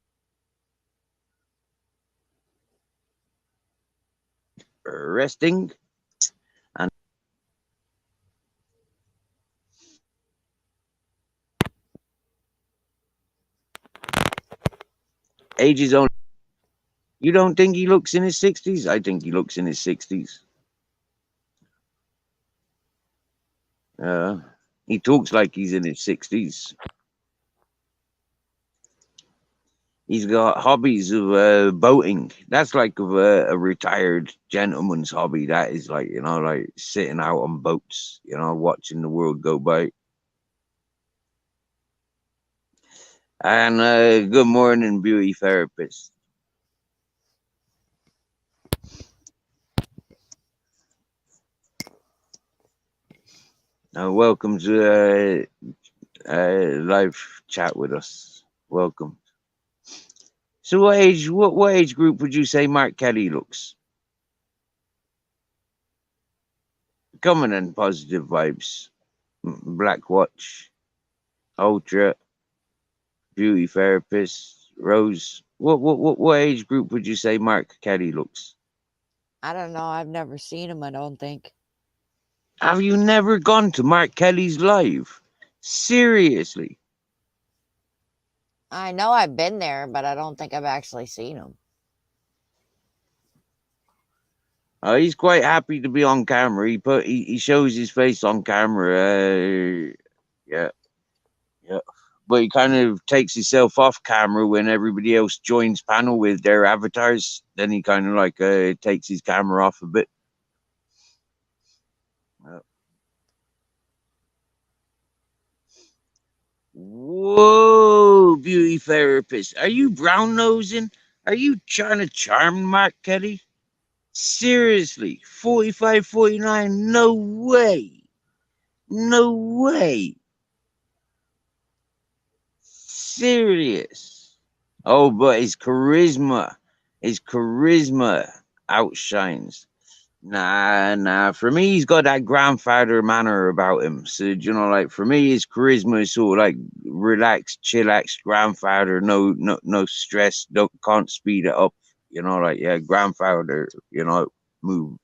Resting. And age is only. You don't think he looks in his 60s? I think he looks in his 60s. He talks like he's in his 60s. He's got hobbies of boating. That's like a retired gentleman's hobby. That is like, you know, like sitting out on boats, you know, watching the world go by. And good morning, beauty therapist. Welcome to live chat with us. Welcome. So, what age group would you say Mark Kelly looks? Coming in positive vibes. Black Watch, Ultra, beauty therapist, Rose. What age group would you say Mark Kelly looks? I don't know. I've never seen him, I don't think. Have you never gone to Mark Kelly's live? Seriously? I know I've been there, but I don't think I've actually seen him. He's quite happy to be on camera. He shows his face on camera. Yeah, yeah. But he kind of takes himself off camera when everybody else joins panel with their avatars. Then he kind of like takes his camera off a bit. Whoa, beauty therapist. Are you brown nosing? Are you trying to charm Mark Kelly? Seriously, 45, 49? No way. No way. Serious. Oh, but his charisma outshines. Nah. For me, he's got that grandfather manner about him. So, like for me, his charisma is sort of like relaxed, chillax grandfather. No stress. Can't speed it up. Like yeah, grandfather. Move.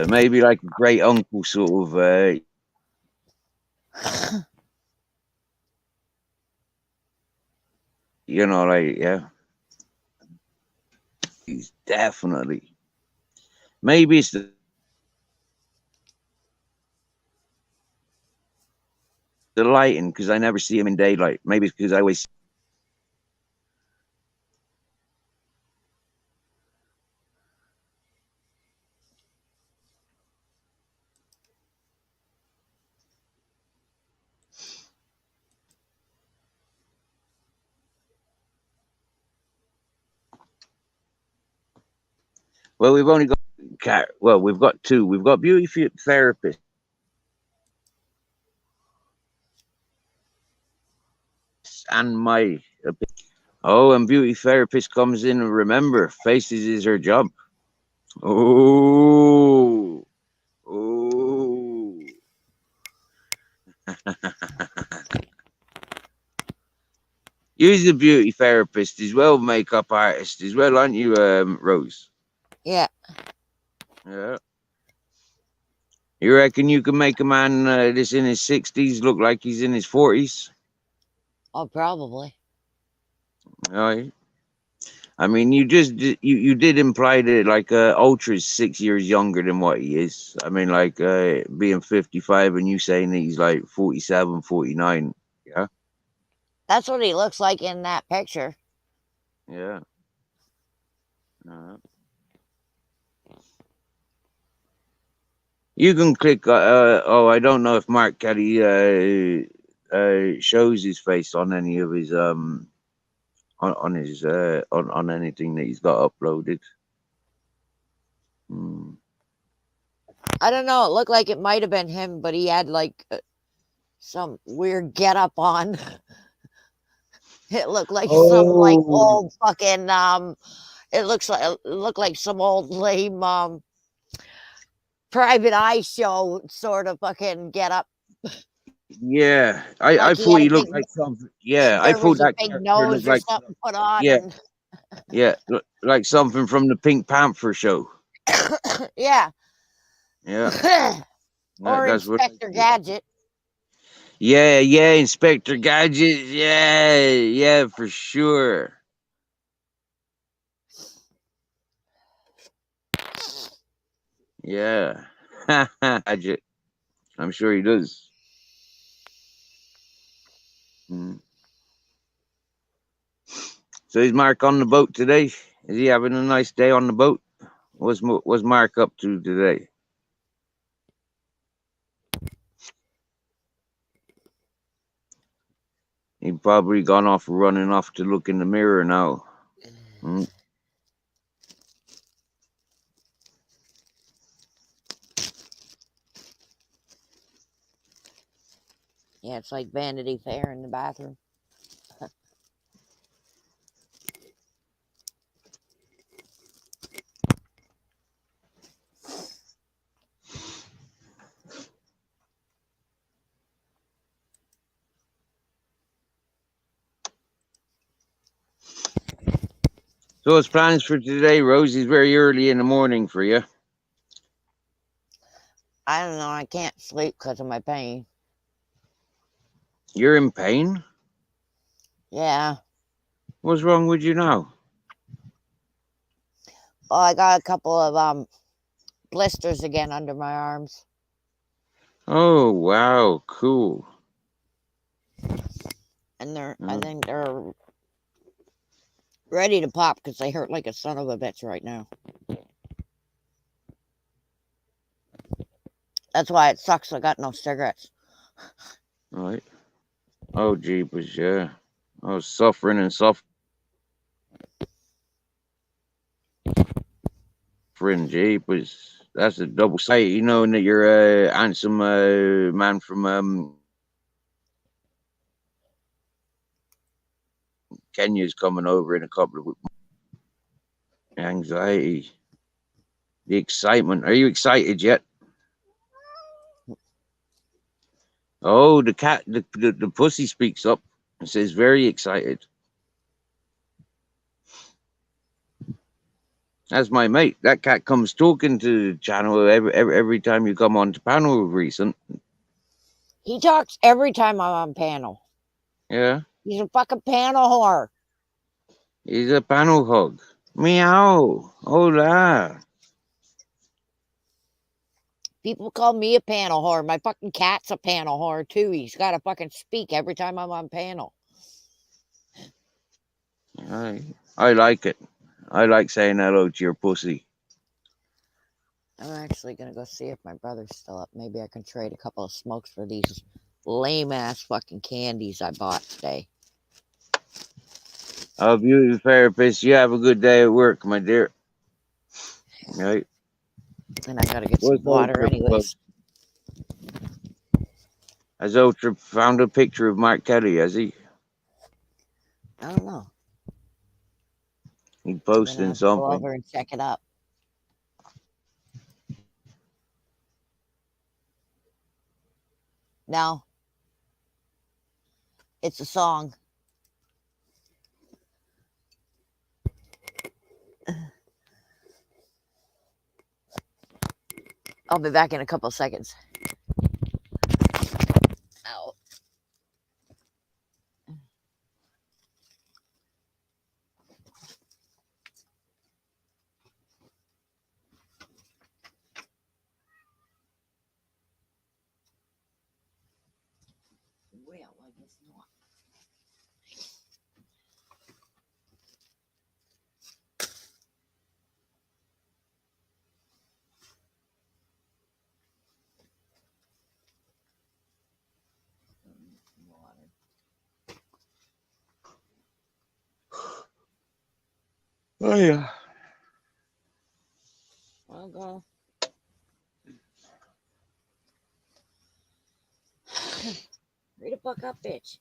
Maybe like a great uncle sort of. Like yeah, he's definitely. Maybe it's the lighting because I never see him in daylight. Maybe it's because I always. Well, we've only got. Well, we've got two. We've got beauty therapists and my. Oh, and beauty therapist comes in and remember, faces is her job. Oh. You're a beauty therapist as well, makeup artist as well, aren't you, Rose? Yeah. Yeah. You reckon you can make a man that's in his 60s look like he's in his 40s? Oh, probably. Right. I mean, you did imply that like Ultra's 6 years younger than what he is. I mean, like being 55 and you saying that he's like 47, 49. Yeah, That's what he looks like in that picture. yeah. Uh, you can click. Oh, I don't know if Mark Kelly shows his face on any of his on his on anything that he's got uploaded. Hmm. I don't know. It looked like it might have been him, but he had like some weird get up on. It looked like some like Oh, old fucking it looked like some old lame private eye show sort of fucking get up. yeah. I Like he thought had a he big looked like something. Yeah, I there thought was a that big character looked nose or like. something put on Yeah, and yeah, like something from the Pink Panther show. yeah. Yeah, Or that's what. Inspector Gadget. Yeah, Inspector Gadget. Yeah, for sure. Yeah, Gadget. I'm sure he does. Mm. So is Mark on the boat today? Is he having a nice day on the boat? What's Mark up to today? He probably gone off running off to look in the mirror now. Hmm? Yeah, it's like Vanity Fair in the bathroom. So what's plans for today, Rosie's very early in the morning for you. I don't know. I can't sleep because of my pain. You're in pain? Yeah. What's wrong with you now? Well, I got a couple of blisters again under my arms. Oh, wow, cool. And I Uh, think they're ready to pop because they hurt like a son of a bitch right now. That's why it sucks I got no cigarettes. right. Oh, jeepers, yeah. I was suffering and suffering, jeepers. That's a double sight, knowing that you're a handsome man from Kenya's coming over in a couple of weeks. Anxiety, the excitement. Are you excited yet? Oh, the cat, the pussy speaks up and says, very excited. That's my mate. That cat comes talking to the channel every time you come on to panel recent. He talks every time I'm on panel. Yeah, He's a fucking panel whore. he's a panel hog. Meow. Hola. People call me a panel whore. My fucking cat's a panel whore too. He's got to fucking speak every time I'm on panel. I like it. I like saying hello to your pussy. I'm actually gonna go see if my brother's still up. Maybe I can trade a couple of smokes for these lame ass fucking candies I bought today. Oh, beauty therapist, you have a good day at work, my dear. Right. And I gotta get some What's water Ultra? anyways. Has Ultra found a picture of Mark Kelly, has he? I don't know. He I'm gonna posting have to go something. over and check it up. Now, it's a song. I'll be back in a couple of seconds. Ow. Well, I guess not. Water. Oh, yeah. I'll go. Hurry the fuck up, bitch.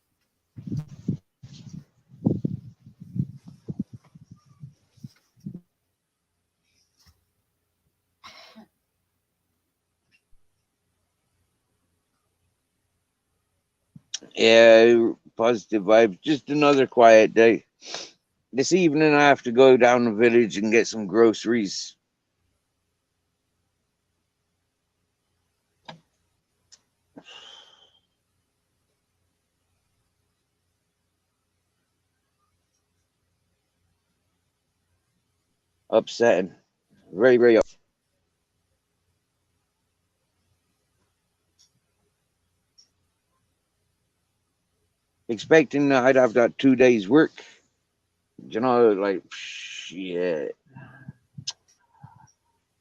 Yeah, positive vibes. Just another quiet day. This evening, I have to go down the village and get some groceries. Upsetting. Very, very upsetting. Expecting that I'd have that 2 days work. Like, shit.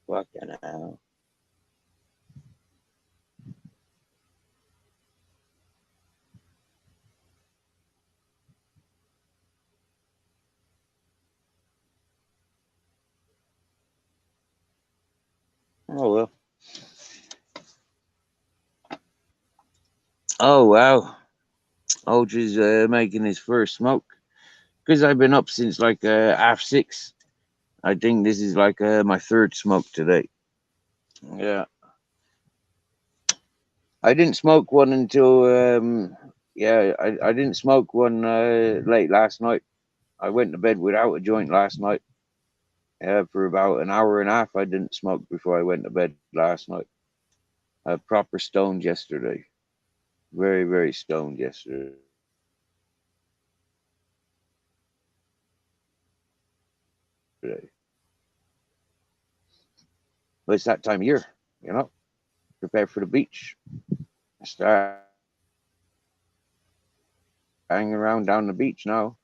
Fucking hell. Oh well. Oh wow. Olge is making his first smoke. Because I've been up since like 6:30. I think this is like my third smoke today. Yeah. I didn't smoke one until I didn't smoke one late last night. I went to bed without a joint last night. For about an hour and a half, I didn't smoke before I went to bed last night. Proper stoned yesterday. Very, very stoned yesterday. But it's that time of year, you know. Prepare for the beach. Start hanging around down the beach now.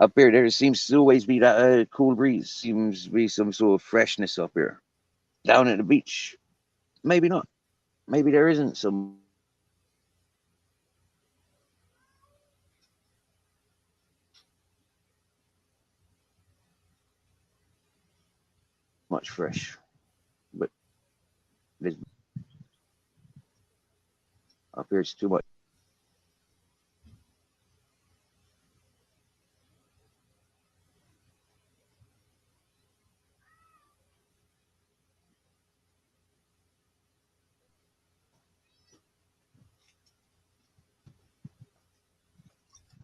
Up here, there seems to always be that cool breeze. Seems to be some sort of freshness up here. Down at the beach, maybe not. Maybe there isn't so much fresh, but there's, up here it's too much.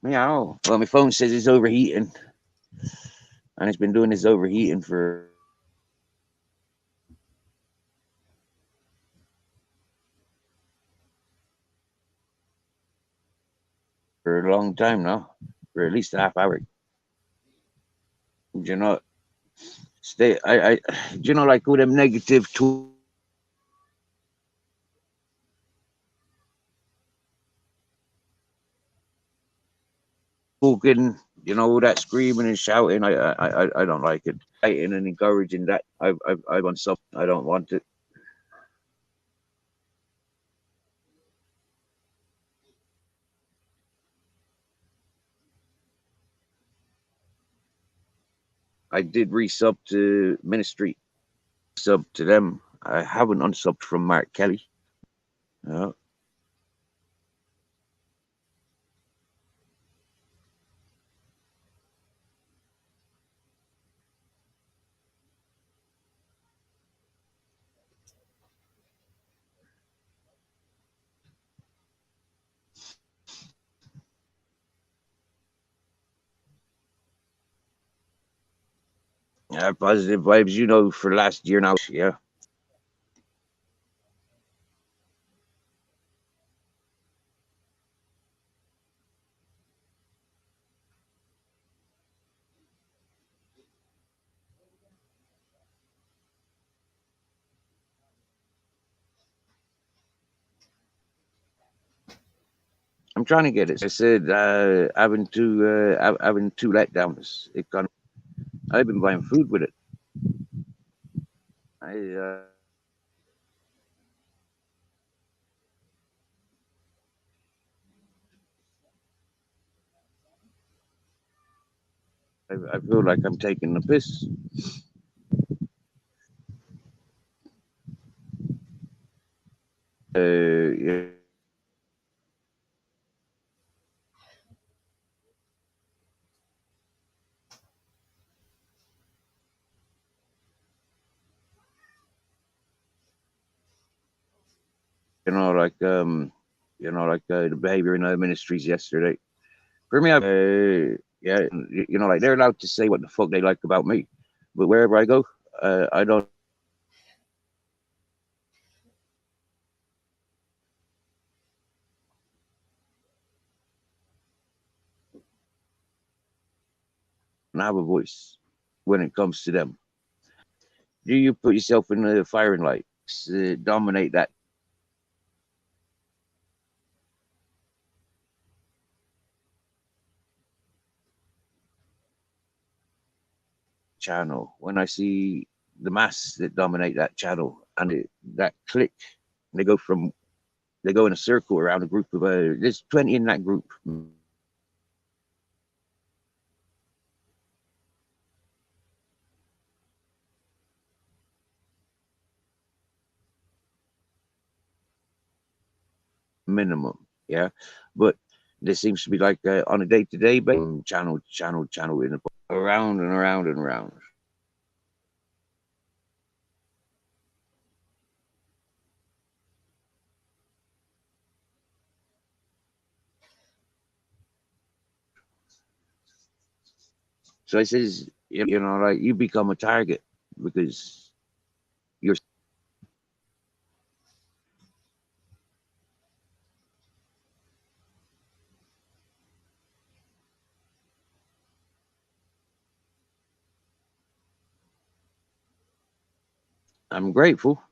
Meow. Well, my phone says it's overheating, and it's been doing this overheating for a long time now, for at least a half hour. You know, stay. You know, like all them negative talking. You know, all that screaming and shouting. I don't like it. Fighting and encouraging that. I want something. I don't want it. I did resub to Ministry. Sub to them. I haven't unsubbed from Mark Kelly. Yeah. Yeah, positive vibes, you know, for last year now. Yeah. I'm trying to get it. I said having two letdowns. It kind of, I've been buying food with it. I I feel like I'm taking the piss. Yeah. the behavior in the ministries yesterday. For me, yeah, like they're allowed to say what the fuck they like about me, but wherever I go, I don't have a voice when it comes to them. Do you put yourself in the firing light, dominate that channel? When I see the mass that dominate that channel and that click, they go from they go in a circle around a group of there's 20 in that group minimum, yeah, but there seems to be like on a day-to-day basis, channel in around and around and around. So I says, like you become a target because you're. I'm grateful.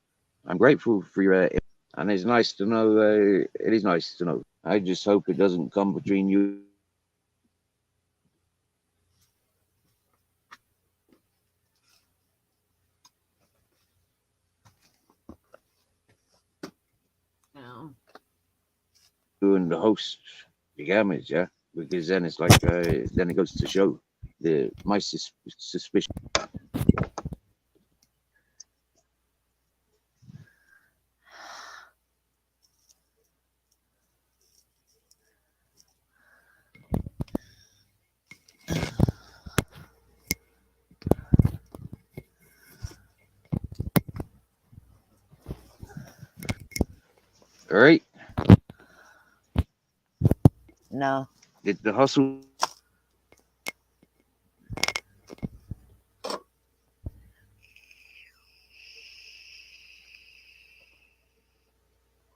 I'm grateful for your, and it's nice to know. It is nice to know. I just hope it doesn't come between you. No. And the host, the gamage, yeah, because then it's like, then it goes to show my suspicion. All right, No. did the hustle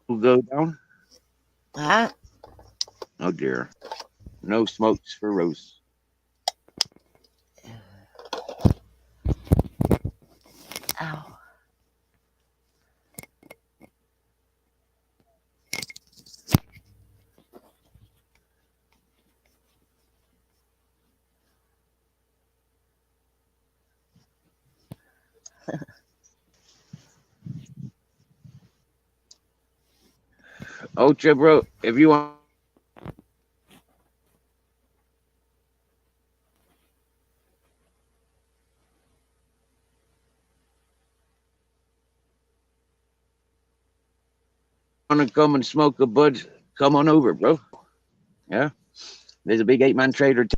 go down? Huh? Oh dear, no smokes for Rose. Ow. Oh, bro, if you want to come and smoke a bud, come on over, bro. Yeah, there's a big 8-man trader.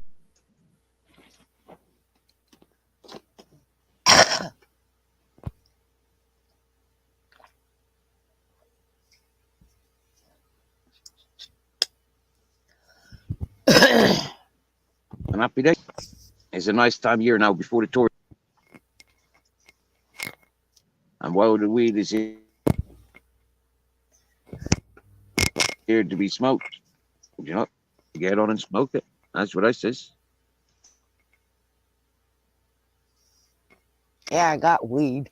An happy day. It's a nice time of year now before the tour. And while the weed is here to be smoked, you know, get on and smoke it. That's what I says. Yeah, I got weed.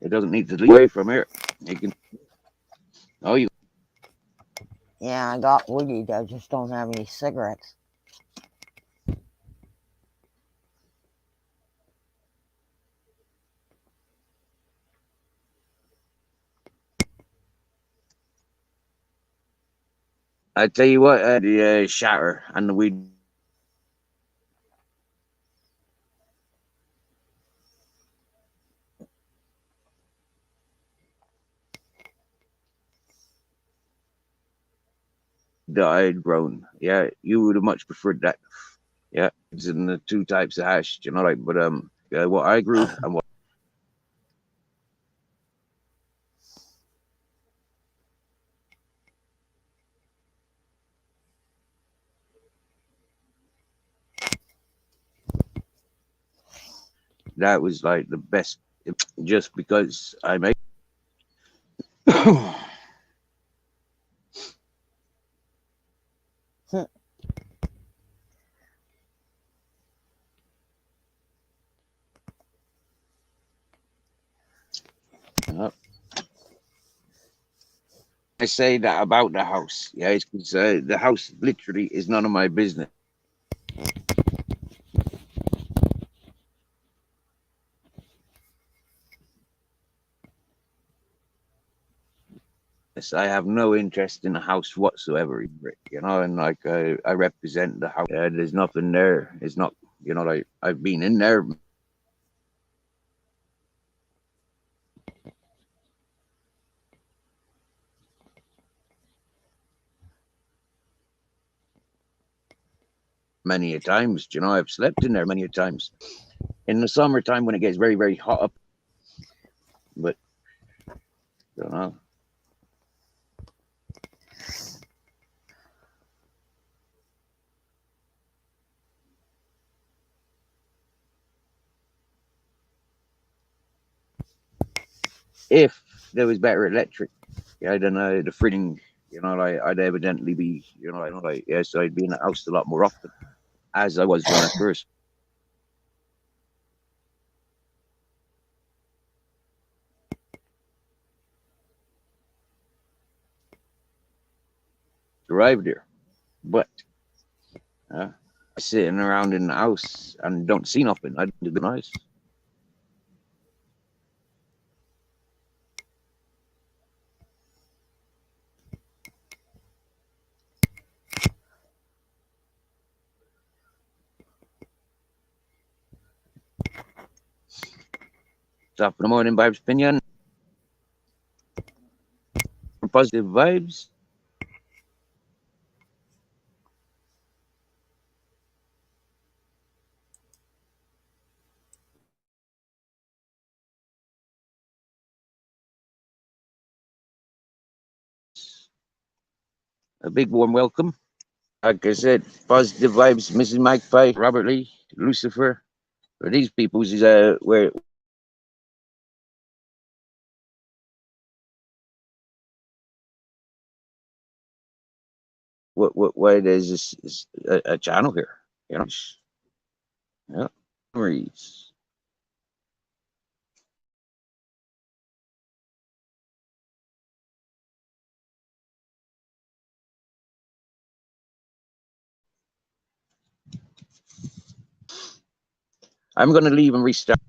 It doesn't need to leave away from here. You can. Oh, you. Yeah, I got weed. I just don't have any cigarettes. I tell you what, the shatter and the weed that I had grown. Yeah, you would have much preferred that. Yeah, it's in the two types of hash, you know, like, but what I grew and what that was like the best, just because I made. Uh, I say that about the house. Yeah, it's because the house literally is none of my business. I have no interest in the house whatsoever, you know, and like I represent the house. There's nothing there. It's not, you know, like I've been in there many a times. You know, I've slept in there many a times. In the summertime when it gets very, very hot up, but you know, if there was better electric, yeah, then the frigging, you know, like I'd evidently be, you know, like yes, I'd be in the house a lot more often, as I was when I first arrived here. But uh, sitting around in the house and don't see nothing, I'd be nice. Top of the morning vibes, opinion, positive vibes. A big warm welcome. Like I said, positive vibes, Mrs. Magpie, Robert Lee, Lucifer. For these peoples is why there's this a channel here, you know. Yeah, memories. I'm gonna leave and restart.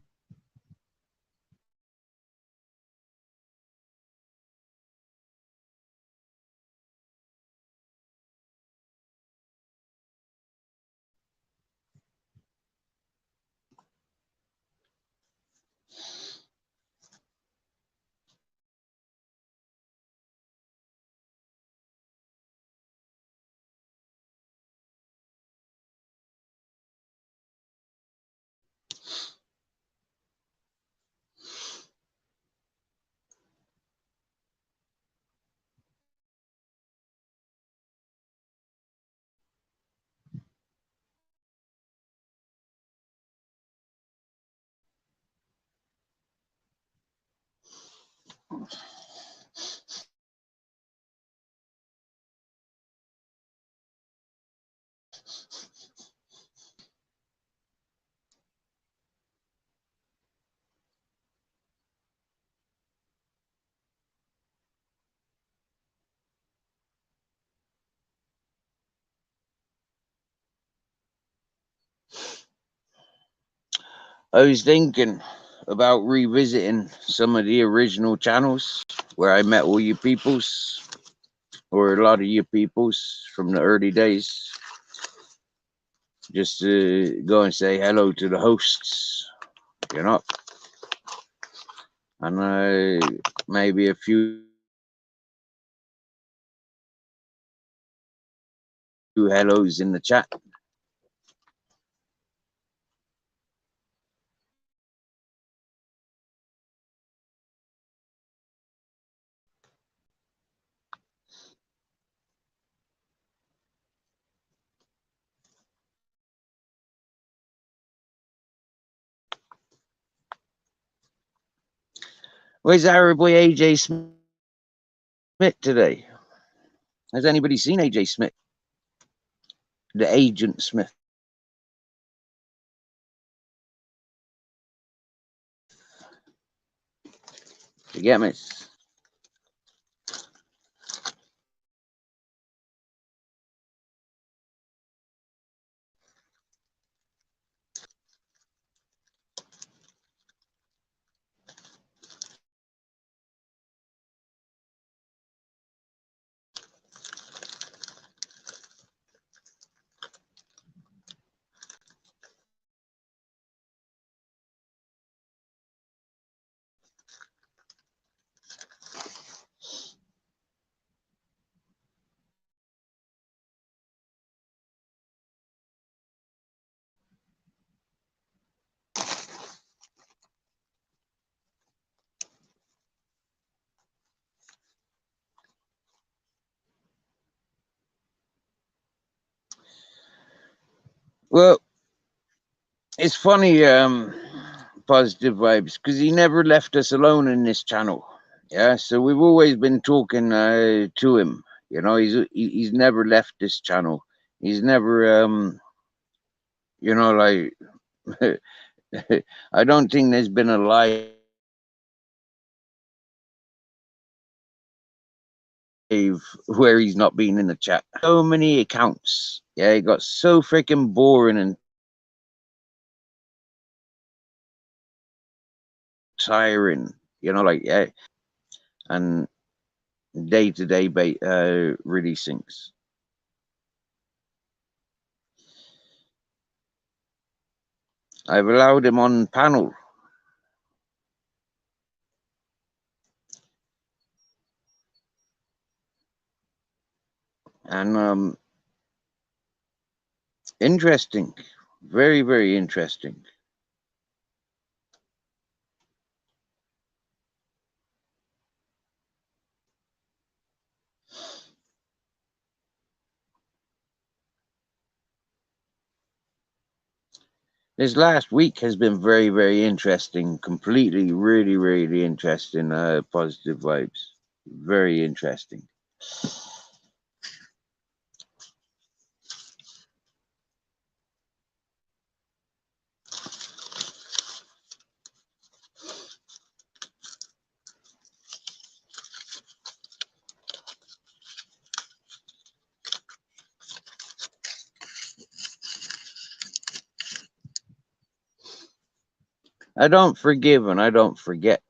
I was thinking about revisiting some of the original channels where I met all you peoples, or a lot of you peoples from the early days, just to go and say hello to the hosts, you know, and maybe a few hellos in the chat. Where's our boy AJ Smith today? Has anybody seen AJ Smith? The Agent Smith. You get me? Well, it's funny, positive vibes, because he never left us alone in this channel. Yeah, so we've always been talking to him. You know, he's never left this channel. He's never, like, I don't think there's been a live where he's not been in the chat. So many accounts. Yeah, it got so freaking boring and tiring. Like, yeah, and day to day releasings. I've allowed him on panel. And interesting. Very, very interesting. This last week has been very, very interesting. Completely, really, really interesting. Positive vibes. Very interesting. I don't forgive and I don't forget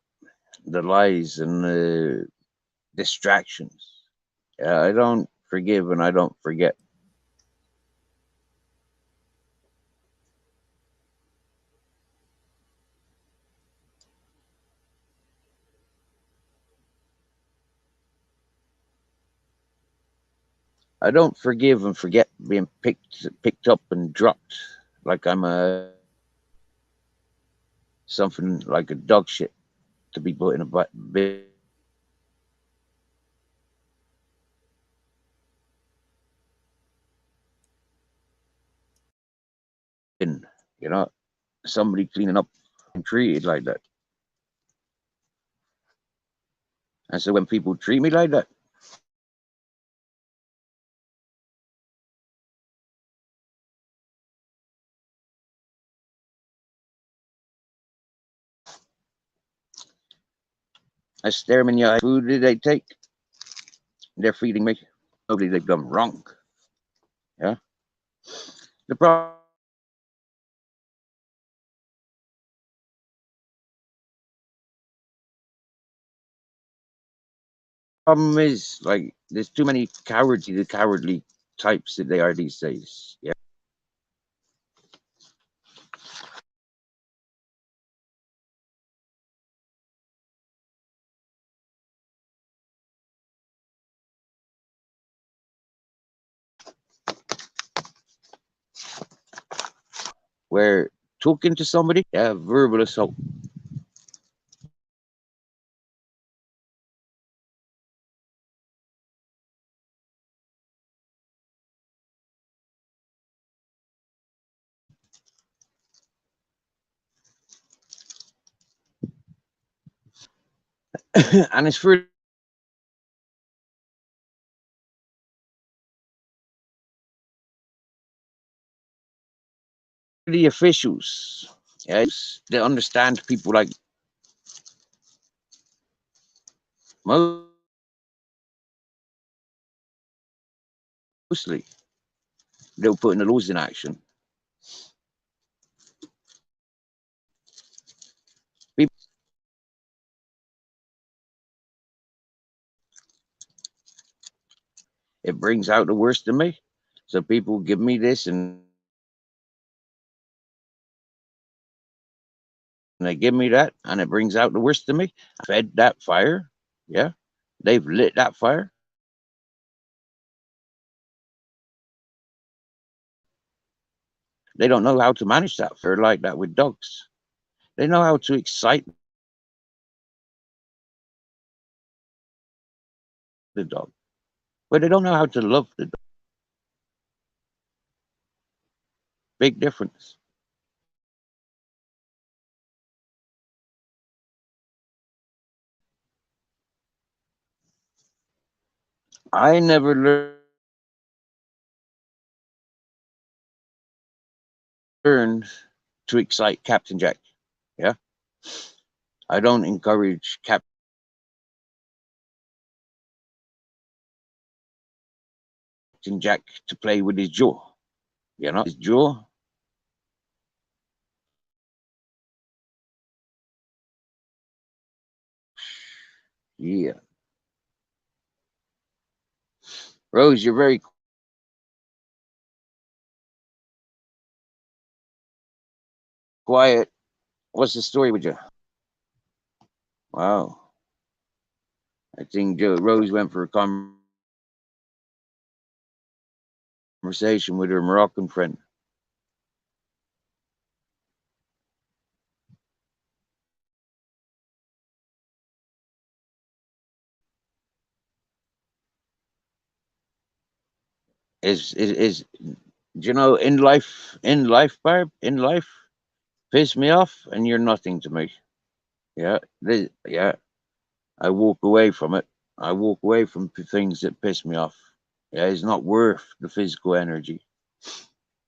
the lies and the distractions. I don't forgive and I don't forget. I don't forgive and forget being picked up and dropped like I'm a something like a dog shit to be put in a bin. You know, somebody cleaning up and treated like that. And so when people treat me like that, I stare them in the eye. Food did they take? They're feeding me. Nobody they've done wrong. Yeah. The problem is, like, there's too many cowardly types that they are these days. Yeah. Where talking to somebody, yeah, verbal assault. And it's for the officials. Yeah, they understand people like mostly they'll put in the laws in action. People, it brings out the worst in me. So people give me this and they give me that, and it brings out the worst in me. Fed that fire, yeah. They've lit that fire. They don't know how to manage that fire. Like with dogs, they don't know how to manage that fire like that with dogs. They know how to excite the dog, but they don't know how to love the dog. Big difference. I never learned to excite Captain Jack. Yeah, I don't encourage Captain Jack to play with his jaw. You know, his jaw. Yeah, Rose, you're very quiet. What's the story with you? Wow, I think Rose went for a conversation with her Moroccan friend. Is do you know in life, Barb, in life, piss me off and you're nothing to me. Yeah, yeah. I walk away from it. I walk away from things that piss me off. Yeah, it's not worth the physical energy.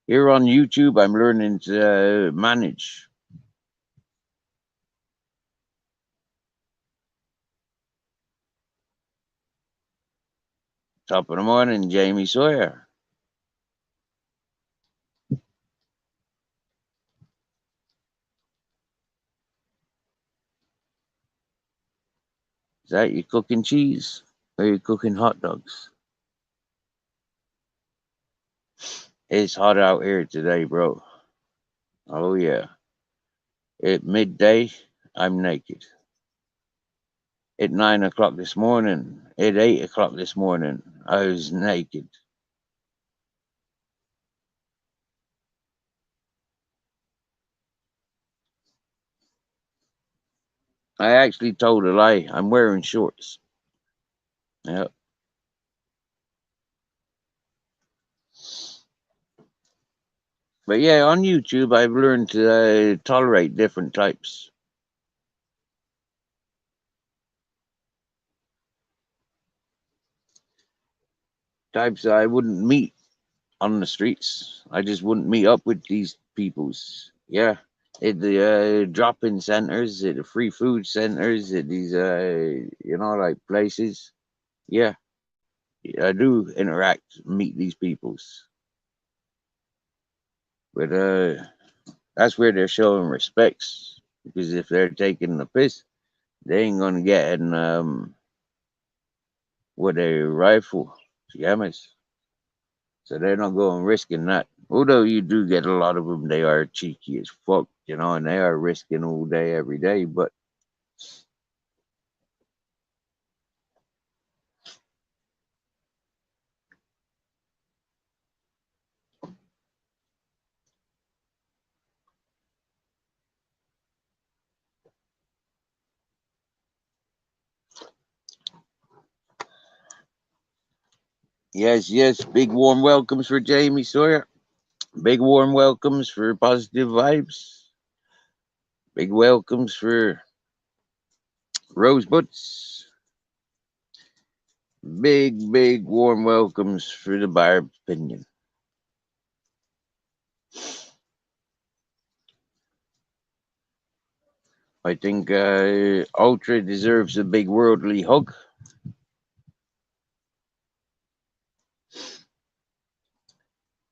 Here on YouTube, I'm learning to manage. Top of the morning, Jamie Sawyer. Is that you cooking cheese or you cooking hot dogs? It's hot out here today, bro. Oh yeah. At midday, I'm naked. At 9 o'clock this morning, at 8 o'clock this morning, I was naked. I actually told a lie. I'm wearing shorts. Yeah. But yeah, on YouTube, I've learned to tolerate different types I wouldn't meet on the streets. I just wouldn't meet up with these peoples. Yeah, at the drop-in centers, at the free food centers, at these like places. Yeah, I do interact, meet these peoples, but that's where they're showing respects because if they're taking the piss, they ain't gonna get an with a rifle. Yamas. So they're not going risking that. Although you do get a lot of them, they are cheeky as fuck, and they are risking all day, every day. But yes, yes, big warm welcomes for Jamie Sawyer. Big warm welcomes for positive vibes. Big welcomes for Rosebuds, big warm welcomes for the Barb's opinion. I think Ultra deserves a big worldly hug.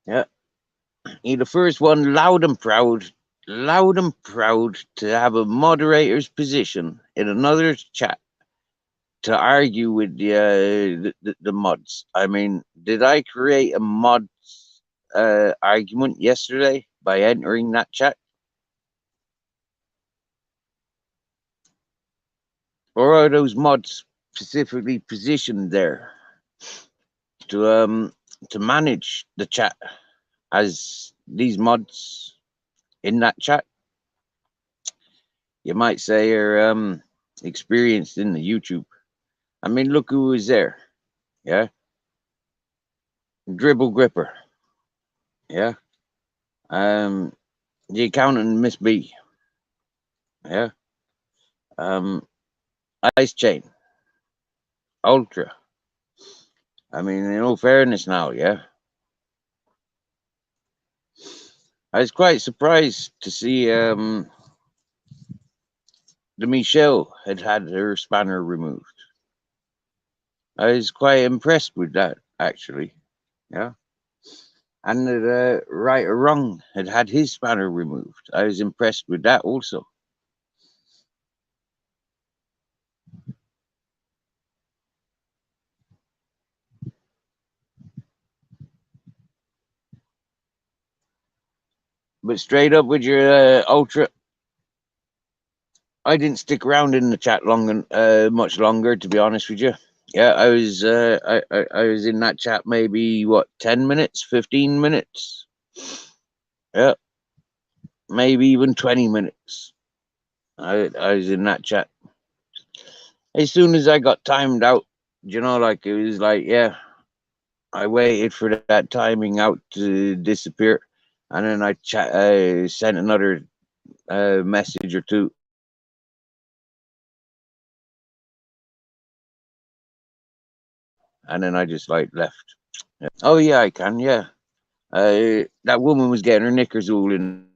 Yeah, he's the first one loud and proud to have a moderator's position in another chat to argue with the mods. I mean, did I create a mod argument yesterday by entering that chat? Or are those mods specifically positioned there to manage the chat as these mods in that chat, you might say, are experienced in the YouTube? I mean, look who was there. Yeah, Dribble Gripper. Yeah, the accountant Miss B. Yeah, um, Ice Chain, Ultra. I mean, in all fairness, now, yeah, I was quite surprised to see the Michelle had her spanner removed. I was quite impressed with that, actually. Yeah. And that Right or Wrong had his spanner removed. I was impressed with that also. But straight up with your Ultra, I didn't stick around in the chat much longer, to be honest with you. Yeah, I was I was in that chat maybe what 10 minutes, 15 minutes. Yeah, maybe even 20 minutes. I was in that chat. As soon as I got timed out, like it was like, yeah, I waited for that timing out to disappear, and then I sent another message or two, and then I just like left. Yeah. Oh yeah, I can. Yeah, that woman was getting her knickers all in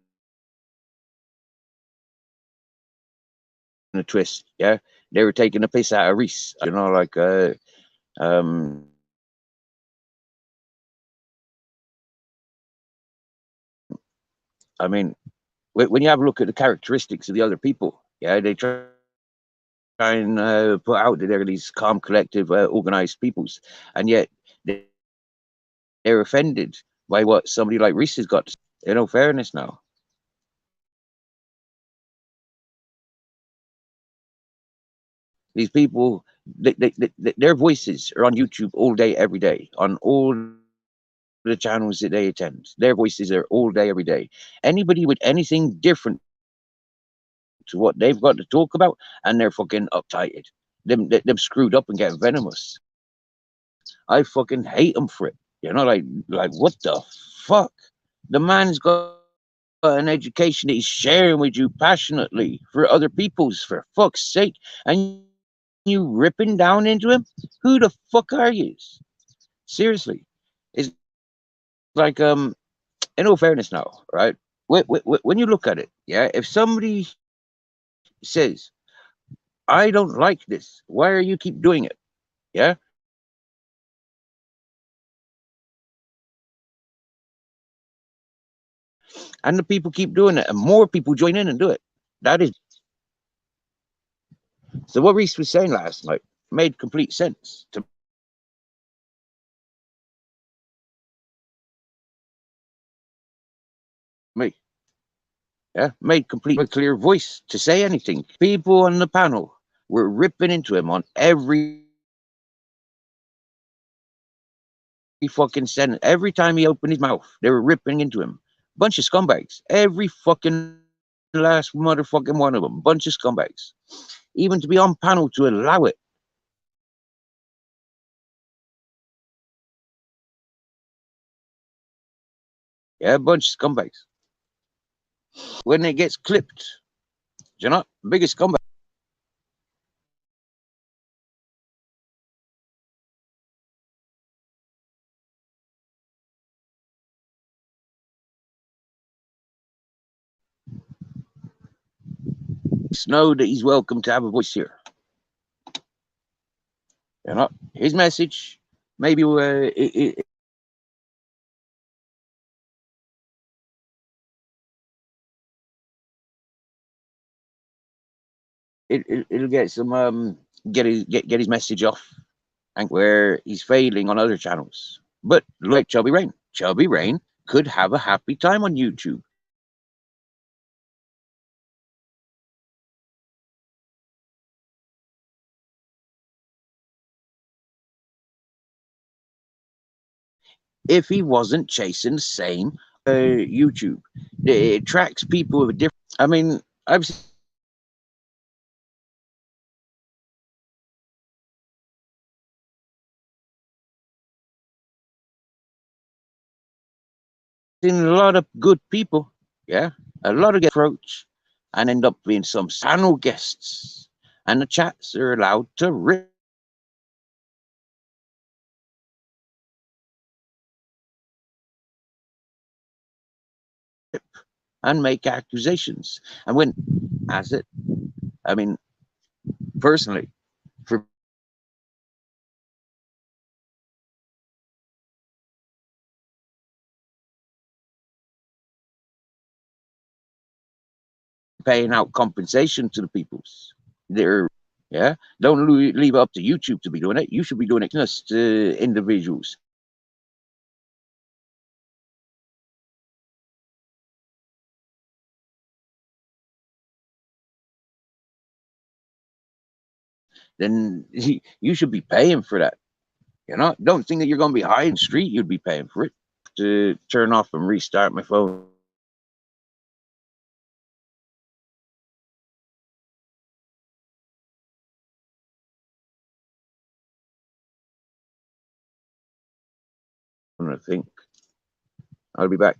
a twist. Yeah, they were taking a piss out of Reese. Like um, I mean, when you have a look at the characteristics of the other people, yeah, they try and put out that they're these calm, collective, organized peoples, and yet they're offended by what somebody like Reese has got. In all fairness, now these people, their voices are on YouTube all day, every day, on all the channels that they attend. Their voices are all day, every day. Anybody with anything different to what they've got to talk about, and they're fucking uptighted. Them screwed up and get venomous. I fucking hate them for it. Like what the fuck? The man's got an education that he's sharing with you passionately for other people's, for fuck's sake, and you ripping down into him? Who the fuck are you? Seriously, it's like in all fairness, now, right? When you look at it, yeah, if somebody says, "I don't like this. Why are you keep doing it?" Yeah, and the people keep doing it, and more people join in and do it. That is so. What Reese was saying last night made complete sense to me. Yeah, made complete clear voice to say anything. People on the panel were ripping into him on every fucking sentence. Every time he opened his mouth, they were ripping into him. Bunch of scumbags. Every fucking last motherfucking one of them. Bunch of scumbags. Even to be on panel to allow it. Yeah, bunch of scumbags. When it gets clipped, biggest scumbag. know that he's welcome to have a voice here. His message, maybe it'll get some get his message off, and where he's failing on other channels. But like Chubby Rain could have a happy time on YouTube. If he wasn't chasing the same YouTube, it attracts people with different. I mean, I've seen a lot of good people, yeah, a lot of get approach, and end up being some panel guests, and the chats are allowed to rip and make accusations. And when, as it, I mean, personally, for paying out compensation to the peoples, they're yeah, don't leave it up to YouTube to be doing it. You should be doing it just individuals. Then you should be paying for that. Don't think that you're going to be high in the street. You'd be paying for it. To turn off and restart my phone. I think I'll be back.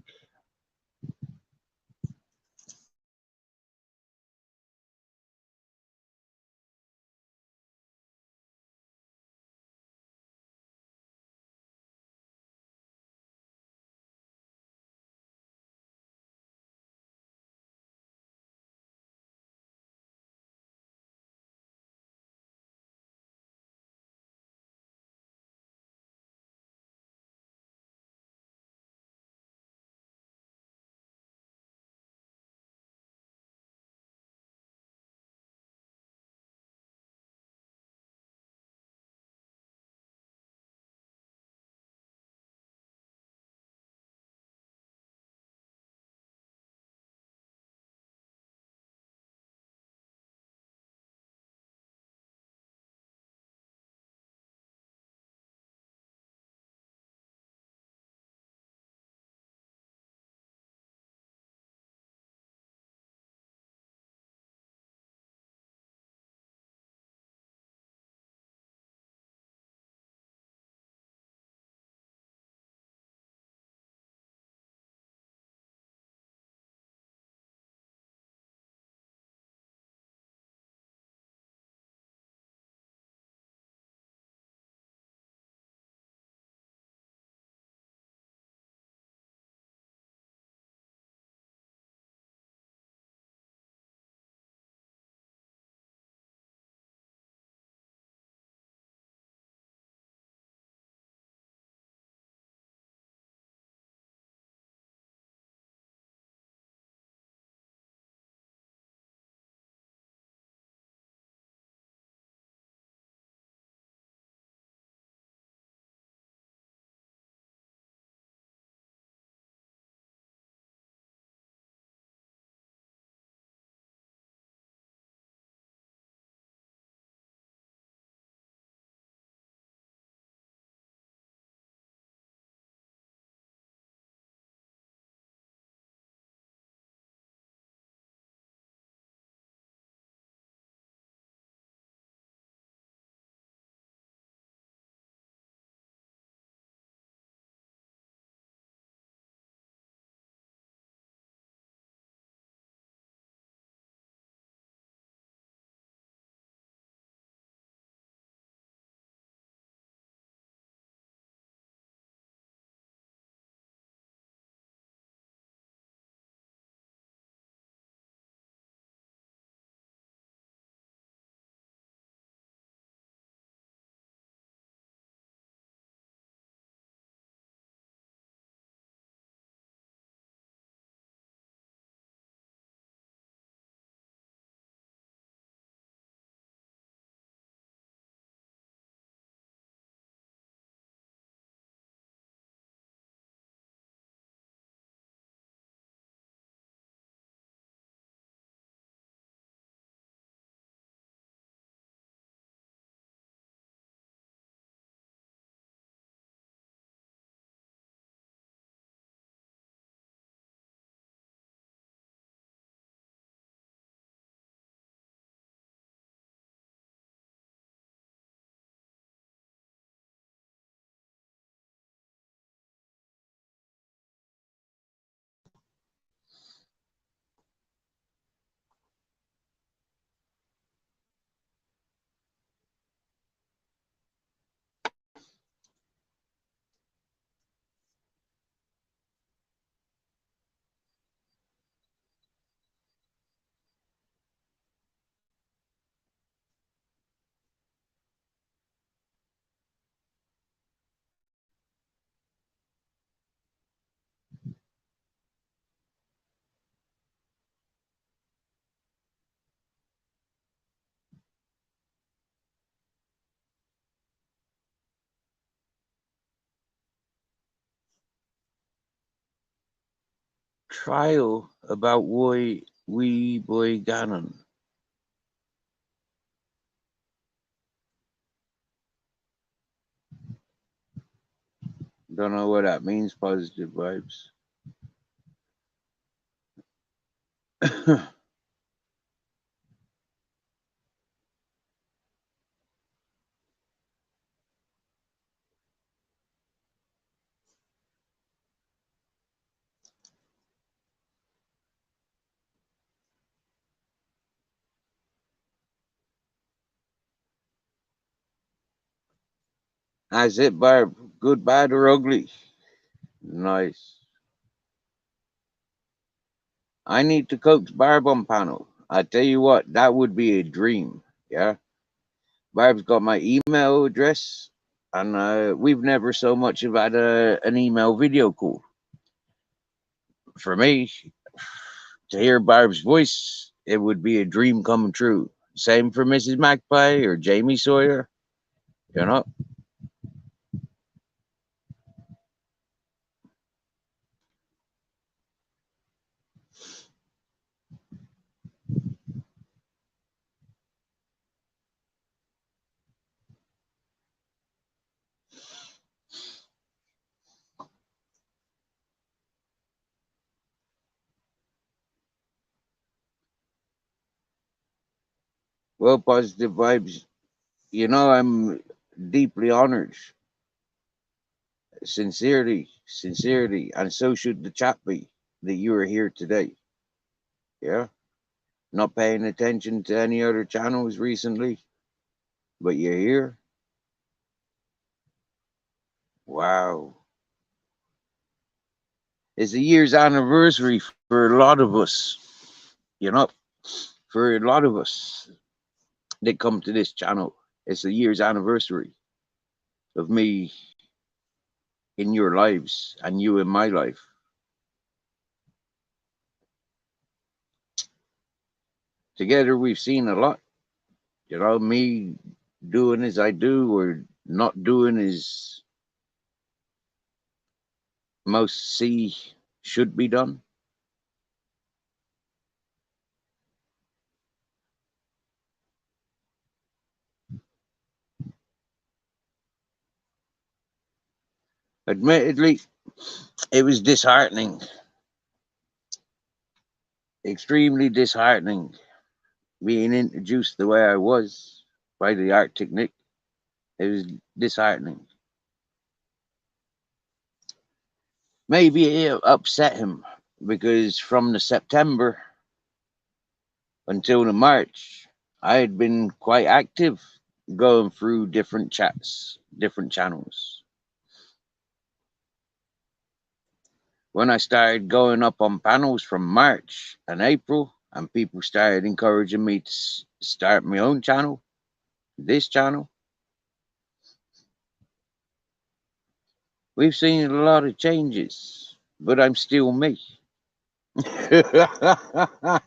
Trial about why wee boy Gannon. Don't know what that means, positive vibes. That's it, Barb. Good, bad, or ugly? Nice. I need to coax Barb on panel. I tell you what, that would be a dream. Yeah. Barb's got my email address, and we've never so much have had an email video call. For me, to hear Barb's voice, it would be a dream come true. Same for Mrs. Magpie or Jamie Sawyer, you know. Well, positive vibes. You know, I'm deeply honored, sincerely, and so should the chat be that you are here today. Yeah, not paying attention to any other channels recently, but you're here. Wow, it's a year's anniversary for a lot of us. You know, for a lot of us that come to this channel, it's a year's anniversary of me in your lives and you in my life. Together, we've seen a lot. You know, me doing as I do or not doing as most see should be done. Admittedly, it was disheartening, extremely disheartening, being introduced the way I was by the Arctic Nick. It was disheartening. Maybe it upset him because from the September until the March, I had been quite active going through different chats, different channels. When I started going up on panels from March and April, and people started encouraging me to start my own channel, this channel, we've seen a lot of changes, but I'm still me. I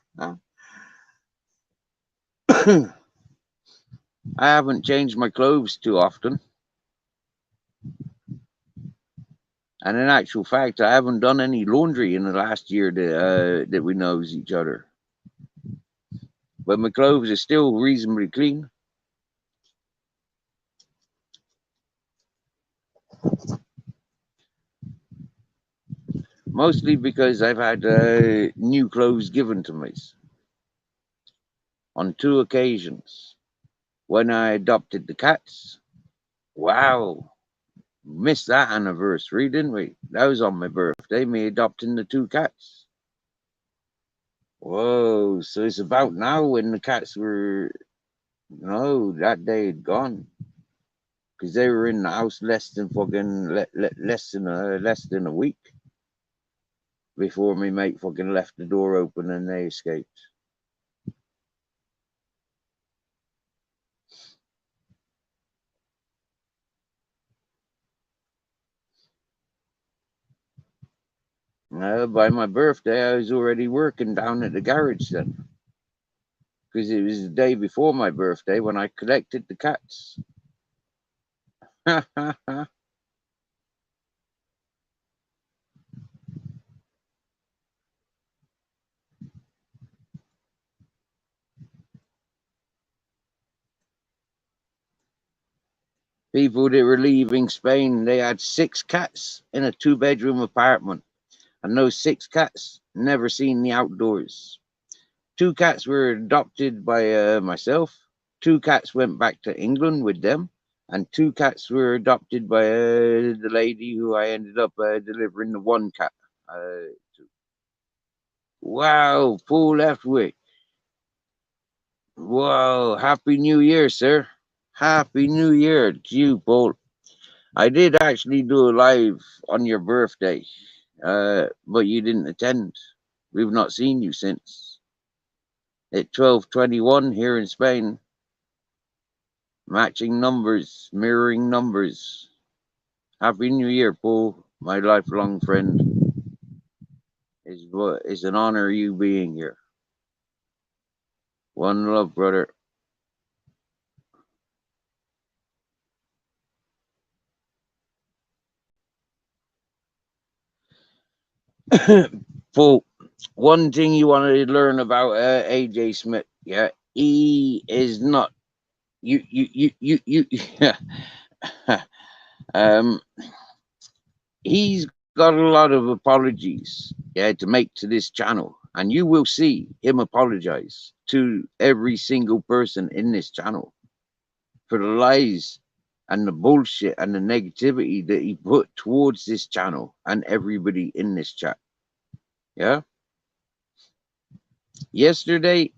haven't changed my clothes too often. And in actual fact, I haven't done any laundry in the last year that we knows each other. But my clothes are still reasonably clean. Mostly because I've had new clothes given to me on 2 occasions. When I adopted the cats, wow, missed that anniversary, didn't we? That was on my birthday, me adopting the 2 cats. Whoa, so it's about now when the cats were, no, that day had gone. Because they were in the house less than less than a week before my mate fucking left the door open and they escaped. By my birthday, I was already working down at the garage then, because it was the day before my birthday when I collected the cats. People that were leaving Spain, they had 6 cats in a 2-bedroom apartment, and those 6 cats never seen the outdoors. 2 cats were adopted by myself. 2 cats went back to England with them, and 2 cats were adopted by the lady who I ended up delivering the 1 cat to. Wow, Paul Leftwick. Wow, Happy New Year, sir. Happy New Year to you, Paul. I did actually do a live on your birthday, but you didn't attend. We've not seen you since. At 12:21 here in Spain, matching numbers, mirroring numbers. Happy New Year, Paul, my lifelong friend. It's an honor you being here. One love, brother. Paul, one thing you wanted to learn about AJ Smith, yeah, he is not you um he's got a lot of apologies, yeah, to make to this channel, and you will see him apologize to every single person in this channel for the lies and the bullshit and the negativity that he put towards this channel and everybody in this chat. Yeah. Yesterday's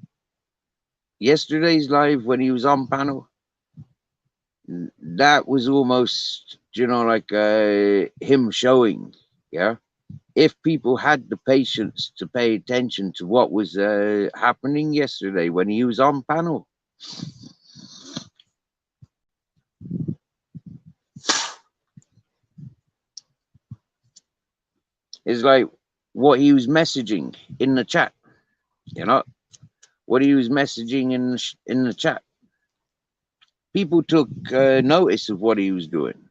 live when he was on panel, that was almost, like him showing, yeah, if people had the patience to pay attention to what was happening yesterday when he was on panel. It's like what he was messaging in the chat, what he was messaging in the chat. People took notice of what he was doing.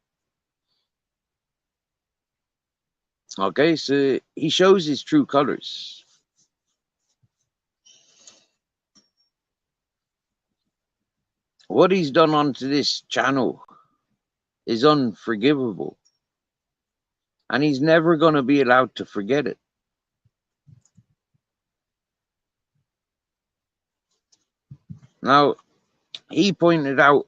Okay, so he shows his true colors. What he's done onto this channel is unforgivable, and he's never going to be allowed to forget it. Now, he pointed out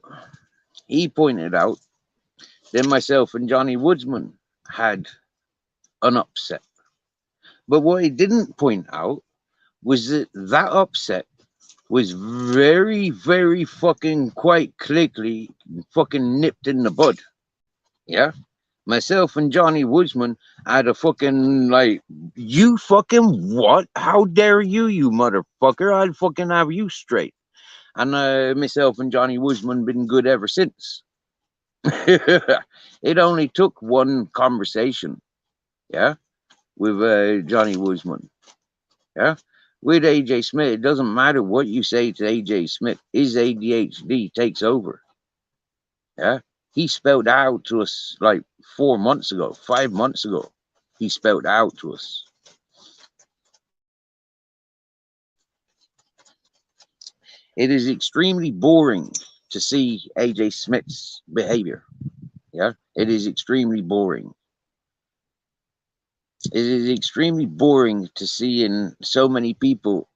that myself and Johnny Woodsman had an upset. But what he didn't point out was that upset was very, very fucking quite quickly fucking nipped in the bud. Yeah? Myself and Johnny Woodsman had a fucking, like, you fucking what? How dare you, you motherfucker? I'd fucking have you straight. And myself and Johnny Woodsman been good ever since. It only took one conversation, yeah, with Johnny Woodsman, yeah. With AJ Smith, it doesn't matter what you say to AJ Smith. His ADHD takes over, yeah. He spelled out to us like 4 months ago, 5 months ago. He spelled out to us. It is extremely boring to see AJ Smith's behavior. Yeah, it is extremely boring. It is extremely boring to see in so many people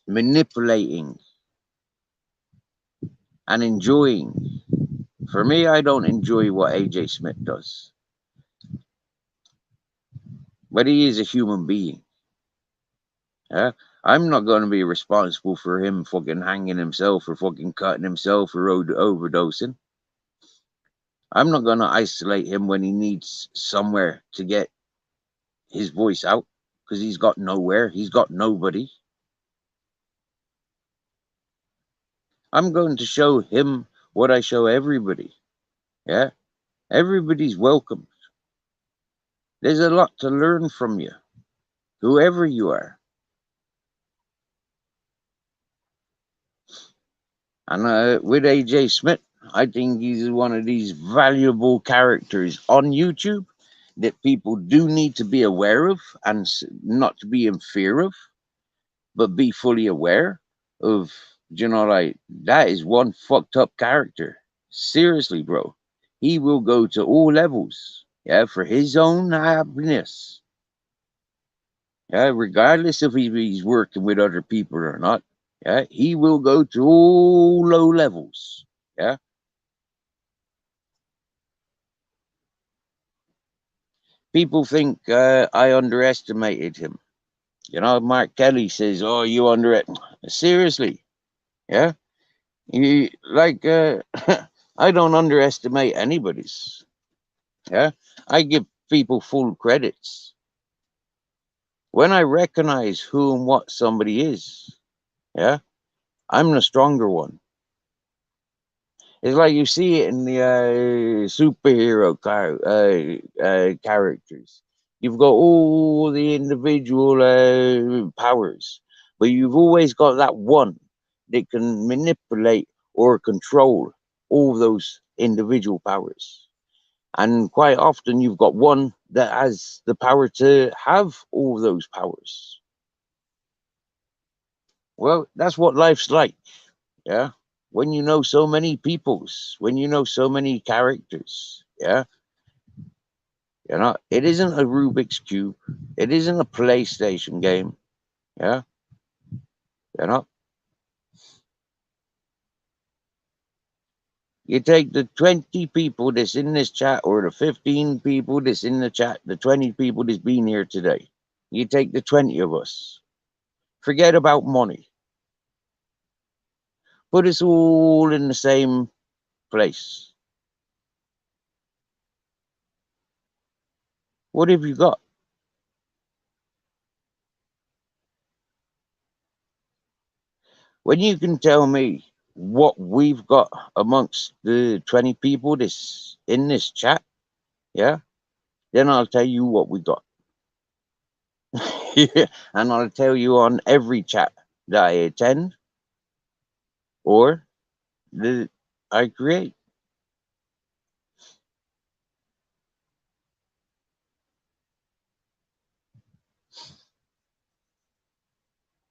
manipulating and enjoying. For me, I don't enjoy what AJ Smith does, but he is a human being. Yeah? I'm not going to be responsible for him fucking hanging himself or fucking cutting himself or overdosing. I'm not going to isolate him when he needs somewhere to get his voice out, because he's got nowhere. He's got nobody. I'm going to show him what I show everybody. Yeah? Everybody's welcome. There's a lot to learn from you, whoever you are. And with AJ Smith, I think he's one of these valuable characters on YouTube that people do need to be aware of, and not to be in fear of, but be fully aware of. Like, that is one fucked up character. Seriously, bro. He will go to all levels, yeah, for his own happiness. Yeah, regardless if he's working with other people or not. Yeah, he will go to all low levels. Yeah. People think I underestimated him. You know, Mark Kelly says, "Oh, you seriously." Yeah, like I don't underestimate anybody's. Yeah, I give people full credits when I recognize who and what somebody is. Yeah, I'm the stronger one. It's like you see it in the superhero characters. You've got all the individual powers, but you've always got that one that can manipulate or control all those individual powers. And quite often, you've got one that has the power to have all those powers. Well, that's what life's like. Yeah. When you know so many peoples, when you know so many characters, yeah, it isn't a Rubik's Cube, it isn't a PlayStation game, yeah, you know, you take the 20 people that's in this chat or the 15 people that's in the chat, the 20 people that's been here today, you take the 20 of us, forget about money, put us all in the same place. What have you got? When you can tell me what we've got amongst the 20 people this in this chat, yeah, then I'll tell you what we got. And I'll tell you on every chat that I attend or that I create.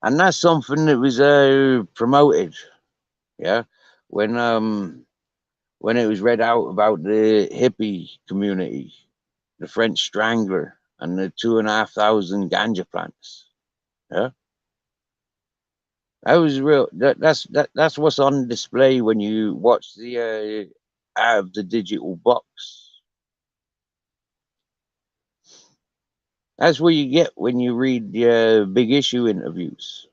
And that's something that was promoted, yeah, when it was read out about the hippie community, the French Strangler, and the 2,500 ganja plants. Yeah, that was real. That's what's on display when you watch the out of the digital box. That's what you get when you read the big issue interviews.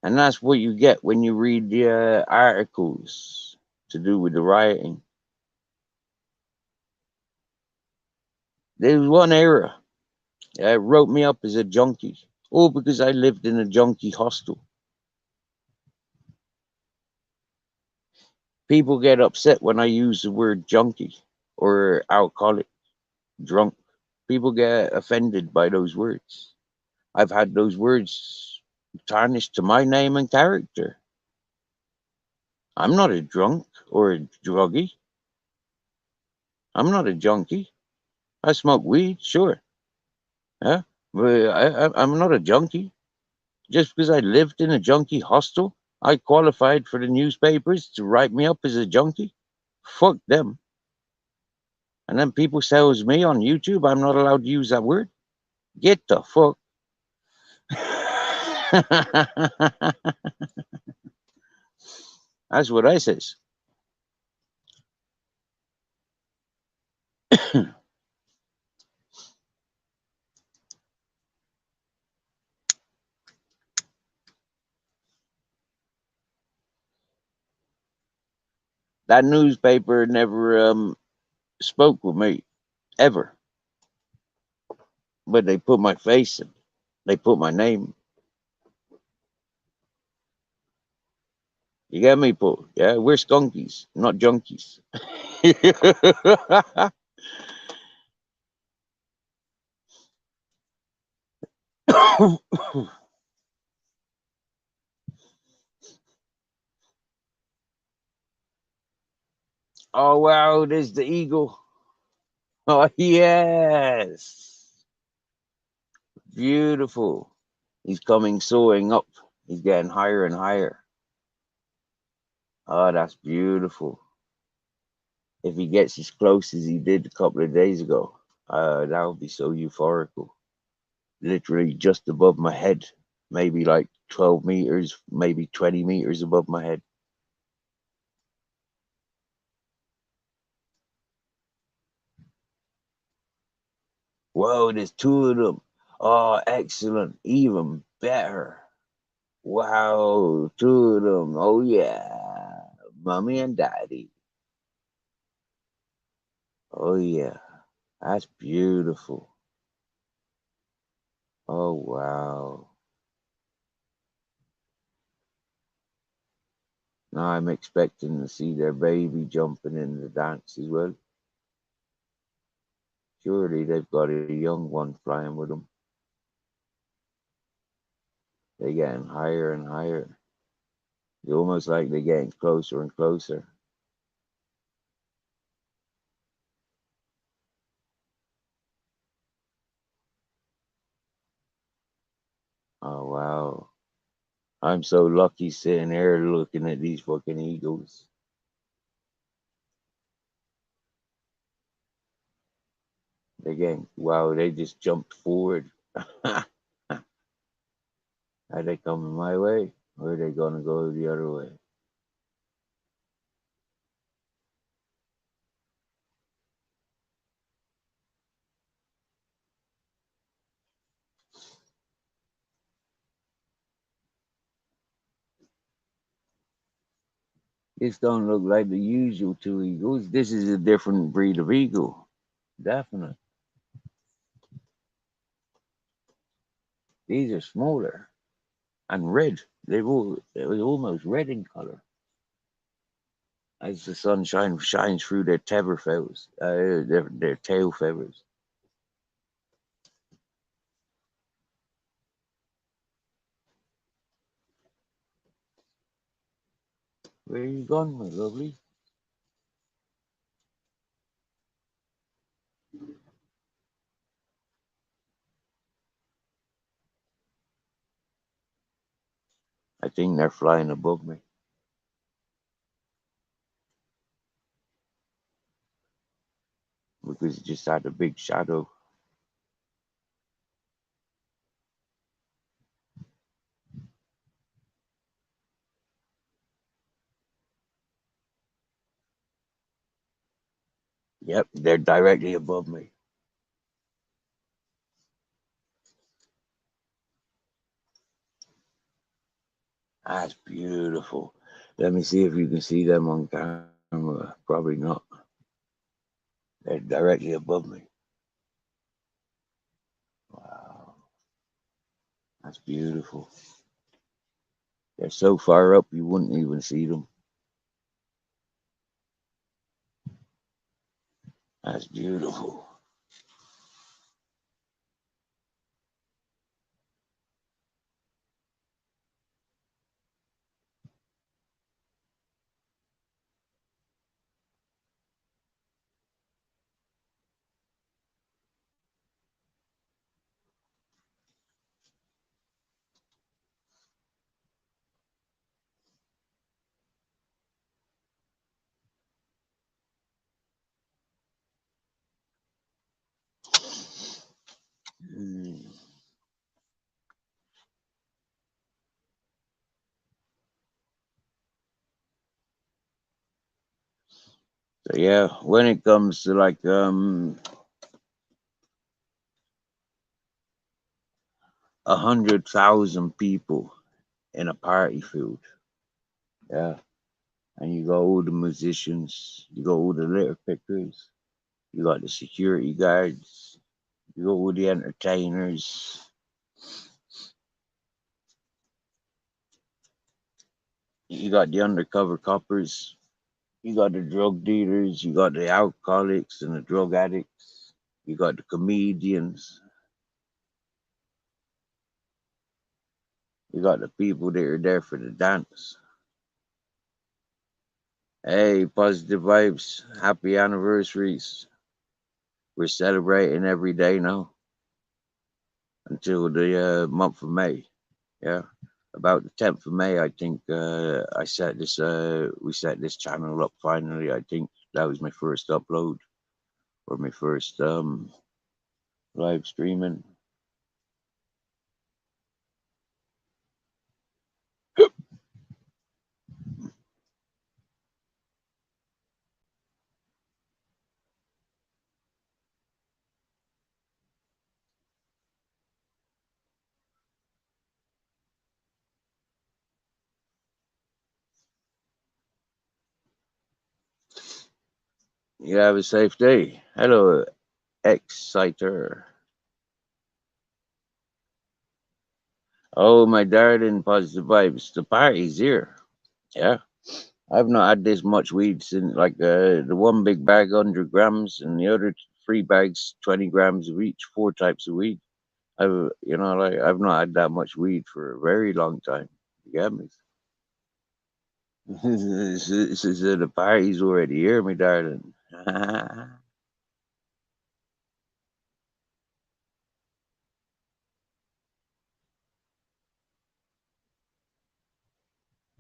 And that's what you get when you read the articles to do with the rioting. There was one era that wrote me up as a junkie, all because I lived in a junkie hostel. People get upset when I use the word junkie or alcoholic, drunk. People get offended by those words. I've had those words tarnished to my name and character. I'm not a drunk or a druggie. I'm not a junkie. I smoke weed, sure. Yeah, but I'm not a junkie. Just because I lived in a junkie hostel, I qualified for the newspapers to write me up as a junkie. Fuck them. And then people tells me on YouTube I'm not allowed to use that word. Get the fuck. That's what I says. That newspaper never spoke with me ever, but they put my face in. They put my name. You get me, Paul? Yeah, we're skunkies, not junkies. Oh wow, there's the eagle. Oh yes, beautiful. He's coming soaring up. He's getting higher and higher. Oh, that's beautiful. If he gets as close as he did a couple of days ago, that would be so euphorical. Literally just above my head, maybe like 12 meters, maybe 20 meters above my head. Whoa, there's two of them. Oh, excellent. Even better. Wow, two of them. Oh, yeah. Mommy and daddy. Oh, yeah. That's beautiful. Oh, wow. Now I'm expecting to see their baby jumping in the dance as well. Surely they've got a young one flying with them. They're getting higher and higher. It's almost like they're getting closer and closer. Oh, wow. I'm so lucky sitting here looking at these fucking eagles. They're getting, wow, they just jumped forward. Are they coming my way? Or are they going to go the other way? This don't look like the usual two eagles. This is a different breed of eagle. Definitely. These are smaller and red. It was almost red in color as the sun shines through their tether feathers, their tail feathers. Where you gone, my lovely? I think they're flying above me because it just had a big shadow. Yep, they're directly above me. That's beautiful. Let me see if you can see them on camera. Probably not. They're directly above me. Wow, that's beautiful. They're so far up you wouldn't even see them. That's beautiful. Mm. So yeah, when it comes to like 100,000 people in a party field, yeah, and you got all the musicians, you got all the litter pickers, you got the security guards, you got all the entertainers, you got the undercover coppers, you got the drug dealers, you got the alcoholics and the drug addicts, you got the comedians, you got the people that are there for the dance. Hey, positive vibes, happy anniversaries. We're celebrating every day now until the month of May. Yeah. about the 10th of May, I think I set this. We set this channel up finally. I think that was my first upload or my first live streaming. You have a safe day. Hello, Exciter. Oh, my darling, positive vibes. The party's here. Yeah. I've not had this much weed since like the one big bag 100 grams and the other three bags 20 grams of each, four types of weed. I've not had that much weed for a very long time. You get me? The party's already here, my darling.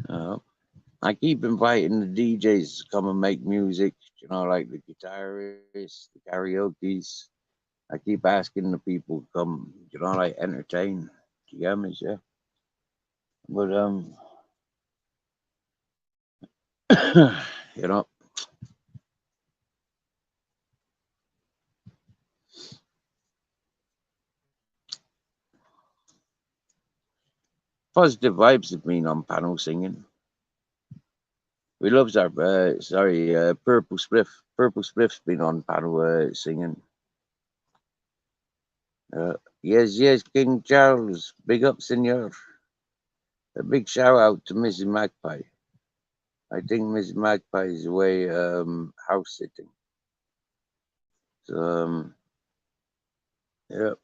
uh, I keep inviting the DJs to come and make music, like the guitarists, the karaoke's. I keep asking the people to come, like entertain. You get me? Yeah. But you know, positive vibes have been on panel singing. We loves our Purple Spliff. Purple Spliff's been on panel singing. Yes, yes, King Charles. Big up, Senor. A big shout out to Mrs. Magpie. I think Mrs. Magpie is away house sitting. So yeah,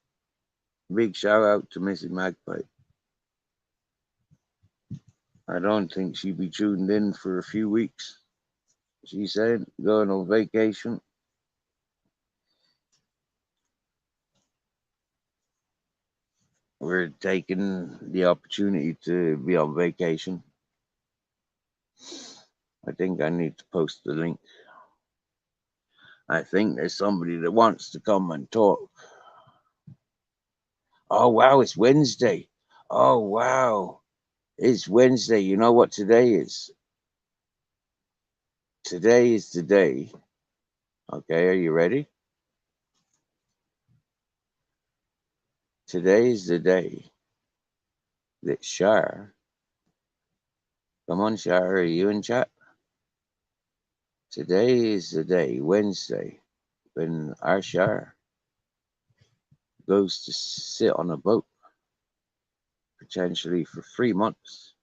big shout out to Mrs. Magpie. I don't think she'll be tuned in for a few weeks. She said going on vacation. We're taking the opportunity to be on vacation. I think I need to post the link. I think there's somebody that wants to come and talk. Oh, wow, it's Wednesday. Oh, wow, it's Wednesday. You know what today is? Today is the day. Okay, are you ready? Today is the day that Shar, come on, Shar, are you in chat? Today is the day, Wednesday, when our Shar goes to sit on a boat, potentially for 3 months.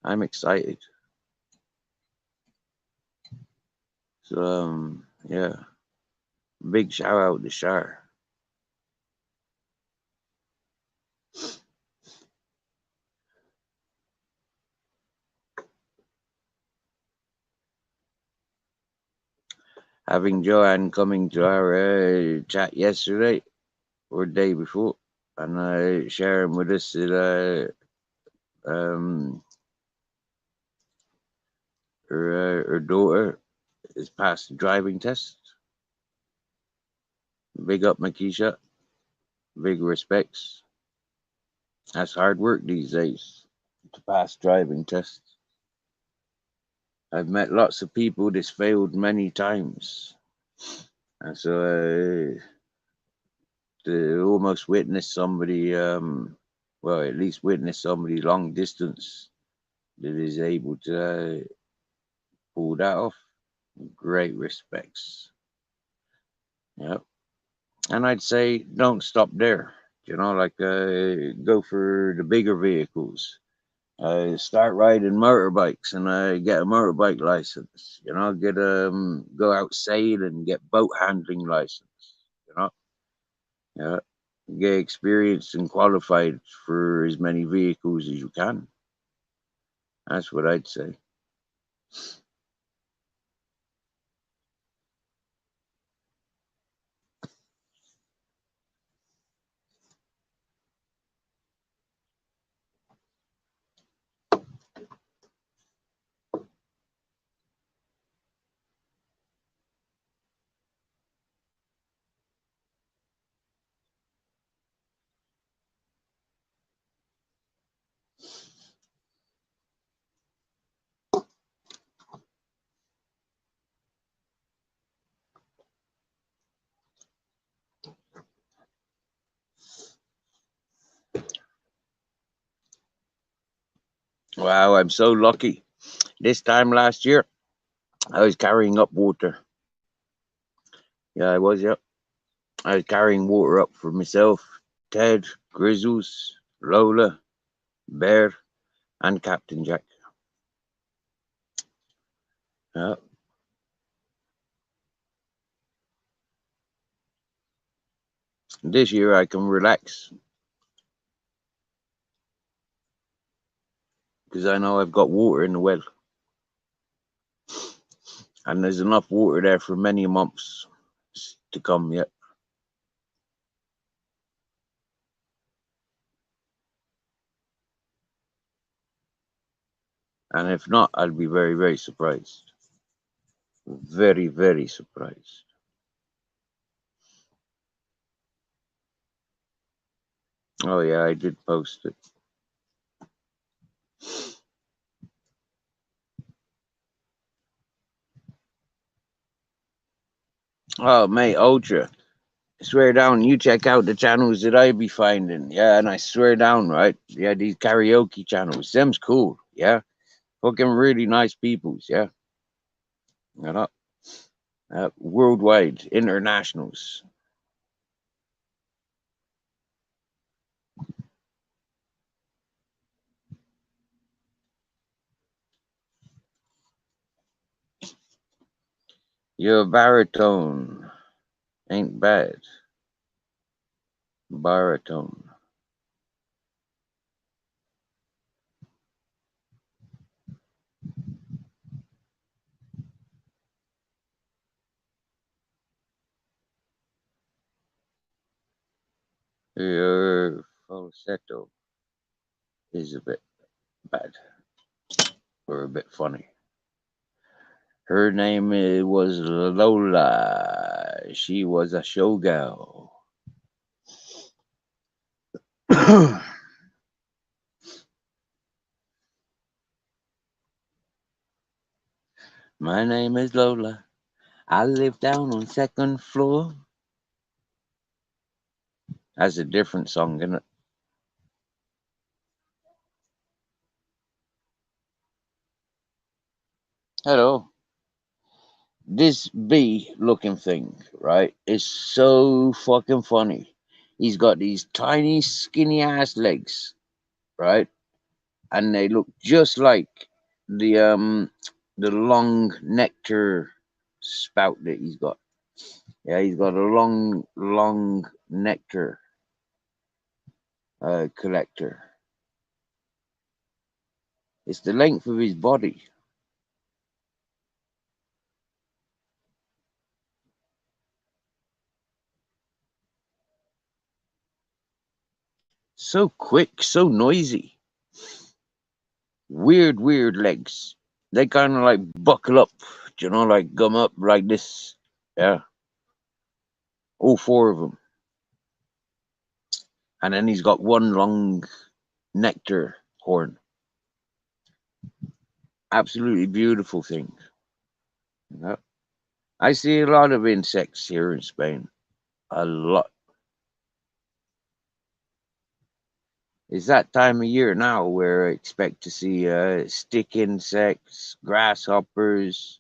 I'm excited. So, yeah, big shout out to Shar. Having Joanne coming to our chat yesterday or day before and sharing with us that her daughter has passed the driving test. Big up, Makisha. Big respects. That's hard work these days to pass driving tests. I've met lots of people that's failed many times. And so to almost witness somebody, well, at least witness somebody long distance that is able to pull that off, great respects. Yep. And I'd say don't stop there. Go for the bigger vehicles. Start riding motorbikes and get a motorbike license. Go out sailing, get boat handling license. You know, yeah, get experienced and qualified for as many vehicles as you can. That's what I'd say. Wow, I'm so lucky. This time last year, I was carrying up water. Yeah, I was, yeah. I was carrying water up for myself, Ted, Grizzles, Lola, Bear, and Captain Jack. Yeah. This year I can relax because I know I've got water in the well. And there's enough water there for many months to come yet. And if not, I'll be very, very surprised. Very, very surprised. Oh, yeah, I did post it. Oh, mate, Ultra. Swear down, you check out the channels that I be finding. Yeah, and I swear down, right? Yeah, these karaoke channels. Them's cool. Yeah. Fucking really nice peoples. Yeah. You know? Worldwide, internationals. Your baritone ain't bad. Baritone. Your falsetto is a bit bad or a bit funny. Her name was Lola. She was a showgirl. My name is Lola. I live down on second floor. That's a different song, isn't it? Hello. This bee looking thing, right, is so fucking funny. He's got these tiny, skinny ass legs, right? And they look just like the the long nectar spout that he's got. Yeah, he's got a long nectar collector. It's the length of his body. So quick, so noisy. Weird legs. They kind of like buckle up, like gum up like this. Yeah, all four of them. And then he's got one long nectar horn. Absolutely beautiful thing. Yeah. I see a lot of insects here in Spain. A lot. It's that time of year now where I expect to see stick insects, grasshoppers,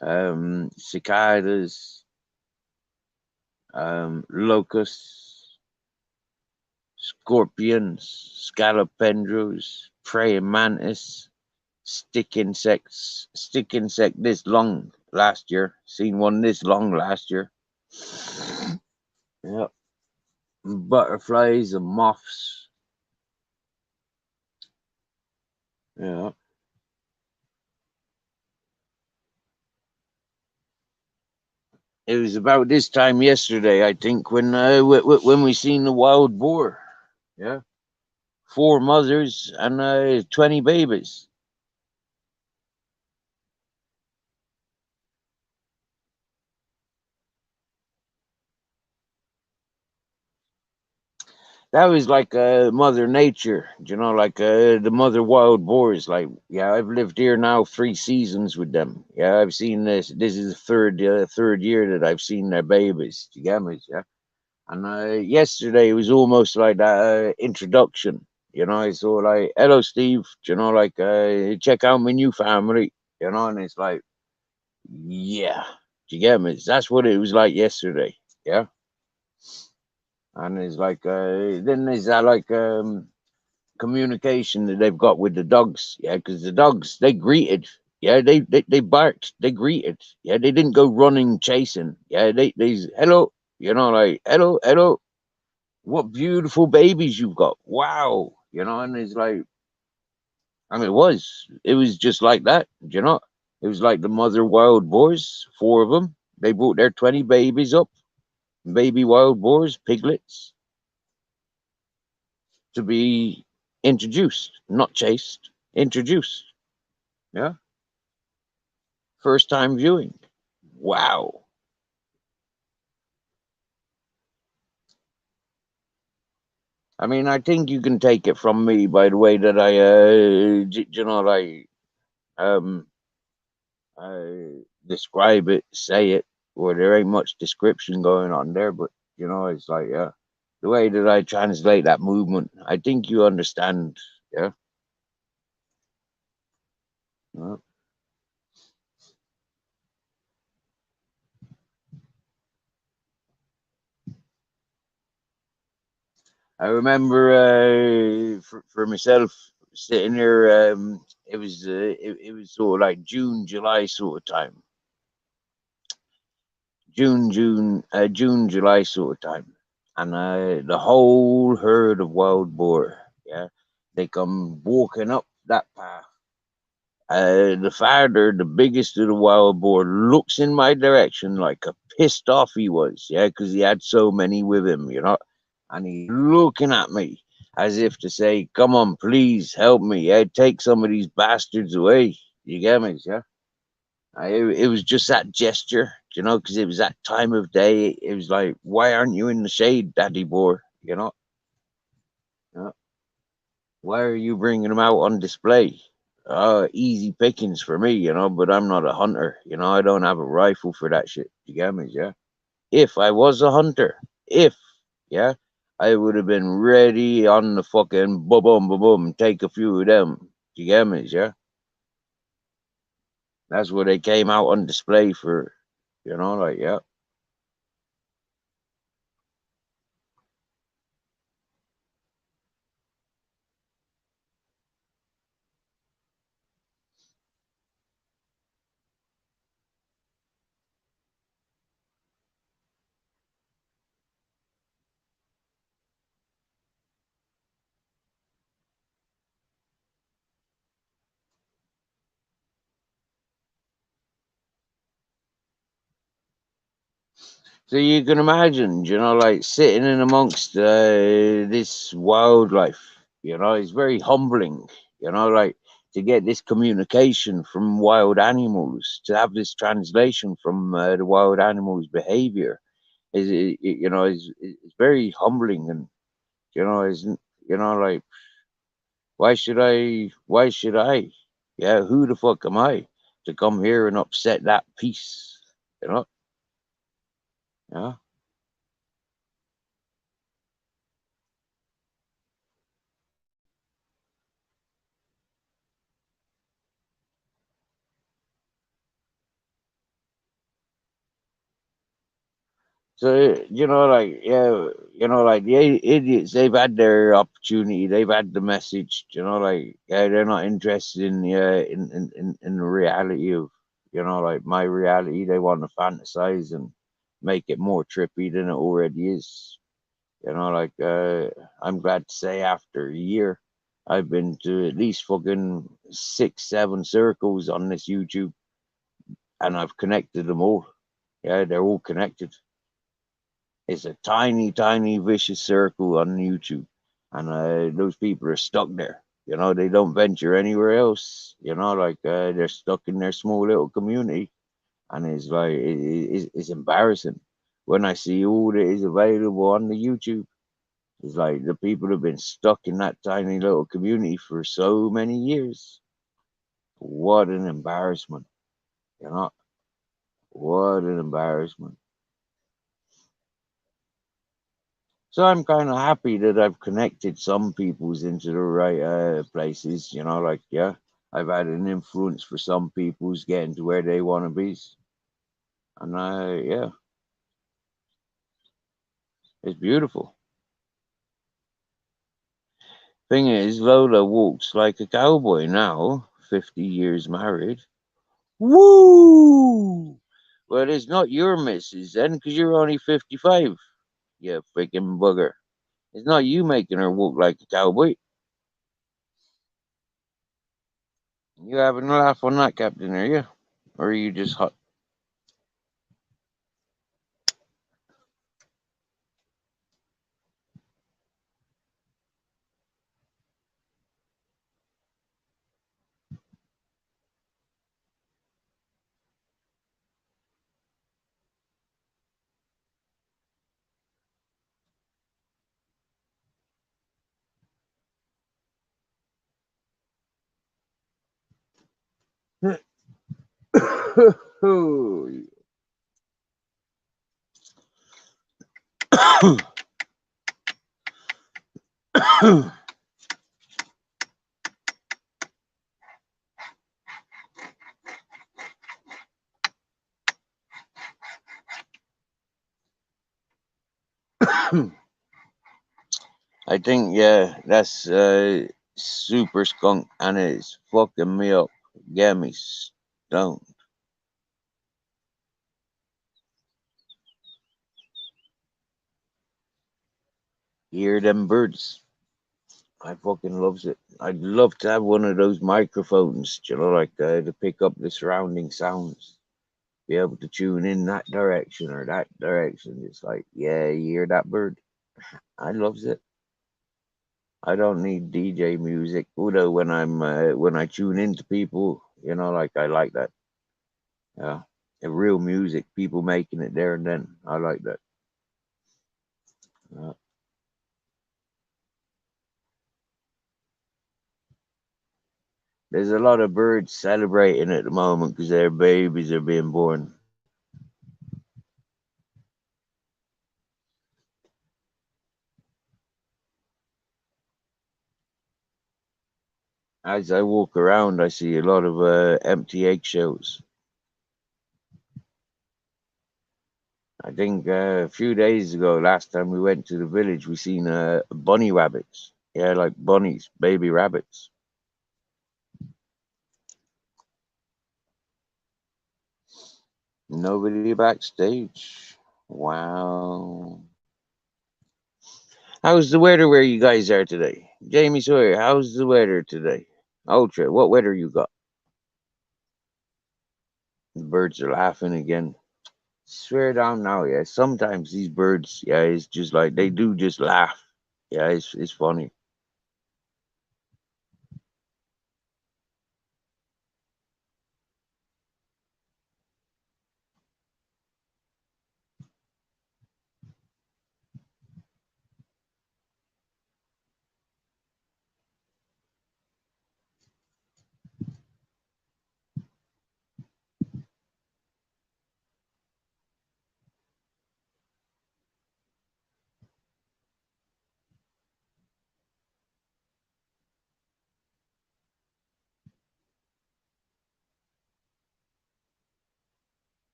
cicadas, locusts, scorpions, scalopendros, praying mantis, stick insects. Stick insect this long last year. Seen one this long last year. Yeah. Butterflies and moths. Yeah. It was about this time yesterday, I think, when we seen the wild boar. Yeah, 4 mothers and 20 babies. That was like Mother Nature, like the mother wild boars. Like, yeah, I've lived here now 3 seasons with them. Yeah, I've seen this. This is the third year that I've seen their babies. You get me? Yeah. And yesterday was almost like that introduction. It's all like, hello, Steve. Like, check out my new family. And it's like, yeah. Do you get me? That's what it was like yesterday. Yeah. And it's like, then there's that like communication that they've got with the dogs. Yeah. Because the dogs, they greeted. Yeah. They barked. They greeted. Yeah. They didn't go running, chasing. Yeah. They, hello. Like, hello, hello. What beautiful babies you've got. Wow. And it's like, I mean, it was just like that. It was like the mother wild boars, four of them. They brought their 20 babies up, baby wild boars, piglets, to be introduced, not chased, introduced. Yeah. First time viewing. Wow. I mean, I think you can take it from me by the way that I, like, um, describe it, say it, or there ain't much description going on there, but it's like, yeah, the way that I translate that movement, I think you understand. Yeah. Yeah. I remember for myself sitting there. It was sort of like June, July sort of time. June, July sort of time, and the whole herd of wild boar, yeah, they come walking up that path. The father, the biggest of the wild boar, looks in my direction like a pissed off he was, yeah, because he had so many with him, and he's looking at me as if to say, "Come on, please help me, yeah, take some of these bastards away." You get me, yeah? It was just that gesture, because it was that time of day. It was like, "Why aren't you in the shade, Daddy boar?" Uh, Why are you bringing them out on display? Easy pickings for me, but I'm not a hunter. I don't have a rifle for that shit. You get me, yeah? If I was a hunter, yeah, I would have been ready on the fucking boom, boom, boom, boom, take a few of them. You get me, yeah? That's what they came out on display for, like, yeah. So you can imagine, like sitting in amongst this wildlife, it's very humbling, like to get this communication from wild animals, to have this translation from the wild animals' behavior is very humbling, and isn't like, why should I, yeah, who the fuck am I to come here and upset that peace, you know yeah. So like, yeah, like the idiots, they've had their opportunity, they've had the message. Like, yeah, they're not interested in the in the reality of like my reality. They want to fantasize and make it more trippy than it already is. Like, I'm glad to say after a year, I've been to at least fucking 6, 7 circles on this YouTube, and I've connected them all. Yeah, they're all connected. It's a tiny, tiny vicious circle on YouTube, and those people are stuck there. They don't venture anywhere else. Like, they're stuck in their small little community, and it's like it's embarrassing when I see all that is available on the YouTube. It's like the people have been stuck in that tiny little community for so many years. What an embarrassment! You know, what an embarrassment. So I'm kind of happy that I've connected some peoples into the right places. Like, yeah, I've had an influence for some peoples getting to where they want to be, and yeah, it's beautiful. Thing is, Lola walks like a cowboy now, 50 years married. Woo! Well, it's not your missus then, because you're only 55. You freaking bugger. It's not you making her walk like a cowboy. You having a laugh on that, Captain, are you? Or are you just hot? I think, yeah, that's super skunk and it's fucking me up. Get me stoned. Hear them birds. I fucking loves it. I'd love to have one of those microphones, like to pick up the surrounding sounds. Be able to tune in that direction or that direction. It's like, yeah, you hear that bird? I loves it. I don't need DJ music. Although when I tune into people, like I like that. Yeah, the real music, people making it there and then. I like that. Uh, there's a lot of birds celebrating at the moment because their babies are being born. As I walk around, I see a lot of empty eggshells. I think a few days ago, last time we went to the village, we seen bunny rabbits. Yeah, like bunnies, baby rabbits. Nobody backstage. Wow. How's the weather where you guys are today? Jamie Sawyer, how's the weather today? Ultra, what weather you got? The birds are laughing again. Swear down now, yeah. Sometimes these birds, yeah, it's just like they do just laugh. Yeah, it's funny.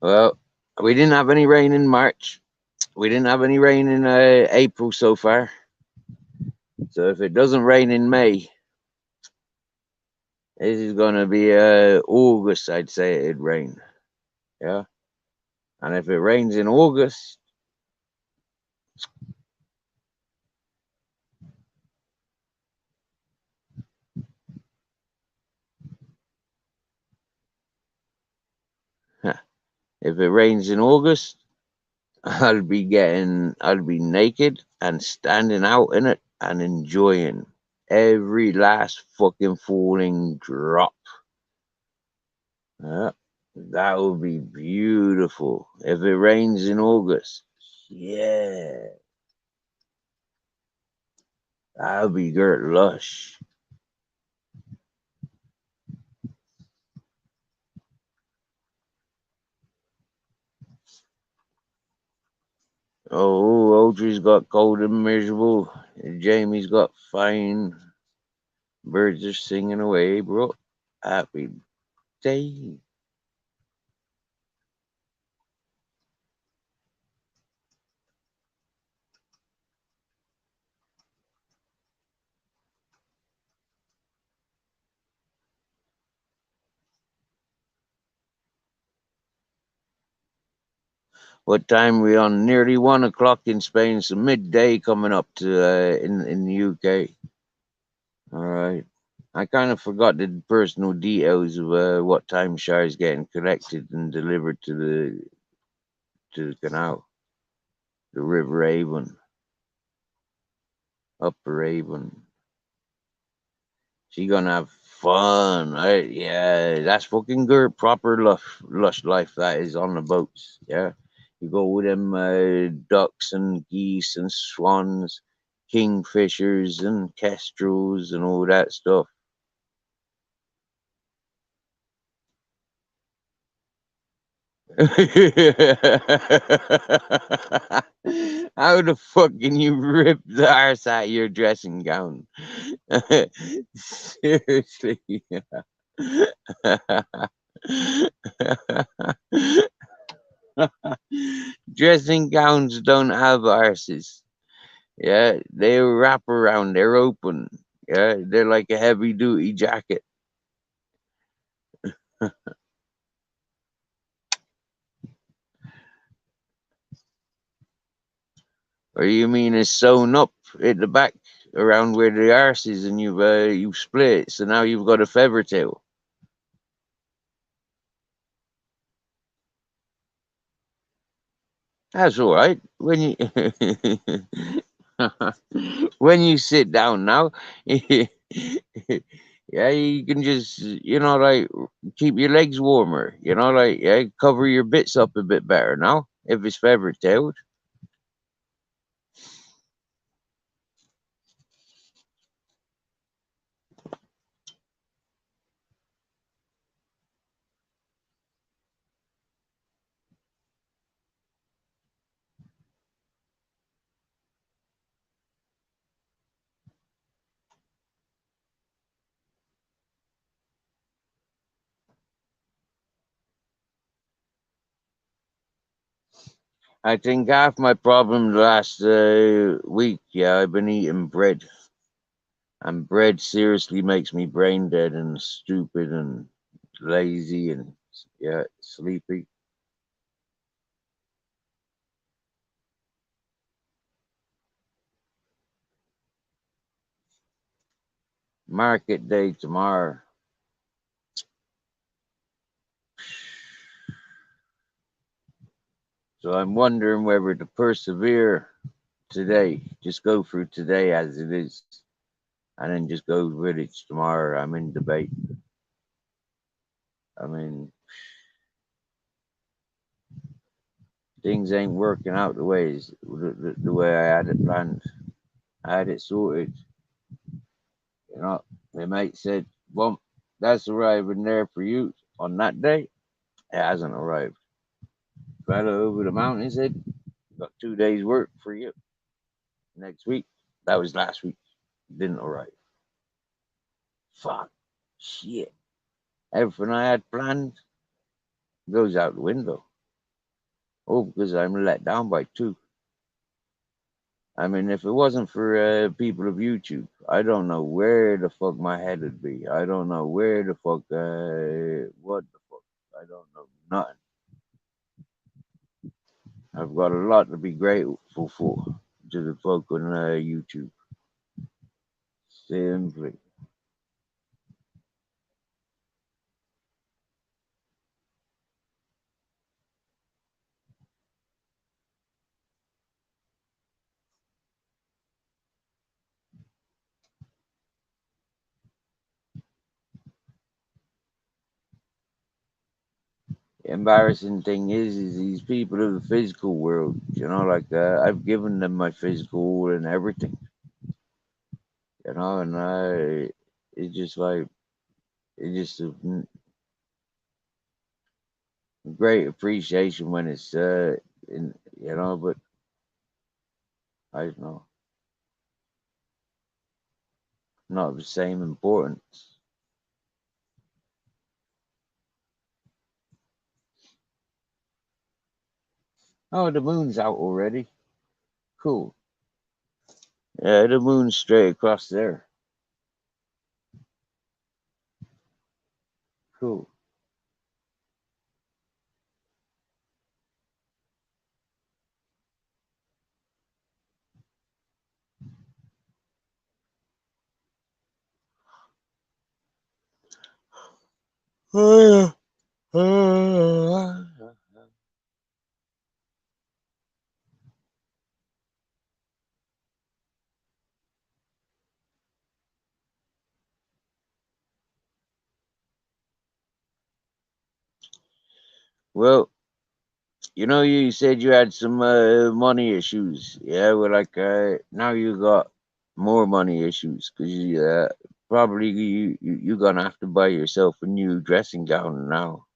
Well, we didn't have any rain in March. We didn't have any rain in April so far. So if it doesn't rain in May, this is gonna be August. I'd say it'd rain. Yeah, and if it rains in August, if it rains in August, I'll be naked and standing out in it and enjoying every last fucking falling drop. Yeah, that would be beautiful if it rains in August. Yeah, that would be girt lush. Oh, Audrey's got cold and miserable. And Jamie's got fine. Birds are singing away, bro. Happy day. What time are we on? Nearly 1 o'clock in Spain, so midday coming up to in the UK. All right. I kind of forgot the personal details of what time Shire's getting collected and delivered to the canal, the River Avon, Upper Avon. She gonna have fun. Yeah, that's fucking good. Proper lush life that is on the boats. Yeah, you go with them ducks and geese and swans, kingfishers and kestrels and all that stuff. How the fuck can you rip the arse out of your dressing gown? Seriously. Dressing gowns don't have arses. Yeah, they wrap around, they're open. Yeah, they're like a heavy duty jacket. Or you mean it's sewn up at the back around where the arse is and you've split it, so now you've got a feather tail. That's all right. When you sit down now, yeah, you can just like keep your legs warmer. Like cover your bits up a bit better now if it's feather tailed. I think half my problem the last week, yeah, I've been eating bread, and bread seriously makes me brain dead and stupid and lazy and yeah, sleepy. Market day tomorrow. So I'm wondering whether to persevere today, just go through today as it is, and then just go village tomorrow. I'm in debate. I mean, things ain't working out the way I had it planned. I had it sorted. My mate said, "Well, that's arriving there for you on that day." It hasn't arrived. Fella over the mountain said, "Got 2 days' work for you next week." That was last week. Didn't arrive. Fuck. Shit. Everything I had planned goes out the window. Oh, because I'm let down by two. I mean, if it wasn't for people of YouTube, I don't know where the fuck my head would be. I don't know where the fuck, what the fuck. I don't know nothing. I've got a lot to be grateful for to the folk on YouTube. Simply. The embarrassing thing is these people of the physical world, like I've given them my physical and everything, and it's just like, it's just a great appreciation when it's but I don't know. Not of the same importance. Oh, the moon's out already. Cool. Yeah, the moon's straight across there. Cool. Well, you said you had some money issues. Yeah, well, like now you got more money issues because probably you're gonna have to buy yourself a new dressing gown now.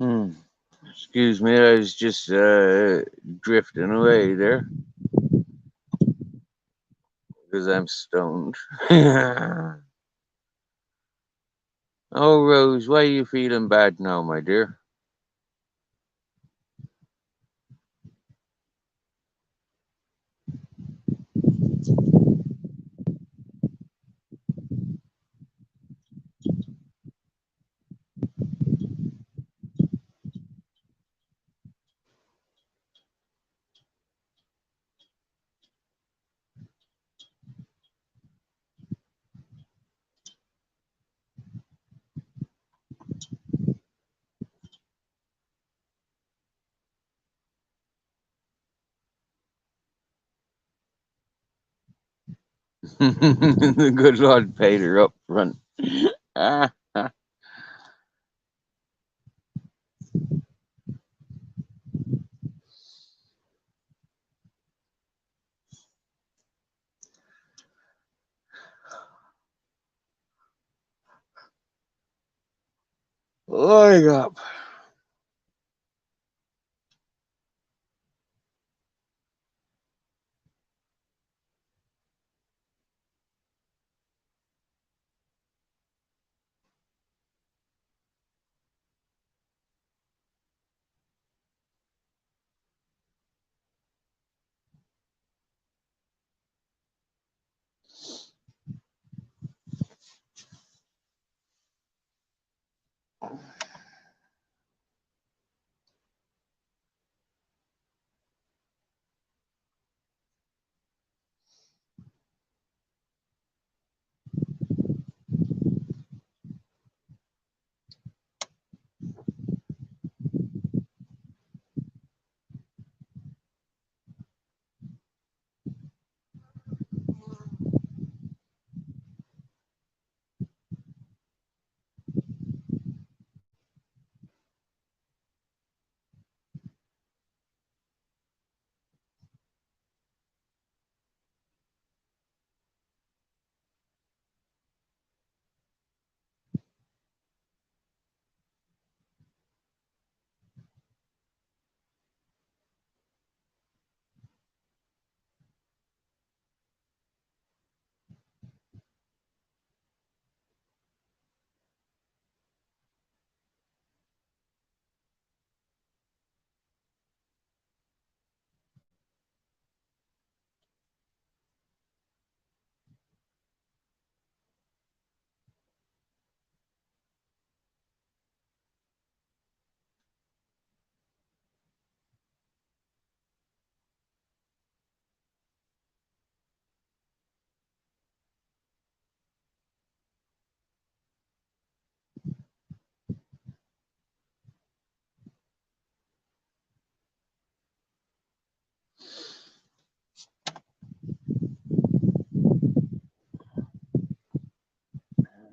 Hmm. Excuse me, I was just drifting away there because I'm stoned. Oh, Rose, why are you feeling bad now, my dear? The good Lord paid her up front. Ah, ah. Wake up.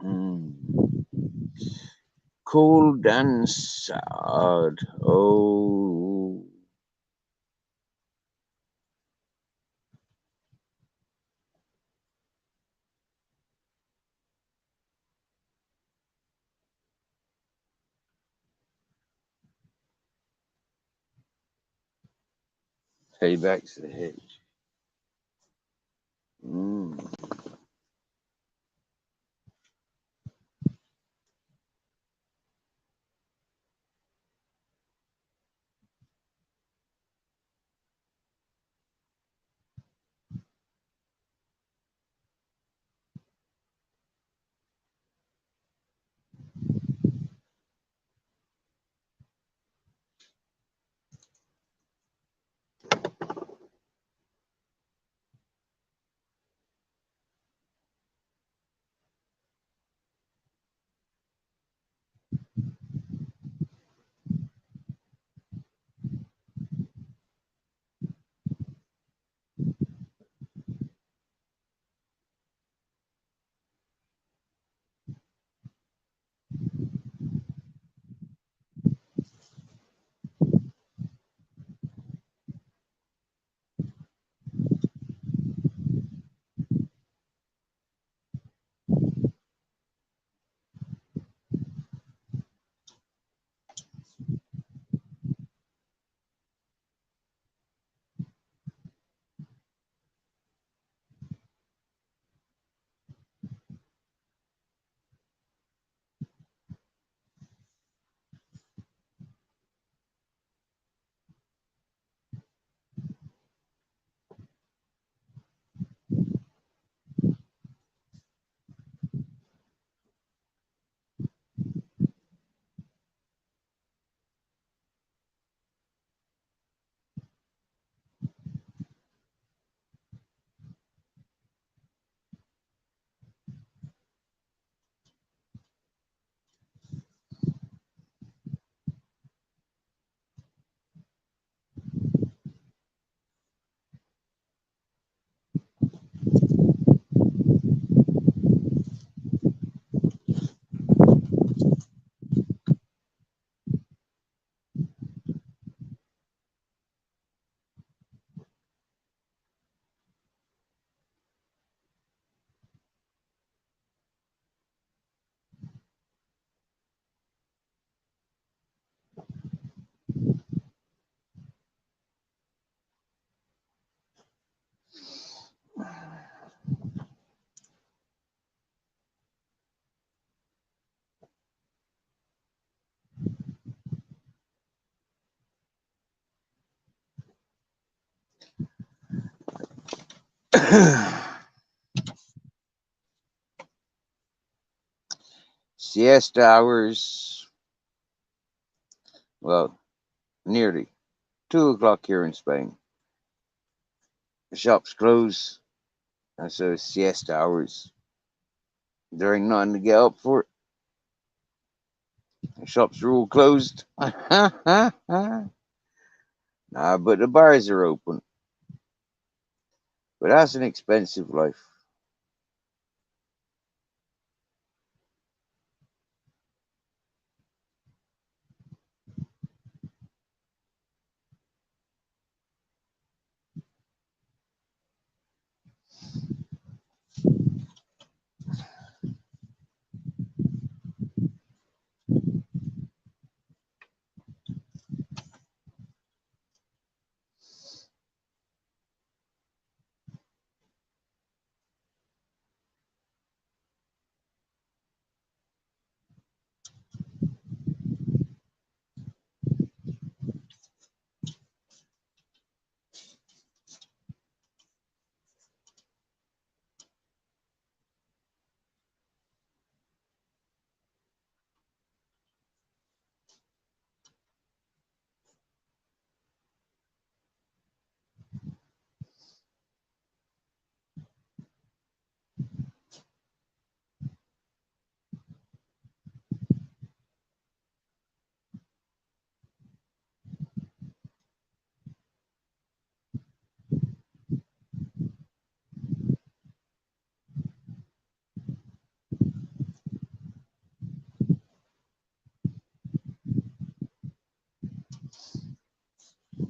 Mm. Cold and sad. Oh. Payback's the hedge. Mm. Siesta hours, well, nearly 2 o'clock here in Spain. The shops close, and so siesta hours. There ain't nothing to get up for. The shops are all closed. Nah, but the bars are open. But that's an expensive life.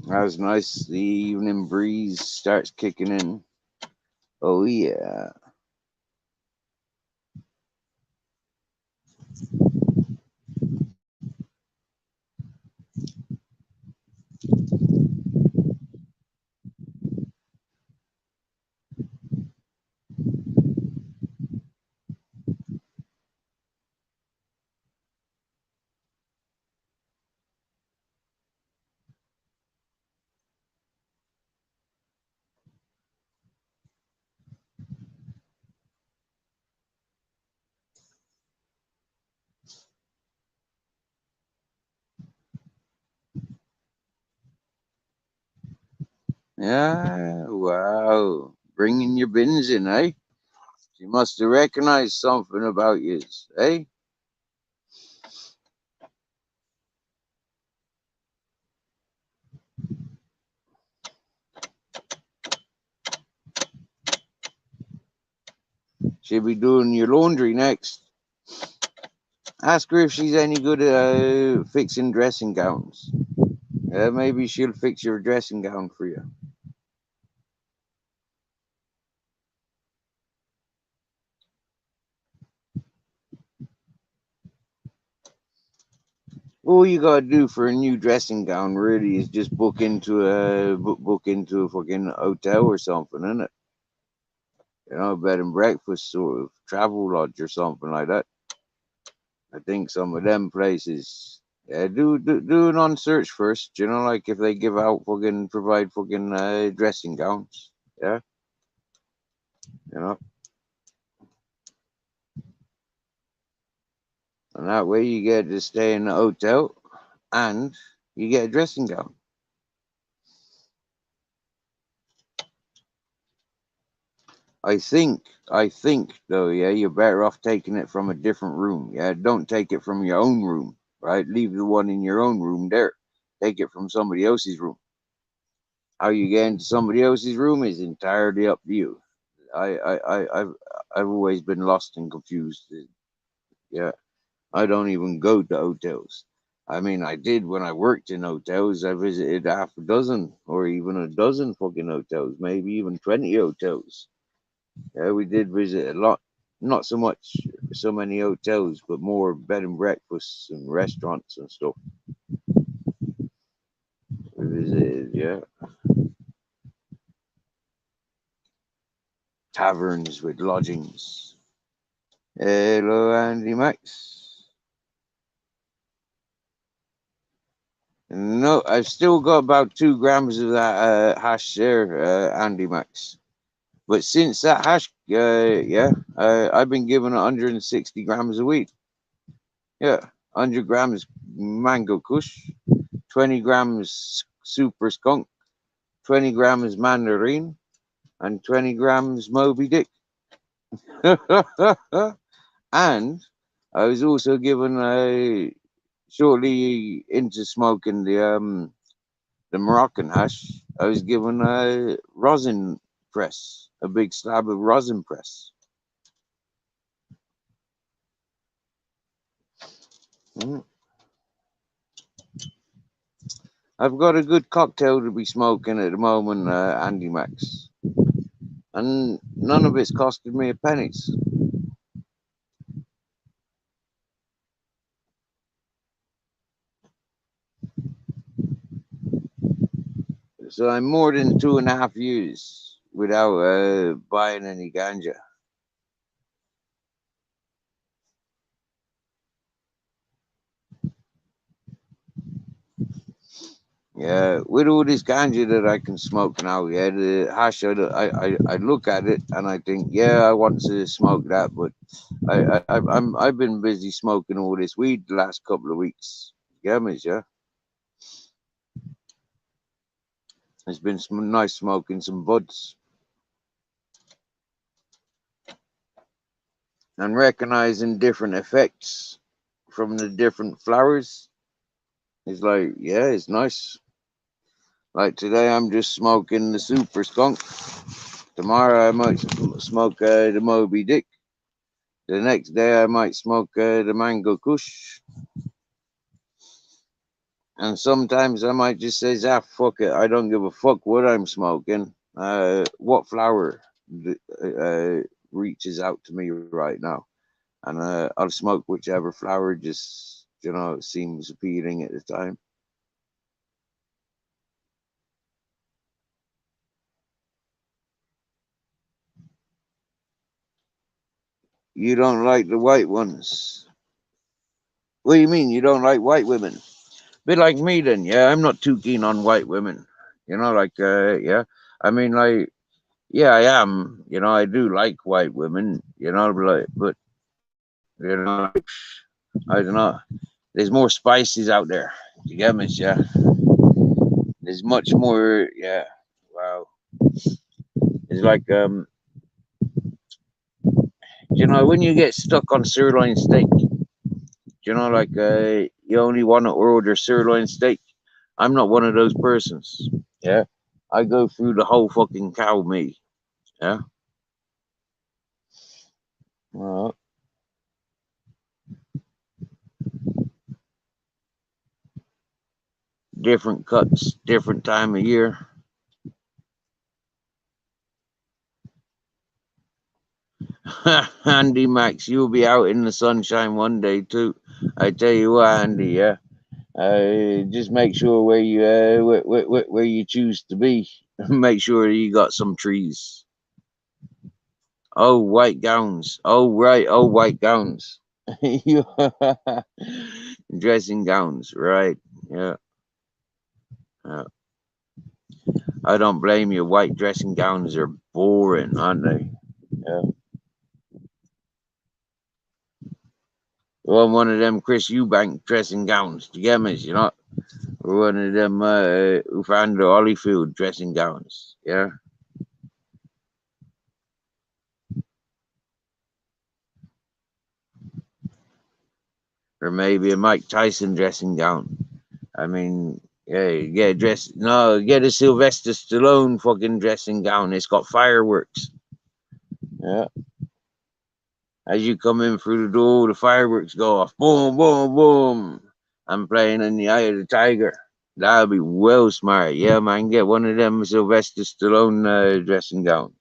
That was nice. The evening breeze starts kicking in. Oh, yeah. Yeah, wow. Bringing your bins in, eh? She must have recognized something about you, eh? She'll be doing your laundry next. Ask her if she's any good at fixing dressing gowns. Maybe she'll fix your dressing gown for you. All you gotta do for a new dressing gown really is just book into a fucking hotel or something, isn't it? You know, bed and breakfast sort of travel lodge or something like that. I think some of them places. Yeah, do an on search first. You know, like if they give out fucking provide fucking dressing gowns. Yeah, you know, and that way you get to stay in the hotel and you get a dressing gown. I think though, yeah, you're better off taking it from a different room. Yeah, don't take it from your own room, right? Leave the one in your own room there. Take it from somebody else's room. How you get into somebody else's room is entirely up to you. I've always been lost and confused. Yeah, I don't even go to hotels. I mean, I did when I worked in hotels. I visited half a dozen or even a dozen fucking hotels, maybe even 20 hotels. Yeah, we did visit a lot. Not so much, so many hotels, but more bed and breakfasts and restaurants and stuff. We visited, yeah, taverns with lodgings. Hello, Andy Max. No, I've still got about 2 grams of that hash there, Andy Max. But since that hash, yeah, I've been given 160 grams a week. Yeah, 100 grams mango kush, 20 grams super skunk, 20 grams mandarin, and 20 grams Moby Dick. And I was also given shortly into smoking the Moroccan hash. I was given a rosin press, a big slab of rosin press. Mm. I've got a good cocktail to be smoking at the moment, Andy Max, and none of it's costed me a penny. So I'm more than 2.5 years without buying any ganja. Yeah, with all this ganja that I can smoke now, yeah, the hash, I look at it and I think, yeah, I want to smoke that, but I've been busy smoking all this weed the last couple of weeks. Yeah, miss, yeah. It's been nice smoking some buds and recognizing different effects from the different flowers. It's like, yeah, it's nice. Like today, I'm just smoking the super skunk. Tomorrow, I might smoke the Moby Dick. The next day, I might smoke the mango kush. And sometimes I might just say, ah, fuck it. I don't give a fuck what I'm smoking. What flower reaches out to me right now. And I'll smoke whichever flower just, seems appealing at the time. You don't like the white ones. What do you mean you don't like white women? Bit like me then, yeah. I'm not too keen on white women. Yeah. I mean, like, yeah, I am. I do like white women. But I don't know. There's more spices out there. You get me? Yeah. There's much more. Yeah. Wow. It's like when you get stuck on sirloin steak. You only want to order sirloin steak. I'm not one of those persons. Yeah. I go through the whole fucking cow meat. Yeah. Well, different cuts, different time of year. Andy Max, you'll be out in the sunshine one day too. I tell you what, Andy. Yeah. Just make sure where you choose to be. Make sure you got some trees. Oh, white gowns. Oh, right. Oh, white gowns. Dressing gowns, right? Yeah. Yeah. I don't blame you. White dressing gowns are boring, aren't they? Yeah. Well, one of them Chris Eubank dressing gowns. Do you get me? Or one of them who found the Holyfield dressing gowns. Yeah. Or maybe a Mike Tyson dressing gown. I mean, yeah, get a Sylvester Stallone fucking dressing gown. It's got fireworks. Yeah. As you come in through the door, the fireworks go off. Boom, boom, boom. I'm playing in the Eye of the Tiger. That'll be well smart. Yeah, man. Get one of them Sylvester Stallone dressing gowns.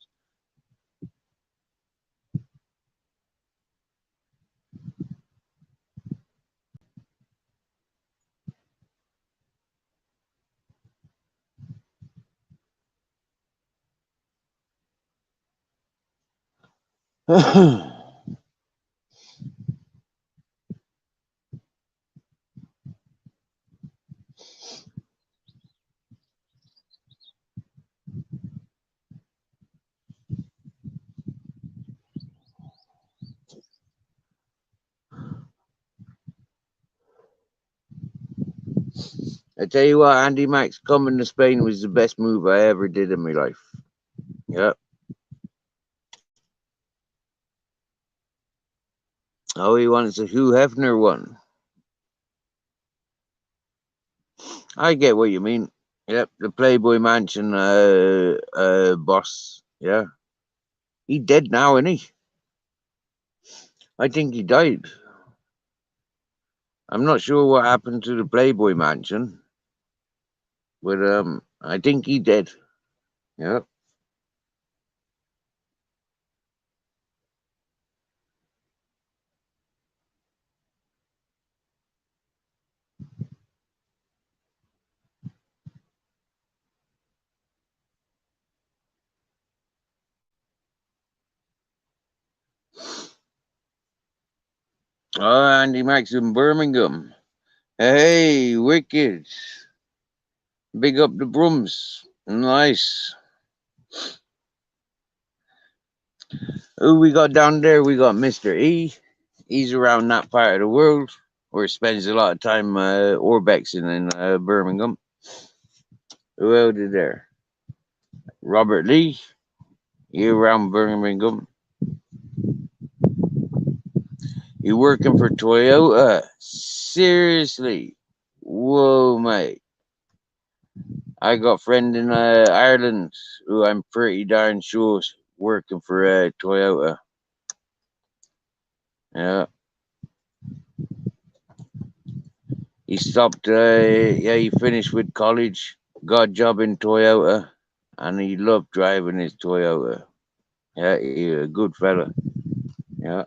I tell you what, Andy Max coming to Spain was the best move I ever did in my life. Yep. Oh, he wants a Hugh Hefner one. I get what you mean. Yep, the Playboy Mansion boss. Yeah. He dead now, isn't he? I think he died. I'm not sure what happened to the Playboy Mansion, but I think he dead. Yep. Oh, Andy Max in Birmingham. Hey, wicked. Big up the Brums. Nice. Who we got down there? We got Mr. E. He's around that part of the world where he spends a lot of time orbexing in Birmingham. Who else is there? Robert Lee. You around Birmingham. You working for Toyota? Seriously? Whoa, mate. I got a friend in Ireland who I'm pretty darn sure is working for Toyota. Yeah. He stopped, yeah, he finished with college, got a job in Toyota, and he loved driving his Toyota. Yeah, he a good fella. Yeah.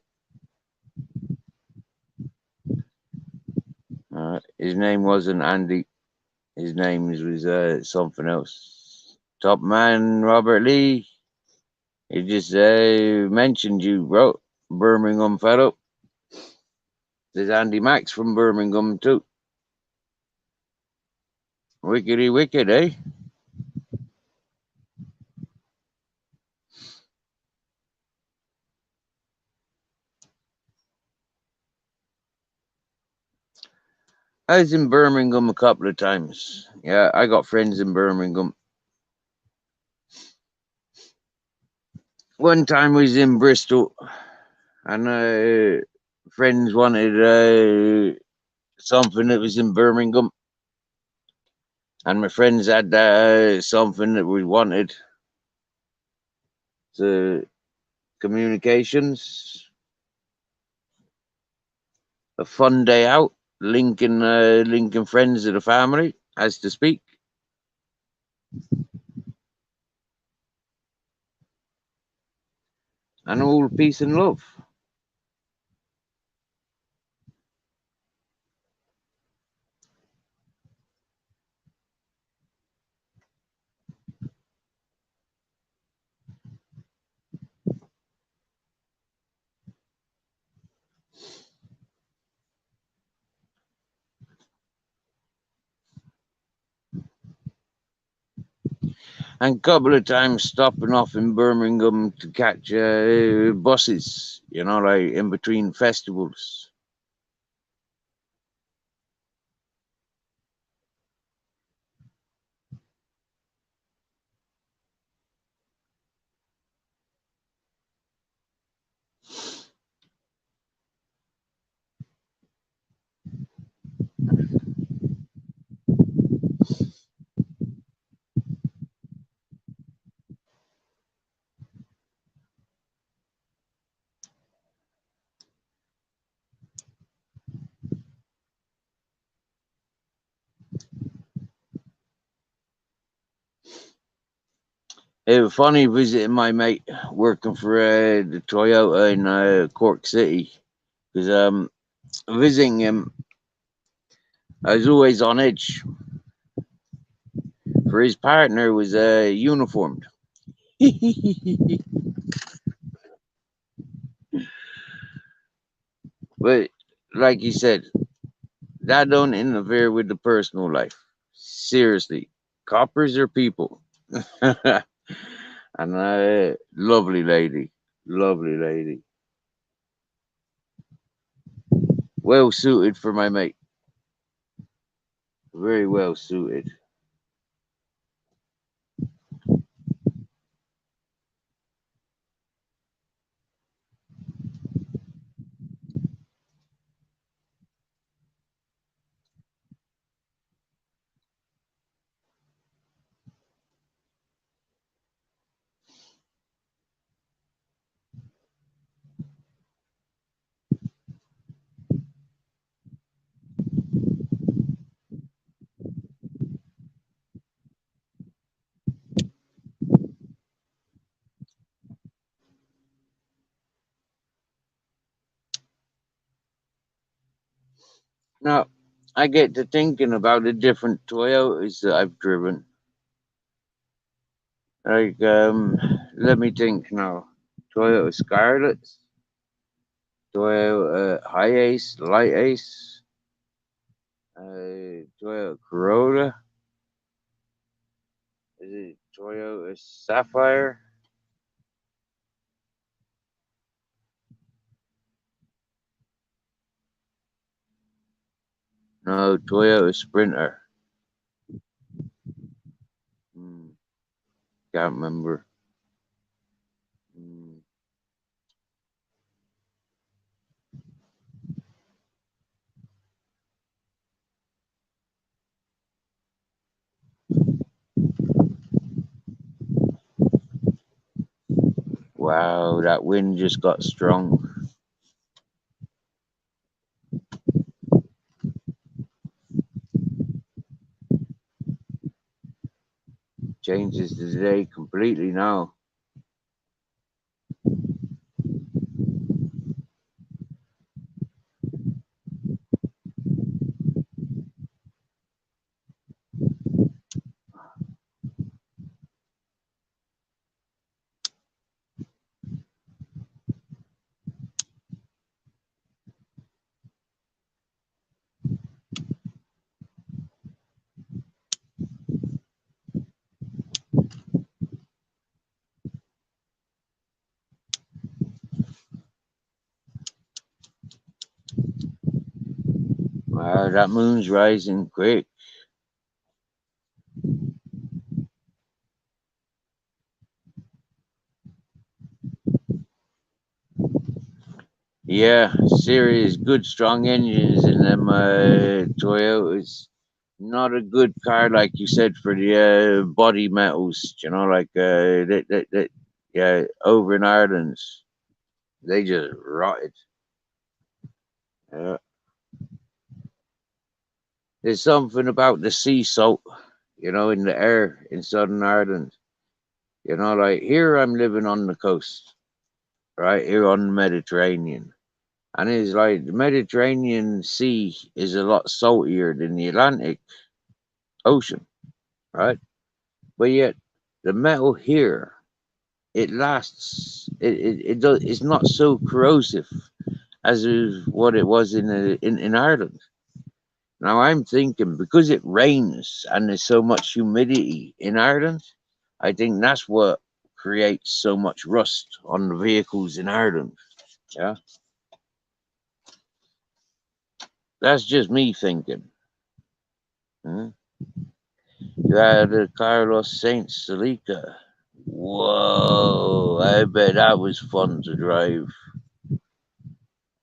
His name wasn't Andy. His name was something else. Top man, Robert Lee. He just mentioned you, bro. Birmingham fellow. There's Andy Max from Birmingham too. Wickedy wicked, eh? I was in Birmingham a couple of times. Yeah, I got friends in Birmingham. One time we was in Bristol, and friends wanted something that was in Birmingham, and my friends had something that we wanted. The communications, a fun day out, linking friends of the family, as to speak. And all peace and love. And a couple of times stopping off in Birmingham to catch buses, like in between festivals. It was funny visiting my mate working for the Toyota in Cork City, because visiting him, I was always on edge. For his partner was uniformed. But like you said, that don't interfere with the personal life. Seriously, coppers are people. And lovely lady, lovely lady, well suited for my mate. very well suited. Now, I get to thinking about the different Toyotas that I've driven. Like, let me think now. Toyota Scarlett, Toyota High Ace, Light Ace, Toyota Corolla, is it Toyota Sapphire? No, Toyota Sprinter. Hmm, can't remember. Hmm. Wow, that wind just got strong. Changes the day completely now. Wow, that moon's rising quick. Yeah, serious, good, strong engines in them Toyotas. Not a good car, like you said, for the body metals. You know, like yeah, over in Ireland, they just rotted. Yeah. There's something about the sea salt, you know, in the air in Southern Ireland. You know, like here I'm living on the coast, right here on the Mediterranean. And it's like the Mediterranean Sea is a lot saltier than the Atlantic Ocean, right? But yet the metal here, it lasts. It does. It's not so corrosive as is what it was in Ireland. Now I'm thinking because it rains and there's so much humidity in Ireland, I think that's what creates so much rust on the vehicles in Ireland. Yeah, that's just me thinking. Hmm? You had a Carlos Saint Celica. Whoa! I bet that was fun to drive.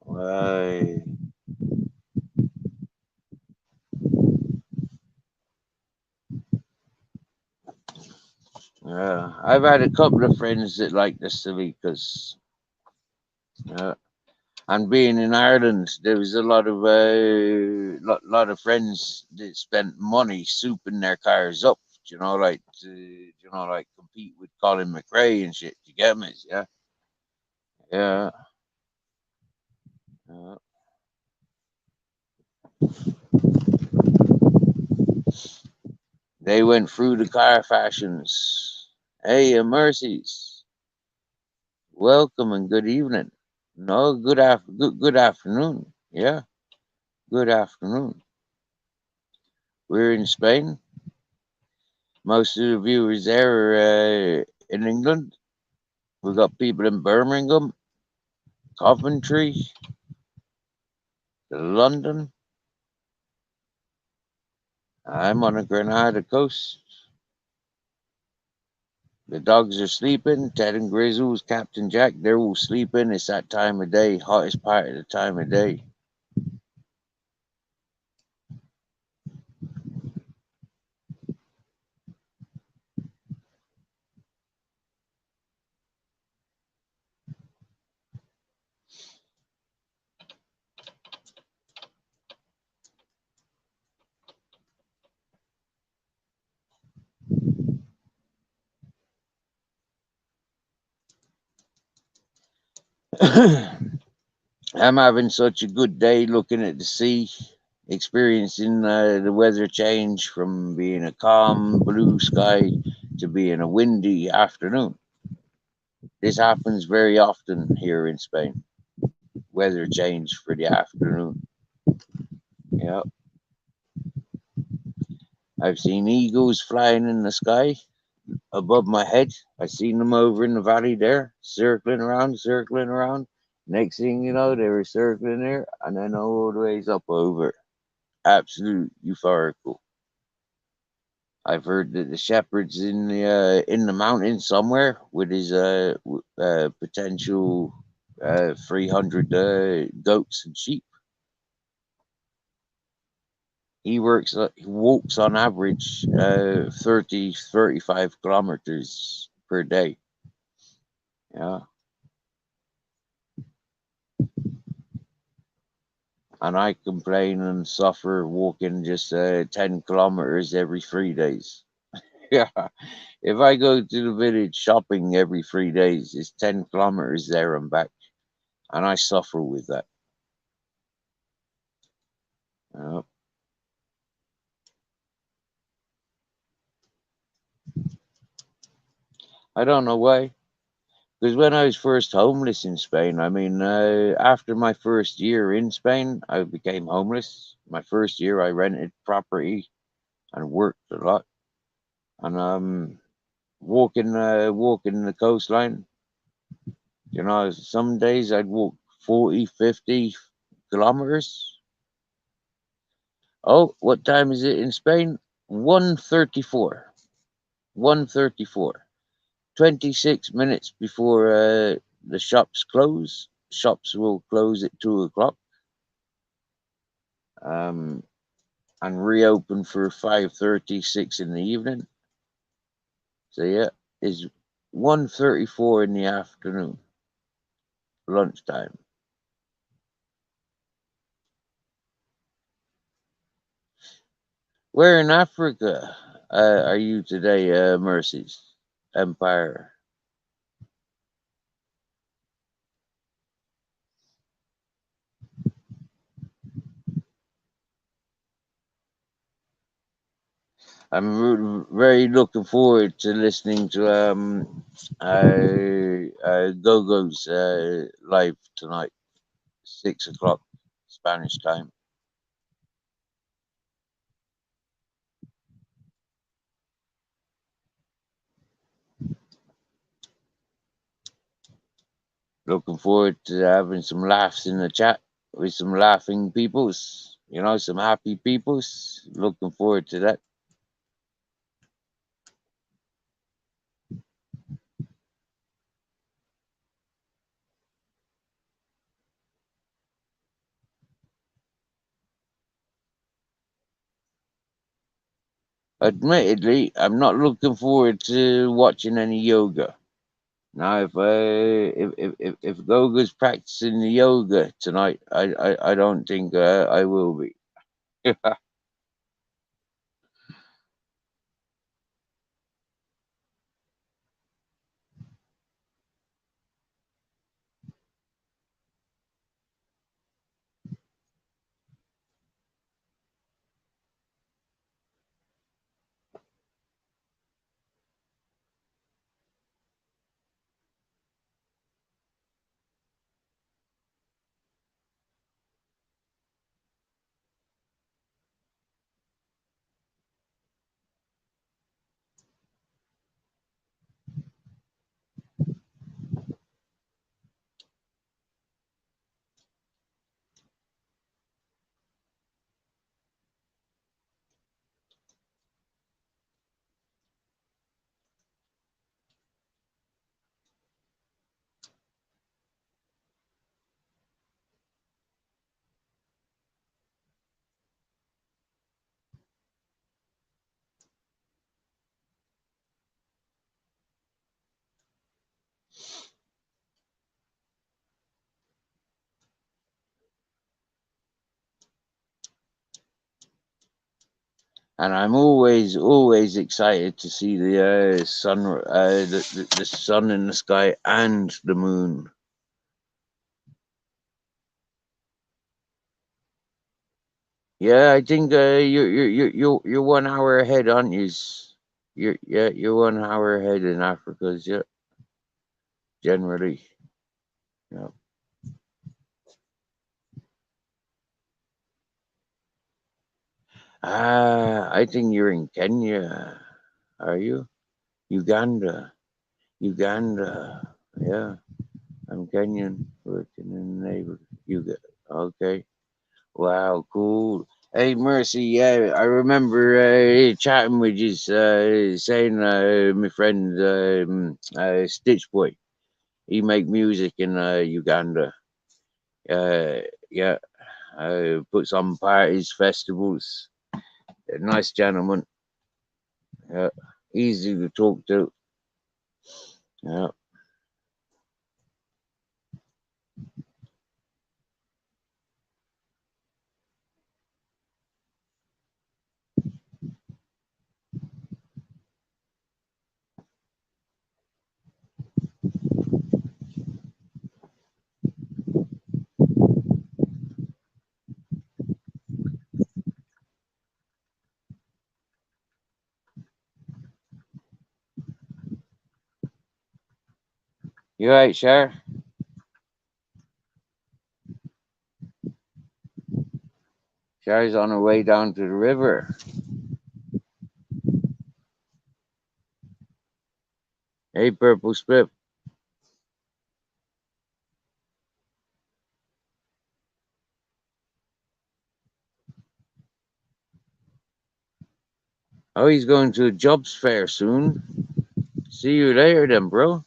Why? I've had a couple of friends that like the Celicas. Yeah. And being in Ireland, there was a lot of lot of friends that spent money souping their cars up. You know, like like compete with Colin McRae and shit. You get me? Yeah, yeah. Yeah. They went through the car fashions. Hey, mercies. Welcome and good evening. No, good afternoon. Yeah, good afternoon. We're in Spain. Most of the viewers there are in England. We've got people in Birmingham, Coventry, London, I'm on the Granada coast. The dogs are sleeping. Ted and Grizzles, Captain Jack, they're all sleeping. It's that time of day, hottest part of the time of day. I'm having such a good day looking at the sea, experiencing the weather change from being a calm blue sky to being a windy afternoon. This happens very often here in Spain. Weather change for the afternoon. Yeah, I've seen eagles flying in the sky above my head. I seen them over in the valley there, circling around, circling around. Next thing you know, they were circling there, and then all the ways up over. Absolute euphorical. I've heard that the shepherd's in the mountains somewhere with his potential 300 goats and sheep. He walks on average 30-35 kilometers per day. Yeah, and I complain and suffer walking just 10 kilometers every 3 days. Yeah, if I go to the village shopping every 3 days, it's 10 kilometers there and back, and I suffer with that. Yeah. I don't know why. Because when I was first homeless in Spain, I mean, after my first year in Spain, I became homeless. My first year, I rented property and worked a lot. And walking the coastline, some days I'd walk 40, 50 kilometers. Oh, what time is it in Spain? 1:34. 1:34. 26 minutes before the shops close. Shops will close at 2 o'clock, um, and reopen for 5:36 in the evening. So yeah, it's 1:34 in the afternoon, lunchtime. Where in Africa are you today, Mercies Empire? I'm very looking forward to listening to Gogo's live tonight, 6 o'clock Spanish time. Looking forward to having some laughs in the chat with some laughing peoples, some happy peoples. Looking forward to that. Admittedly, I'm not looking forward to watching any yoga. Now, if Goga's practicing the yoga tonight, I don't think I will be. And I'm always excited to see the the sun in the sky and the moon. Yeah, I think you're 1 hour ahead, aren't you? You're 1 hour ahead in Africa's, yeah, generally. Yeah. I think you're in Kenya. Are you? Uganda. Uganda. Yeah. I'm Kenyan, working in the neighbor. Okay. Wow, cool. Hey, Mercy, yeah, I remember chatting with you, saying my friend Stitch Boy, he make music in Uganda. Uh, yeah, puts on parties, festivals. A nice gentleman. Yeah, easy to talk to. Yeah. You right, Shar? Shar's on her way down to the river. Hey, Purple Split. Oh, he's going to a jobs fair soon. See you later then, bro.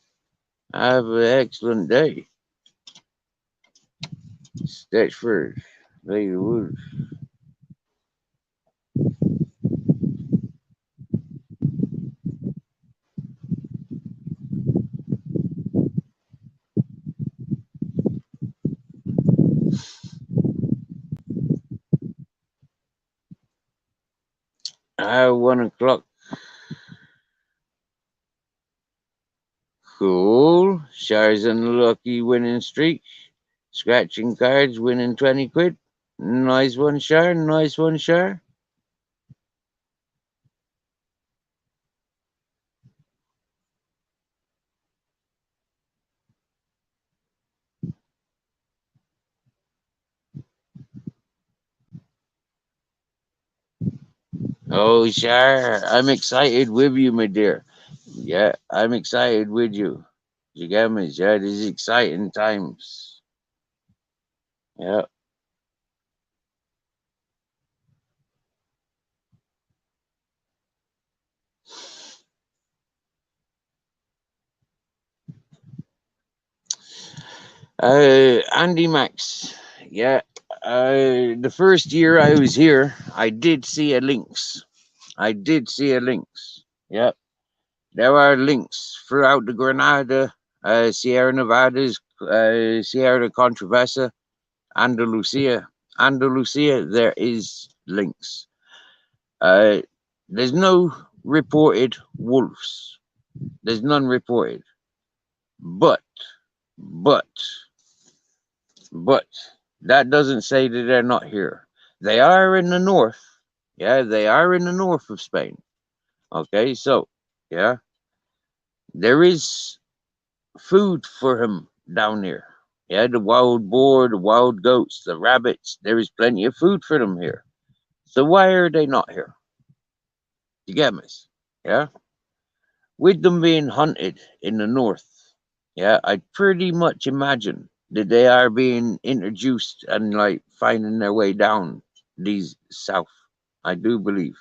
Have an excellent day. Stitchford, Lady Woods. Ah, 1 o'clock. Cool. Shar's on a lucky winning streak. Scratching cards, winning 20 quid. Nice one, Shar. Nice one, Shar. Oh, Shar, I'm excited with you, my dear. Yeah, I'm excited with you. You get me? Yeah, these exciting times. Yeah. Andy Max. Yeah. The first year I was here, I did see a lynx. I did see a lynx. Yep. There are lynx throughout the Granada, Sierra Nevadas, Sierra Controversa, Andalusia. Andalusia, there is lynx. Uh, there's no reported wolves. There's none reported. But, but, but, that doesn't say that they're not here. They are in the north. Yeah, they are in the north of Spain. Okay, so, yeah, there is food for him down there. Yeah, the wild boar, the wild goats, the rabbits. There is plenty of food for them here. So why are they not here? You get me? Yeah, with them being hunted in the north. Yeah, I pretty much imagine that they are being introduced and like finding their way down these south. I do believe.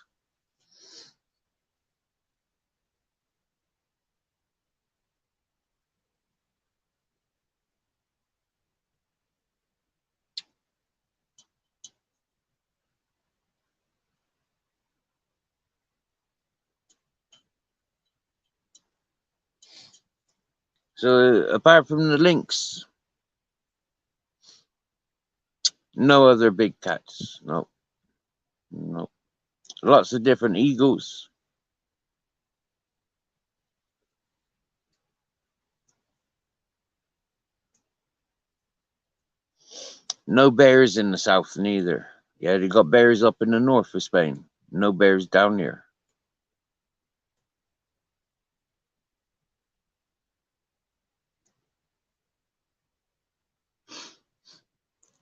So apart from the lynx, no other big cats. No, no. Lots of different eagles. No bears in the south neither. Yeah, they got bears up in the north of Spain. No bears down here.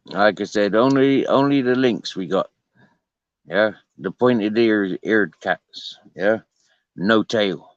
Like I said, only the lynx we got. Yeah, the pointed eared cats. Yeah, no tail.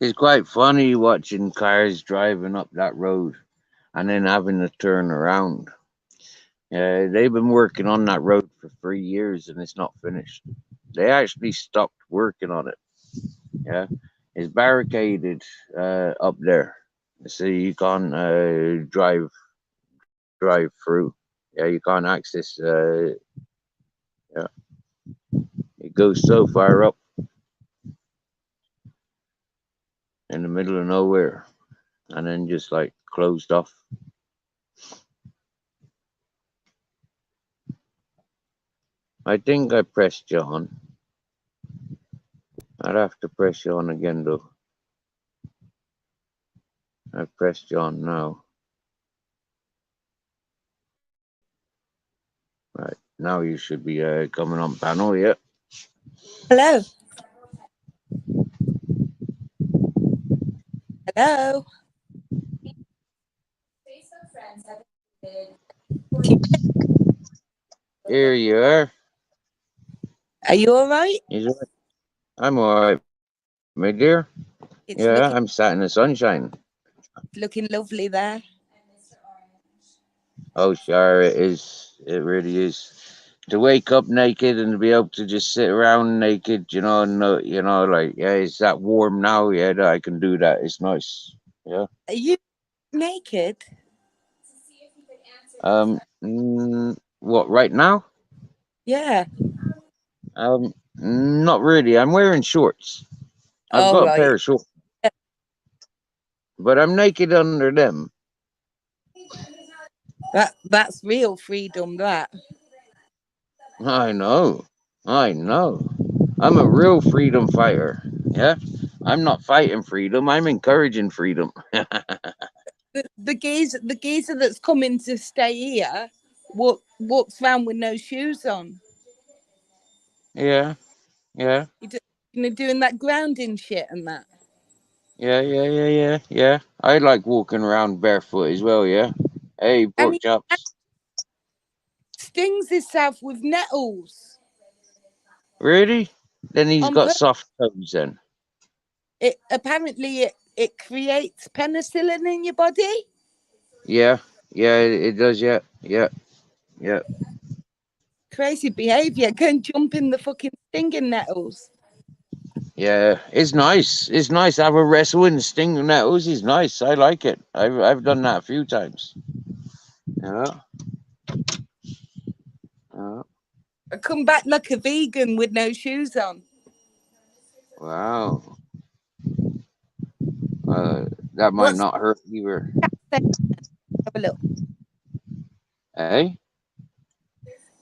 It's quite funny watching cars driving up that road and then having to turn around. They've been working on that road for 3 years and it's not finished. They actually stopped working on it. Yeah, it's barricaded up there, so you can't drive through. Yeah, you can't access. Yeah, it goes so far up in the middle of nowhere, and then just like closed off. I think I pressed you on. I'd have to press you on again though. I pressed you on now. Right now you should be coming on panel. Yeah. Hello. Hello. Here you are. Are you all right? Is it? I'm all right, my dear. Yeah, I'm It's sat in the sunshine. looking lovely there. Oh, sure, it is. It really is. To wake up naked and to be able to just sit around naked, no, like, yeah, it's that warm now. Yeah, that I can do that. It's nice. Yeah. Are you naked? What, right now? Yeah. Not really. I'm wearing shorts. I've All got a pair right. of shorts, but I'm naked under them. That's real freedom. That. I know. I know. I'm a real freedom fighter. Yeah. I'm not fighting freedom. I'm encouraging freedom. The geezer that's coming to stay here walks around with no shoes on. Yeah. Yeah. Doing that grounding shit and that. Yeah. I like walking around barefoot as well. Yeah. Hey, And pork he chops. stings himself with nettles Really? Then he's on got purpose. soft toes then. It creates penicillin in your body. Yeah. Yeah, it does. Yeah. Yeah. Yeah. Crazy behavior. Go and jump in the fucking stinging nettles. Yeah. It's nice. It's nice to have a wrestle and sting the nettles. Is nice. I like it. I've done that a few times. Yeah. Yeah. I come back like a vegan with no shoes on. Wow. That might What's not hurt either. that? Have a look. Eh?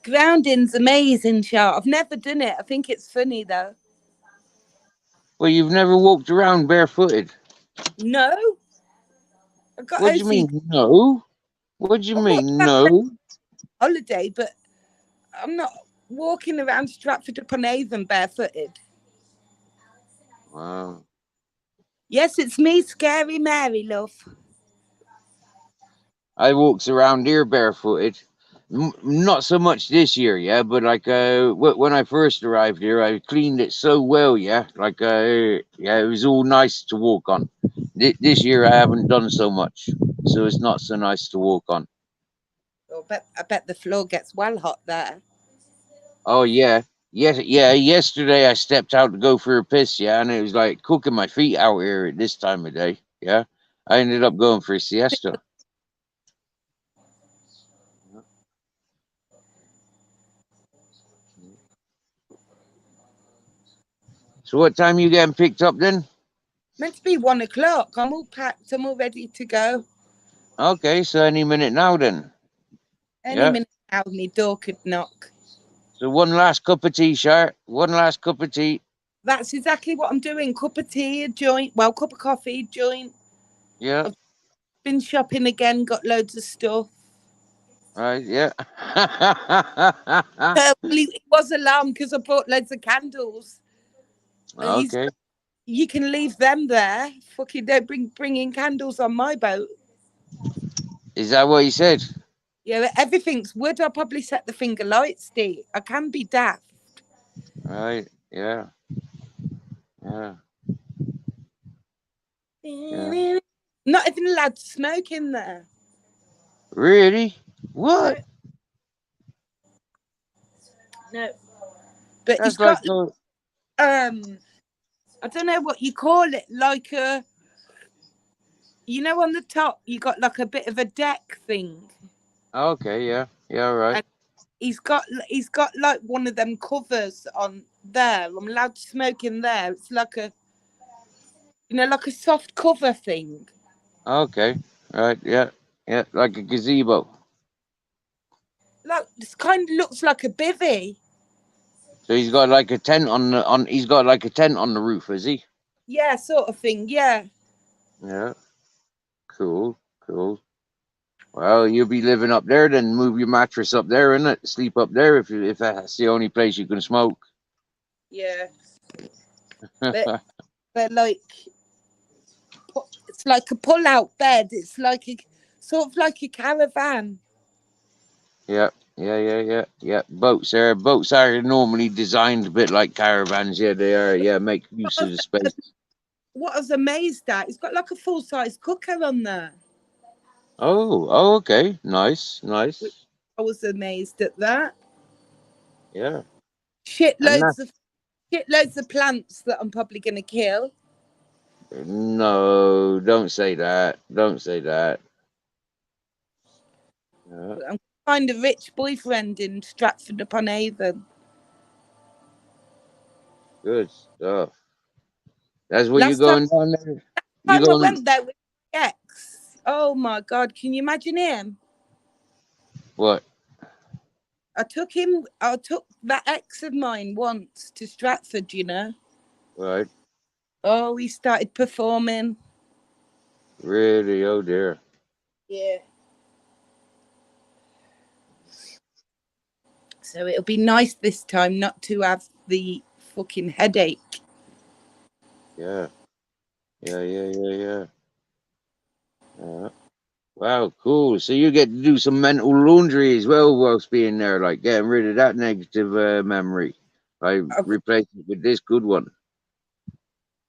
Grounding's amazing, Chart. I've never done it. I think it's funny though. Well, you've never walked around barefooted. No, I got What do you OCD. mean, no? What do you I walked mean, around no? holiday, but I'm not walking around Stratford upon Avon barefooted. Wow. Yes, it's me, Scary Mary, love. I walks around here barefooted. Not so much this year, yeah, but like when I first arrived here, I cleaned it so well, yeah. Like yeah, it was all nice to walk on. This year I haven't done so much, so it's not so nice to walk on. Oh, I bet the floor gets well hot there. Oh yeah, yes, yeah. Yesterday I stepped out to go for a piss, yeah, and it was like cooking my feet out here at this time of day. Yeah, I ended up going for a siesta. So what time you getting picked up then? Meant to be 1 o'clock. I'm all packed. I'm all ready to go. Okay, so any minute now then. Any Yeah. minute now, my door could knock. So one last cup of tea, Shart. One last cup of tea. That's exactly what I'm doing. Cup of tea, a joint. Well, cup of coffee, joint. Yeah. I've been shopping again. Got loads of stuff. Right. Yeah. Well, it was alarmed because I bought loads of candles. And Okay. you can leave them there. Fucking don't bring in candles on my boat. Is that what he said? Yeah, everything's wood. I'll probably set the finger lights, Steve. I can be daft. Right. Yeah. Yeah. Yeah. Not even allowed to smoke in there. Really? What? No. But he's That's like got the. I don't know what you call it, like on the top you got like a bit of a deck thing. Okay. Yeah. Yeah. Right. And he's got like one of them covers on there. I'm allowed to smoke in there. It's like like a soft cover thing. Okay. Right. Yeah. Yeah. Like a gazebo. Like this kind of looks like a bivvy. So he's got like a tent on the on. He's got like a tent on the roof, is he? Yeah, sort of thing. Yeah. Yeah. Cool. Cool. Well, you'll be living up there, then move your mattress up there, innit? Sleep up there if that's the only place you can smoke. Yeah. But they're like it's like a pull-out bed. It's like a sort of like a caravan. Yeah, yeah. Boats are normally designed a bit like caravans. Yeah, they are. Yeah, make use of the space. What I was amazed at, it's got like a full-size cooker on there. Okay. Nice. I was amazed at that. Yeah, and Shitloads that's of shitloads of plants that I'm probably gonna kill. No, don't say that. Don't say that. I'm going to find a rich boyfriend in Stratford upon Avon. Good stuff. That's what you're Last time going down there? You I going? went there with my ex. Oh my God, can you imagine him? What? I took that ex of mine once to Stratford, you know. Right. Oh, he started performing. Really? Oh dear. Yeah. So it'll be nice this time not to have the fucking headache. Yeah. Yeah. Wow, cool. So you get to do some mental laundry as well whilst being there, like getting rid of that negative memory, like I've, replace it with this good one.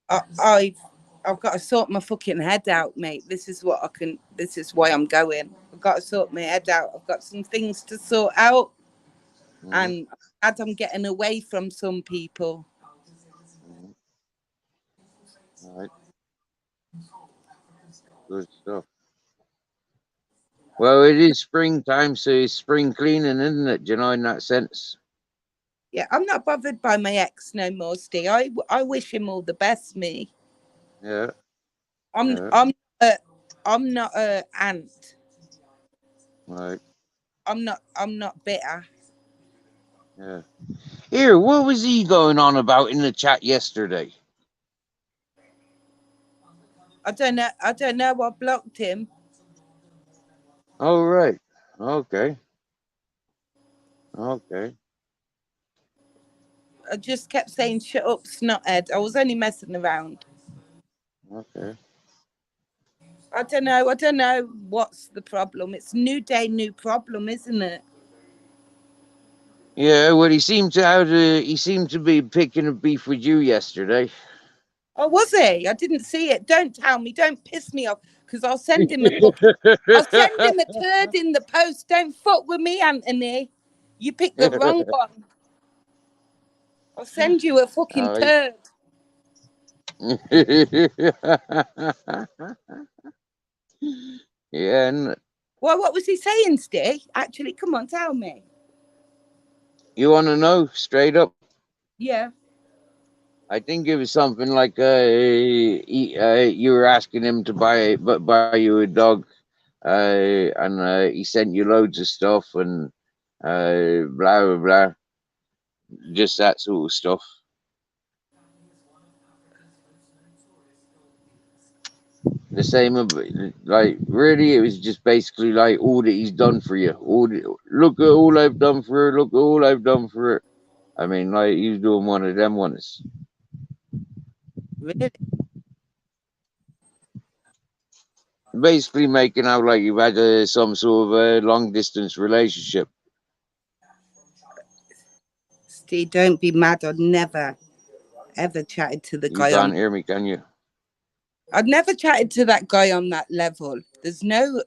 I, I've, I've got to sort my fucking head out, mate. This is what I can. This is why I'm going. I've got to sort my head out. I've got some things to sort out, Mm-hmm. and as I'm getting away from some people. Mm-hmm. All right, good stuff. Well, it is springtime, so it's spring cleaning, isn't it? Do you know, in that sense? Yeah, I'm not bothered by my ex no more, Steve. I wish him all the best, me. Yeah, I'm yeah, I'm a, I'm not a ant. right, I'm not bitter. yeah. Here, what was he going on about in the chat yesterday? I don't know. I don't know. I blocked him. Oh, right. Okay, okay, I just kept saying, "Shut up, snothead." I was only messing around. okay. I don't know. I don't know what's the problem. It's new day, new problem, isn't it? Yeah, well, he seemed to be picking a beef with you yesterday. Oh, was he? I didn't see it. Don't tell me. Don't piss me off, because I'll send him a fucking. I'll send him a turd in the post. Don't fuck with me, Anthony. You picked the wrong one. I'll send you a fucking All right. turd. Yeah, and Well, what was he saying, Steve? Actually, come on, tell me. you want to know straight up? Yeah. I think it was something like you were asking him to buy you a dog, and he sent you loads of stuff and blah blah blah, just that sort of stuff. The same, like really, it was just basically like all that he's done for you. Look at all I've done for her. Look at all I've done for her. I mean, like he's doing one of them ones. Really? Basically making out like you've had some sort of a long distance relationship. Steve, don't be mad. I'd never, ever chatted to the You guy on. can't hear me, can you? I'd never chatted to that guy on that level. There's no.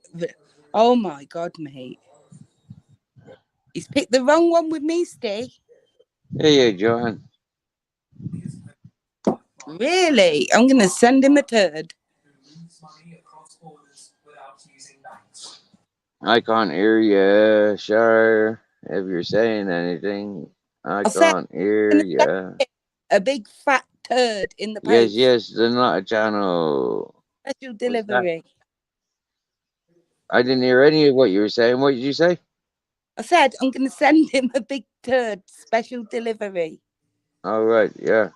Oh my God, mate. He's picked the wrong one with me, Steve. Yeah, Johan. Really? I'm going to send him a turd. I can't hear you, sure. If you're saying anything, I I said can't hear I'm going to send you. him a big fat turd in the Yes, post. yes, they're not a channel. Special What's that? delivery. I didn't hear any of what you were saying. What did you say? I said I'm going to send him a big turd. Special delivery. All right, yeah.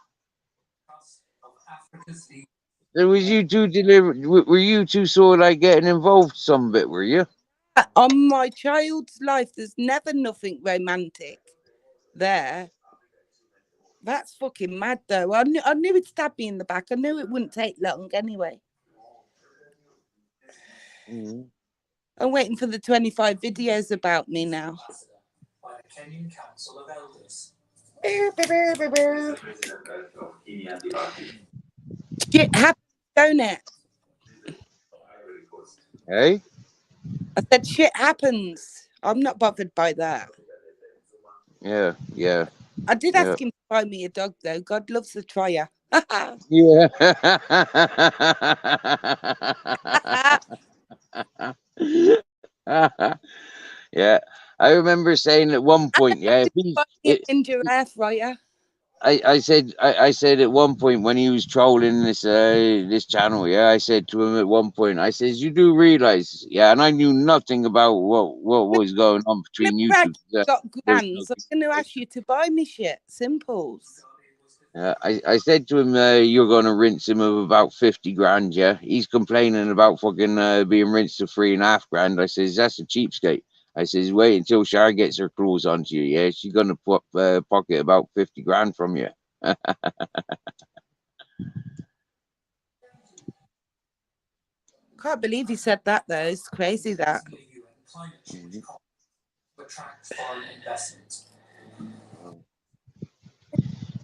It was you two were you two sort of like getting involved some bit, were you? On my child's life, there's never nothing romantic there. That's fucking mad, though. I knew he'd stab me in the back. I knew it wouldn't take long anyway. Mm-hmm. I'm waiting for the 25 videos about me now. Shit happens, don't it? Hey? I said shit happens. I'm not bothered by that. Yeah, yeah. I did Yeah. ask him to buy me a dog, though. God loves a trier. Yeah. Yeah. I remember saying at one I point, yeah, if did he's buy me a it, ginger air fryer. I said at one point when he was trolling this channel, yeah, I said to him at one point, I says, you do realize, yeah, and I knew nothing about what was going on I'm between gonna you brag two. you've got There was no grands. I'm going to ask communication. you to buy me shit. Simples. I said to him, you're going to rinse him of about 50 grand, yeah. He's complaining about fucking being rinsed of 3.5 grand. I says, that's a cheapskate. I says, wait until Shar gets her claws onto you, yeah. She's going to pocket about 50 grand from you. Can't believe he said that, though. It's crazy that. Mhm.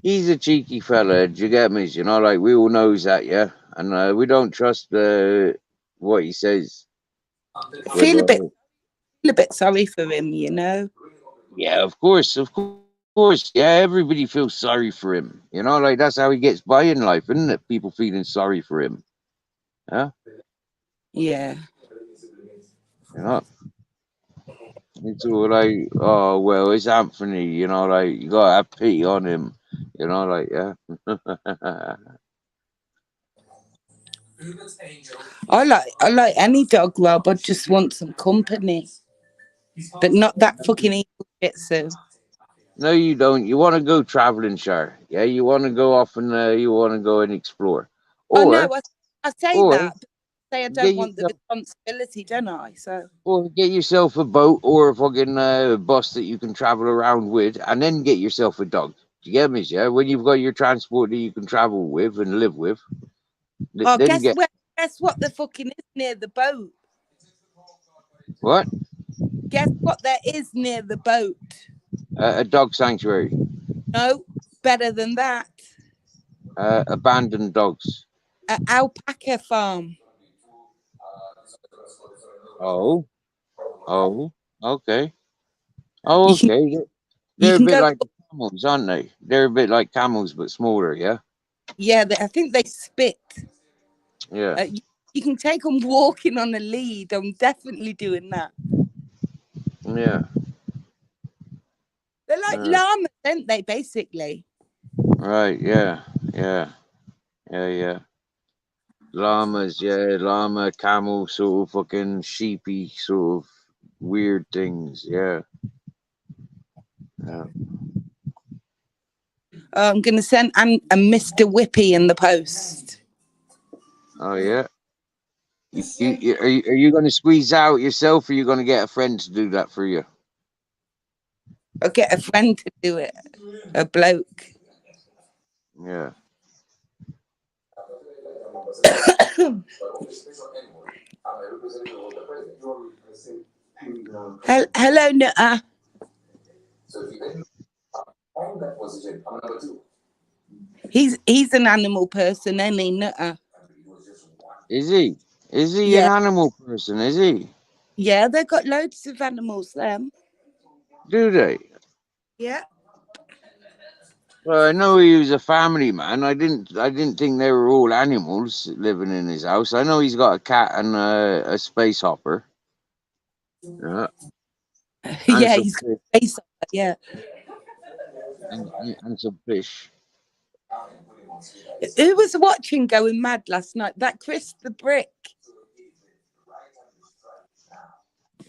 He's a cheeky fella, do you get me? You know, like we all knows that, yeah. And we don't trust what he says. I But feel a bit sorry for him, you know. yeah, of course, yeah. Everybody feels sorry for him. You know, like that's how he gets by in life, isn't it? People feeling sorry for him. Yeah, Yeah. you know. It's all like, oh well, it's Anthony. You know, like you gotta have pity on him. You know, like yeah. I like any dog, Rob. I just want some company, but not that fucking evil shih tzu. No, you don't. You want to go traveling, Shar. Yeah, you want to go off and you want to go and explore, Oh no, or I say or that, but I say I get don't want the yourself responsibility, don't I? So or get yourself a boat or a fucking bus that you can travel around with, and then get yourself a dog. Do you get me? Yeah, when you've got your transport that you can travel with and live with, oh, then get guess what the fucking is near the boat? what Guess what there is near the boat? a dog sanctuary, No, better than that. abandoned dogs. An alpaca farm. Oh, oh, okay, oh, You can okay. you They're a can bit go. like the camels, aren't they? They're a bit like camels, but smaller. Yeah, Yeah, I think they spit. yeah, You can take them walking on a lead. I'm definitely doing that. yeah. They're like llamas, aren't they? Basically. Right, yeah, yeah, yeah. Llamas, yeah, llama, camel, sort of fucking sheepy, sort of weird things, yeah. Yeah. I'm gonna send a Mr. Whippy in the post. Oh yeah. Are you going to squeeze out yourself, or are you going to get a friend to do that for you? I'll get a friend to do it. A bloke. Yeah. Hello, Nutter. He's an animal person, isn't he, Nutter? Is he? Is he an Yeah, animal person? Is he? yeah. They've got loads of animals. Them. Do they? Yeah. Well, I know he was a family man. I didn't think they were all animals living in his house. I know he's got a cat and a space hopper. Yeah. And Yeah, some he's got fish. a face on it, yeah. And some fish. Who was watching Going Mad last night? That Chris the Brick.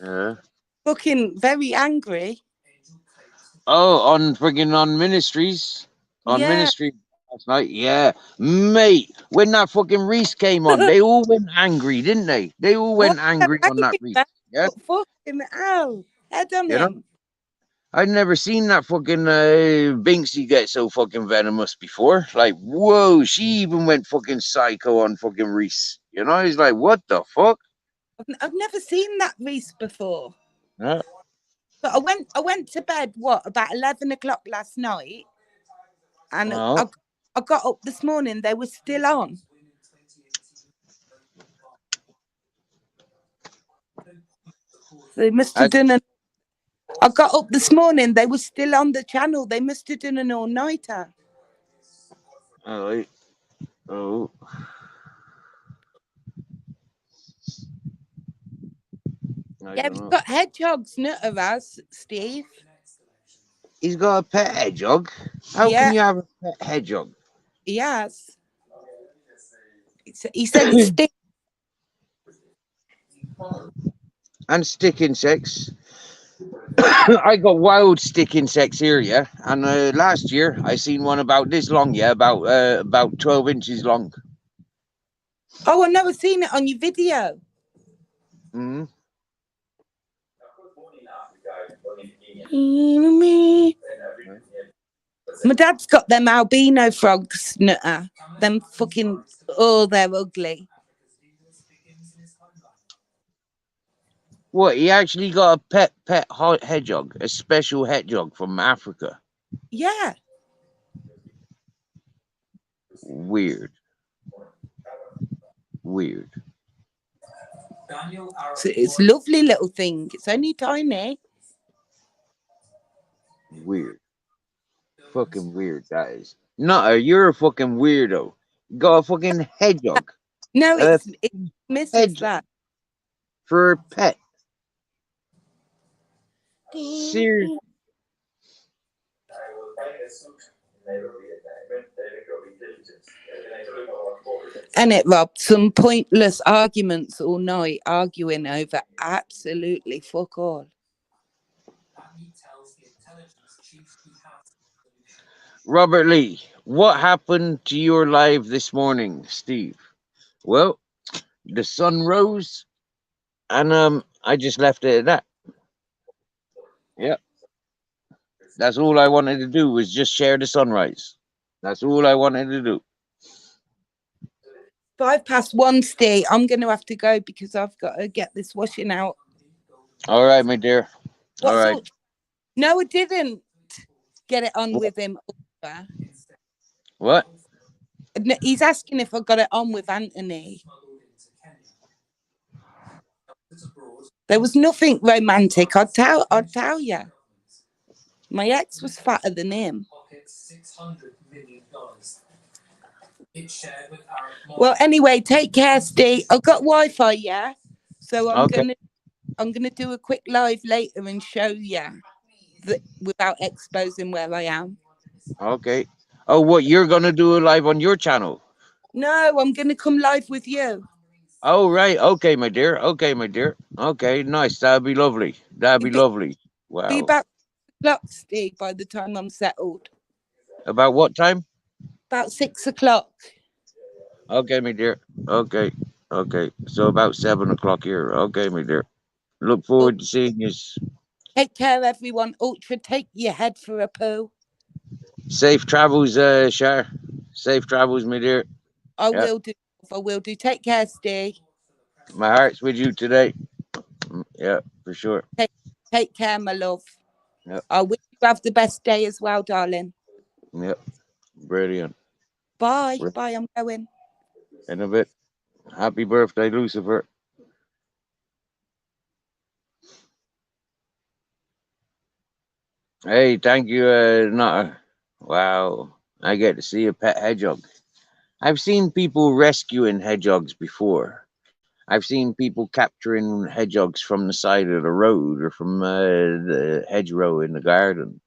Yeah. Fucking very angry. Oh, on Ministries. On Yeah. Ministry last night. Yeah. Mate, when that fucking Reese came on, they all went angry, didn't they? They all Oh, went yeah, angry on that angry Reese. man. Yeah. But fucking hell. Head on You know? him. I'd never seen that fucking Binksy get so fucking venomous before. Like, whoa, she even went fucking psycho on fucking Reese. You know, he's like, what the fuck? I've never seen that Reese before. Yeah. But I went to bed, what, about 11 o'clock last night? And Oh, I got up this morning, they were still on. They must have I, done I got up this morning. They were still on the channel. They must have done an all-nighter. Oh, wait. Oh, I Yeah, don't we've know. got hedgehogs, Nutter has, Steve. He's got a pet hedgehog. How can Yeah, you have a pet hedgehog? he has. He said it's stick. And stick insects. I got wild stick insects here, yeah. And last year I seen one about this long, yeah, about 12 inches long. Oh, I never seen it on your video. Mm. My dad's got them albino frogs, Nutter. Them fucking, oh, they're ugly. What? He actually got a pet hedgehog, a special hedgehog from Africa. Yeah, Weird, weird, it's a lovely little thing. It's only tiny. weird, fucking weird. That is. No, you're a fucking weirdo. You got a fucking hedgehog, No, a it's Mrs. hedgehog That. for a pet. Seriously. And it, Rob, some pointless arguments all night, arguing over absolutely fuck all. Robert Lee, what happened to your live this morning, Steve? Well, the sun rose, and I just left it at that. Yeah, that's all I wanted to do was just share the sunrise. That's all I wanted to do. 1:05, Steve. I'm going to have to go because I've got to get this washing out. All right, my dear. All What's right. all? No, I didn't get it on with him. What? He's asking if I got it on with Anthony. There was nothing romantic. I'd tell you. My ex was fatter than him. Well, anyway, take care, Steve. I've got Wi-Fi, yeah. So Okay. I'm gonna do a quick live later and show you that without exposing where I am. Okay. Oh, what? You're gonna do a live on your channel? No, I'm gonna come live with you. Oh, right. Okay, my dear. Okay, my dear. Okay, nice. That'd be lovely. That'd be It'd lovely. be Wow. about o'clock, Steve, by the time I'm settled. About what time? About 6 o'clock. Okay, my dear. Okay. Okay. So about 7 o'clock here. Okay, my dear. Look Oh, forward to seeing you. take care, everyone. Ultra, take your head for a poo. Safe travels, Shar. Safe travels, my dear. I Yeah. will do. I will do. Take care, Steve. My heart's with you today. Yeah, for sure. Take, take care, my love. Yep. I wish you have the best day as well, darling. Yep. Brilliant. Bye. Bye. I'm going. In a bit. Happy birthday, Lucifer. Hey, thank you, Nutter. Wow. I get to see a pet hedgehog. I've seen people rescuing hedgehogs before. I've seen people capturing hedgehogs from the side of the road or from the hedgerow in the garden.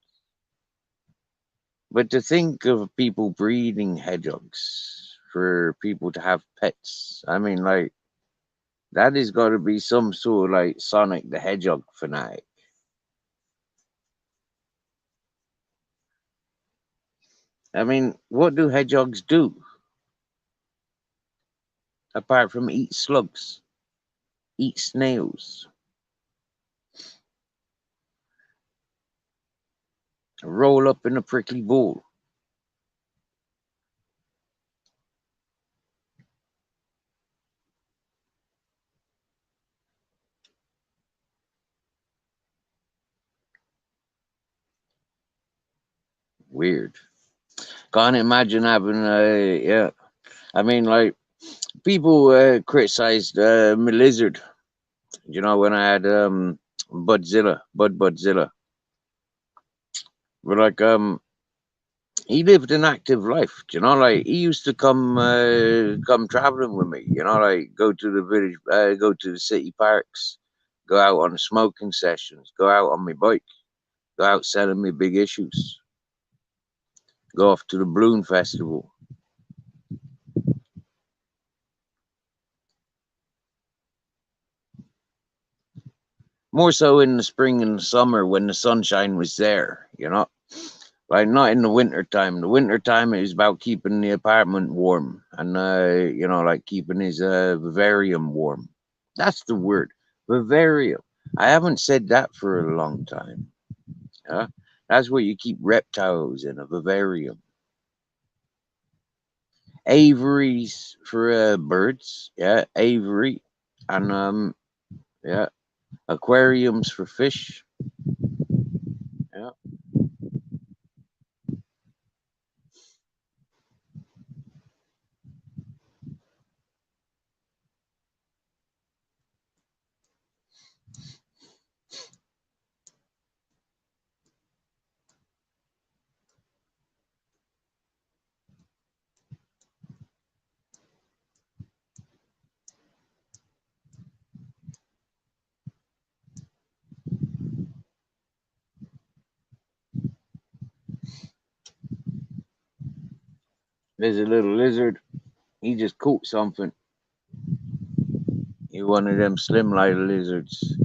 But to think of people breeding hedgehogs for people to have pets, I mean, like, that has got to be some sort of like Sonic the Hedgehog fanatic. I mean, what do hedgehogs do apart from eat slugs, eat snails, roll up in a prickly ball? Weird. Can't imagine having a yeah. I mean, like people criticized my lizard. You know when I had Budzilla, Budzilla. But like he lived an active life, you know. Like he used to come traveling with me, you know. Like go to the village, go to the city parks, go out on smoking sessions, go out on my bike, go out selling me big issues, go off to the balloon festival. More so in the spring and the summer when the sunshine was there, you know. Like not in the winter time. The winter time is about keeping the apartment warm and you know, like keeping his vivarium warm. That's the word, vivarium. I haven't said that for a long time. Yeah, that's where you keep reptiles in, a vivarium. Aviaries for birds. Yeah, aviary, and yeah, aquariums for fish. Yeah, there's a little lizard. He just caught something. He one of them slim light lizards.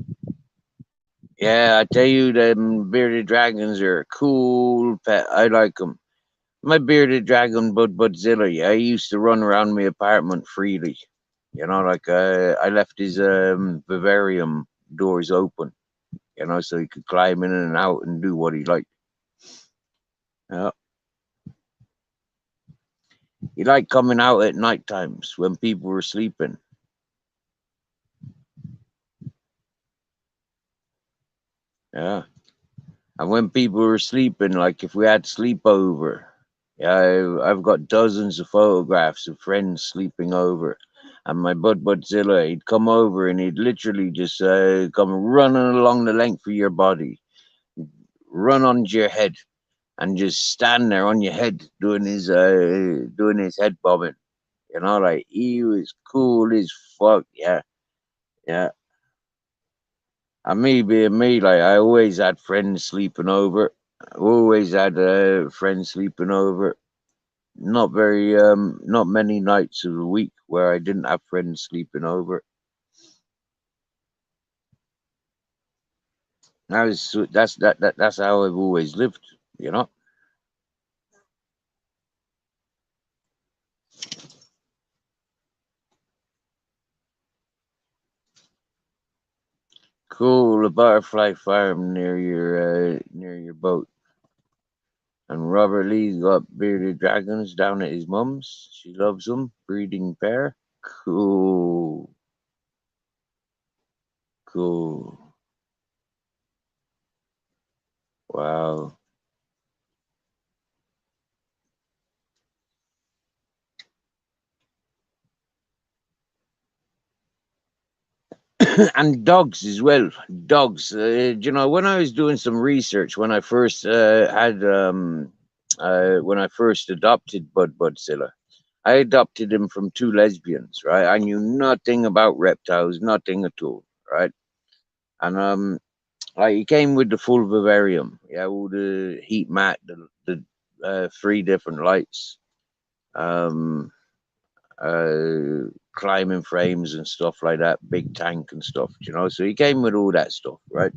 Yeah, I tell you, them bearded dragons are a cool pet. I like them. My bearded dragon, Budzilla, yeah, he used to run around my apartment freely. You know, like I left his vivarium doors open, you know, so he could climb in and out and do what he liked. Yeah. He liked coming out at night times when people were sleeping. Yeah. And when people were sleeping, like if we had sleepover, yeah, I've got dozens of photographs of friends sleeping over. And my Budzilla, he'd come over and he'd literally just come running along the length of your body, run onto your head, and just stand there on your head doing his head bobbing. You know, like he was cool as fuck. Yeah, yeah. And me being me, like I always had friends sleeping over. Always had friends sleeping over. Not many nights of the week where I didn't have friends sleeping over. That's how I've always lived. You know, cool. A butterfly farm near your boat. And Robert Lee's got bearded dragons down at his mum's. She loves them. Breeding pair. Cool. Cool. Wow. And dogs as well. Dogs. You know, when I was doing some research, when I first when I first adopted Budzilla, I adopted him from two lesbians, right? I knew nothing about reptiles, nothing at all, right? And like he came with the full vivarium, yeah, all the heat mat, the three different lights, um, climbing frames and stuff like that, big tank and stuff, you know. So he came with all that stuff, right?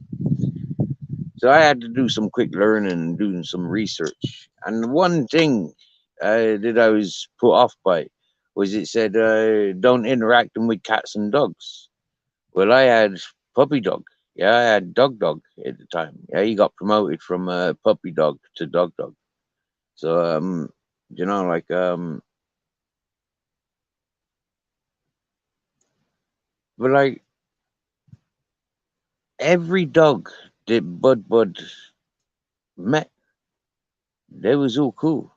So I had to do some quick learning and doing some research. And one thing that I was put off by was it said don't interact them with cats and dogs. Well, I had puppy dog. Yeah, I had dog at the time. Yeah, he got promoted from puppy dog to dog. So you know, like but like every dog that Bud met, they was all cool.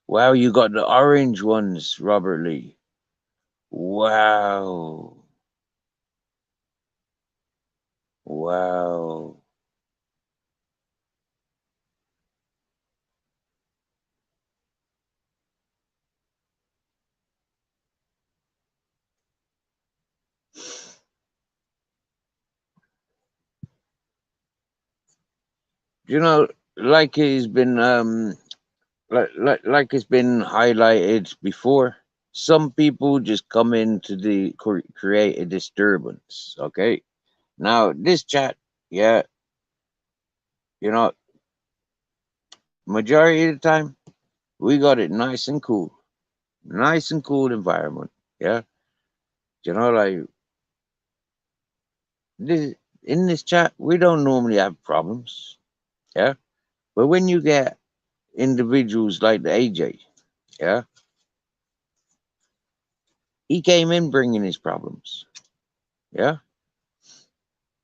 Wow, you got the orange ones, Robert Lee. Wow. Wow. You know, like it's been like it's been highlighted before. Some people just come in to create a disturbance. Okay, now this chat, yeah, you know, majority of the time we got it nice and cool environment. Yeah, you know, like this in this chat, we don't normally have problems. Yeah, but when you get individuals like the AJ, yeah, he came in bringing his problems. Yeah,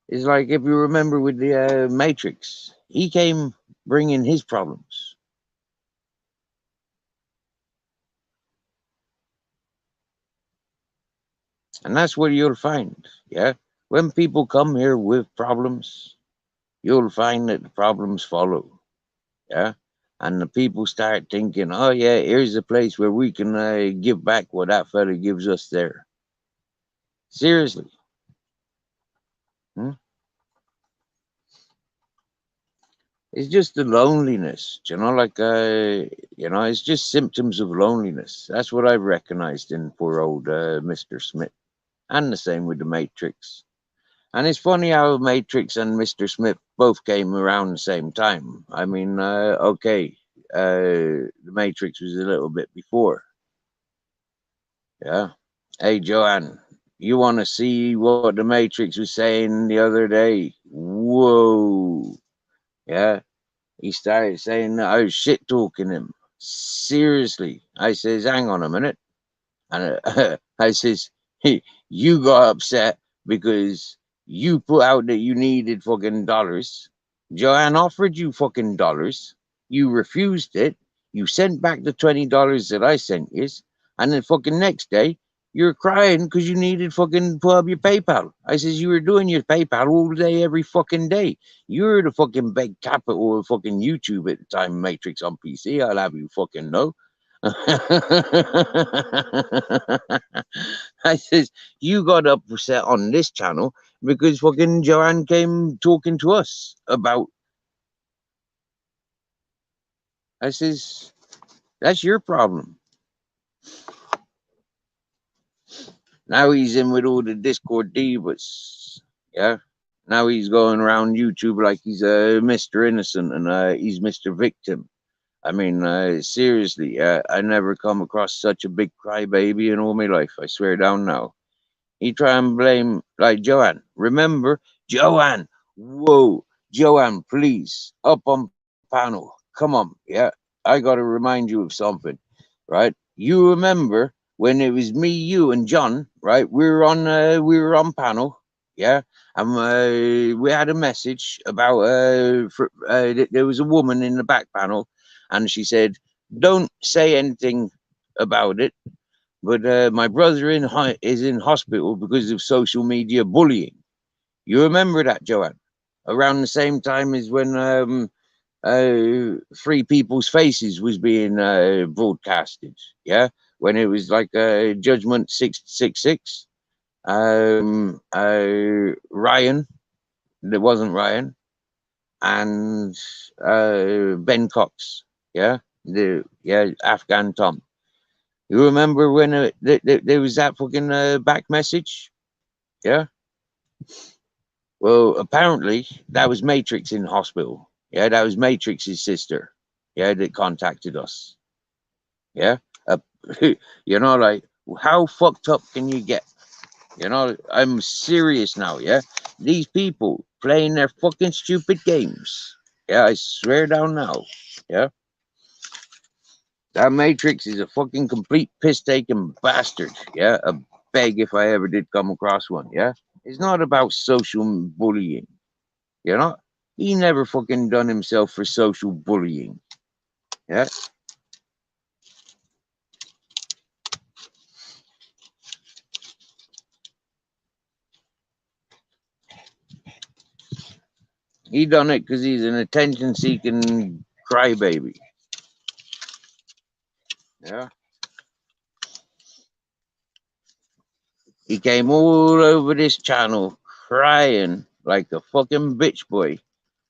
it's like if you remember with the Matrix, he came bringing his problems, and that's what you'll find. Yeah, when people come here with problems, you'll find that the problems follow. Yeah, and the people start thinking, "Oh yeah, here's a place where we can give back what that fella gives us there." Seriously. Hmm? It's just the loneliness, it's just symptoms of loneliness. That's what I've recognized in poor old Mr. Smith, and the same with the Matrix. And it's funny how Matrix and Mr. Smith both came around the same time. I mean, okay, the Matrix was a little bit before, yeah. Hey, Joanne, you want to see what the Matrix was saying the other day? Whoa, yeah. He started saying that I was shit talking him. Seriously. I says, hang on a minute. And I says, hey, you got upset because you put out that you needed fucking dollars. Joanne offered you fucking dollars. You refused it. You sent back the $20 that I sent you. And then fucking next day, you're crying because you needed fucking put up your PayPal. I says, you were doing your PayPal all day, every fucking day. You were the fucking big capital of fucking YouTube at the time, Matrix on PC. I'll have you fucking know. I says, you got upset on this channel because fucking Joanne came talking to us about. I says, that's your problem. Now he's in with all the Discord divas. Yeah. Now he's going around YouTube like he's Mr. Innocent and he's Mr. Victim. I mean, seriously, I never come across such a big crybaby in all my life. I swear down now. He try and blame like Joanne. Remember, Joanne. Whoa, Joanne, please up on panel. Come on, yeah. I got to remind you of something, right? You remember when it was me, you, and John, right? We were on panel, yeah, and we had a message about there was a woman in the back panel, and she said, "Don't say anything about it, but my brother is in hospital because of social media bullying." You remember that, Joanne? Around the same time as when Three People's Faces was being broadcasted, yeah? When it was like Judgment 666. Ryan, there wasn't Ryan, and Ben Cox, yeah? Afghan Tom. You remember when there was that fucking back message? Yeah. Well, apparently that was Matrix in hospital. Yeah, that was Matrix's sister. Yeah, that contacted us. Yeah. Uh, like how fucked up can you get? I'm serious now. Yeah. These people playing their fucking stupid games. Yeah, I swear down now. Yeah. That Matrix is a fucking complete piss taking bastard. Yeah, a beg if I ever did come across one. Yeah, it's not about social bullying. You know, he never fucking done himself for social bullying. Yeah, he done it because he's an attention seeking crybaby. Yeah, he came all over this channel crying like a fucking bitch boy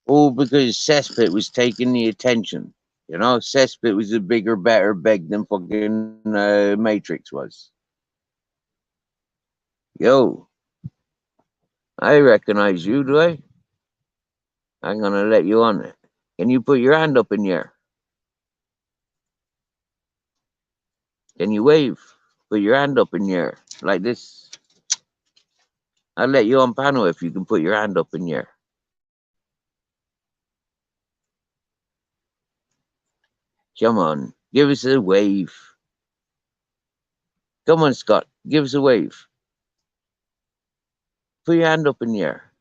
All because Cesspit was taking the attention. You know, Cesspit was a bigger, better beg than fucking Matrix was. Yo, I recognize you, do I? I'm gonna let you on it. Can you put your hand up in the air? Can you wave? Put your hand up in the air like this. I'll let you on panel if you can put your hand up in the air. Come on, give us a wave. Come on, Scott, give us a wave. Put your hand up in the air.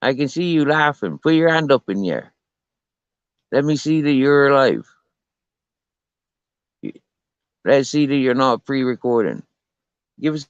I can see you laughing. Put your hand up in the air. Let me see that you're alive. Let's see that you're not pre-recording. Give us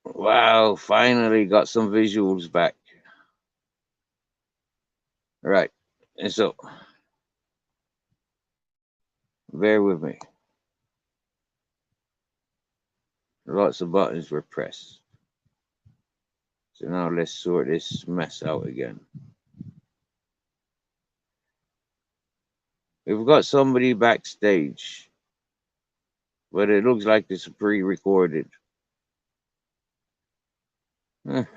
Wow, finally got some visuals back. Right. And so, bear with me. Lots of buttons were pressed. So now let's sort this mess out again. We've got somebody backstage, but it looks like it's pre-recorded. A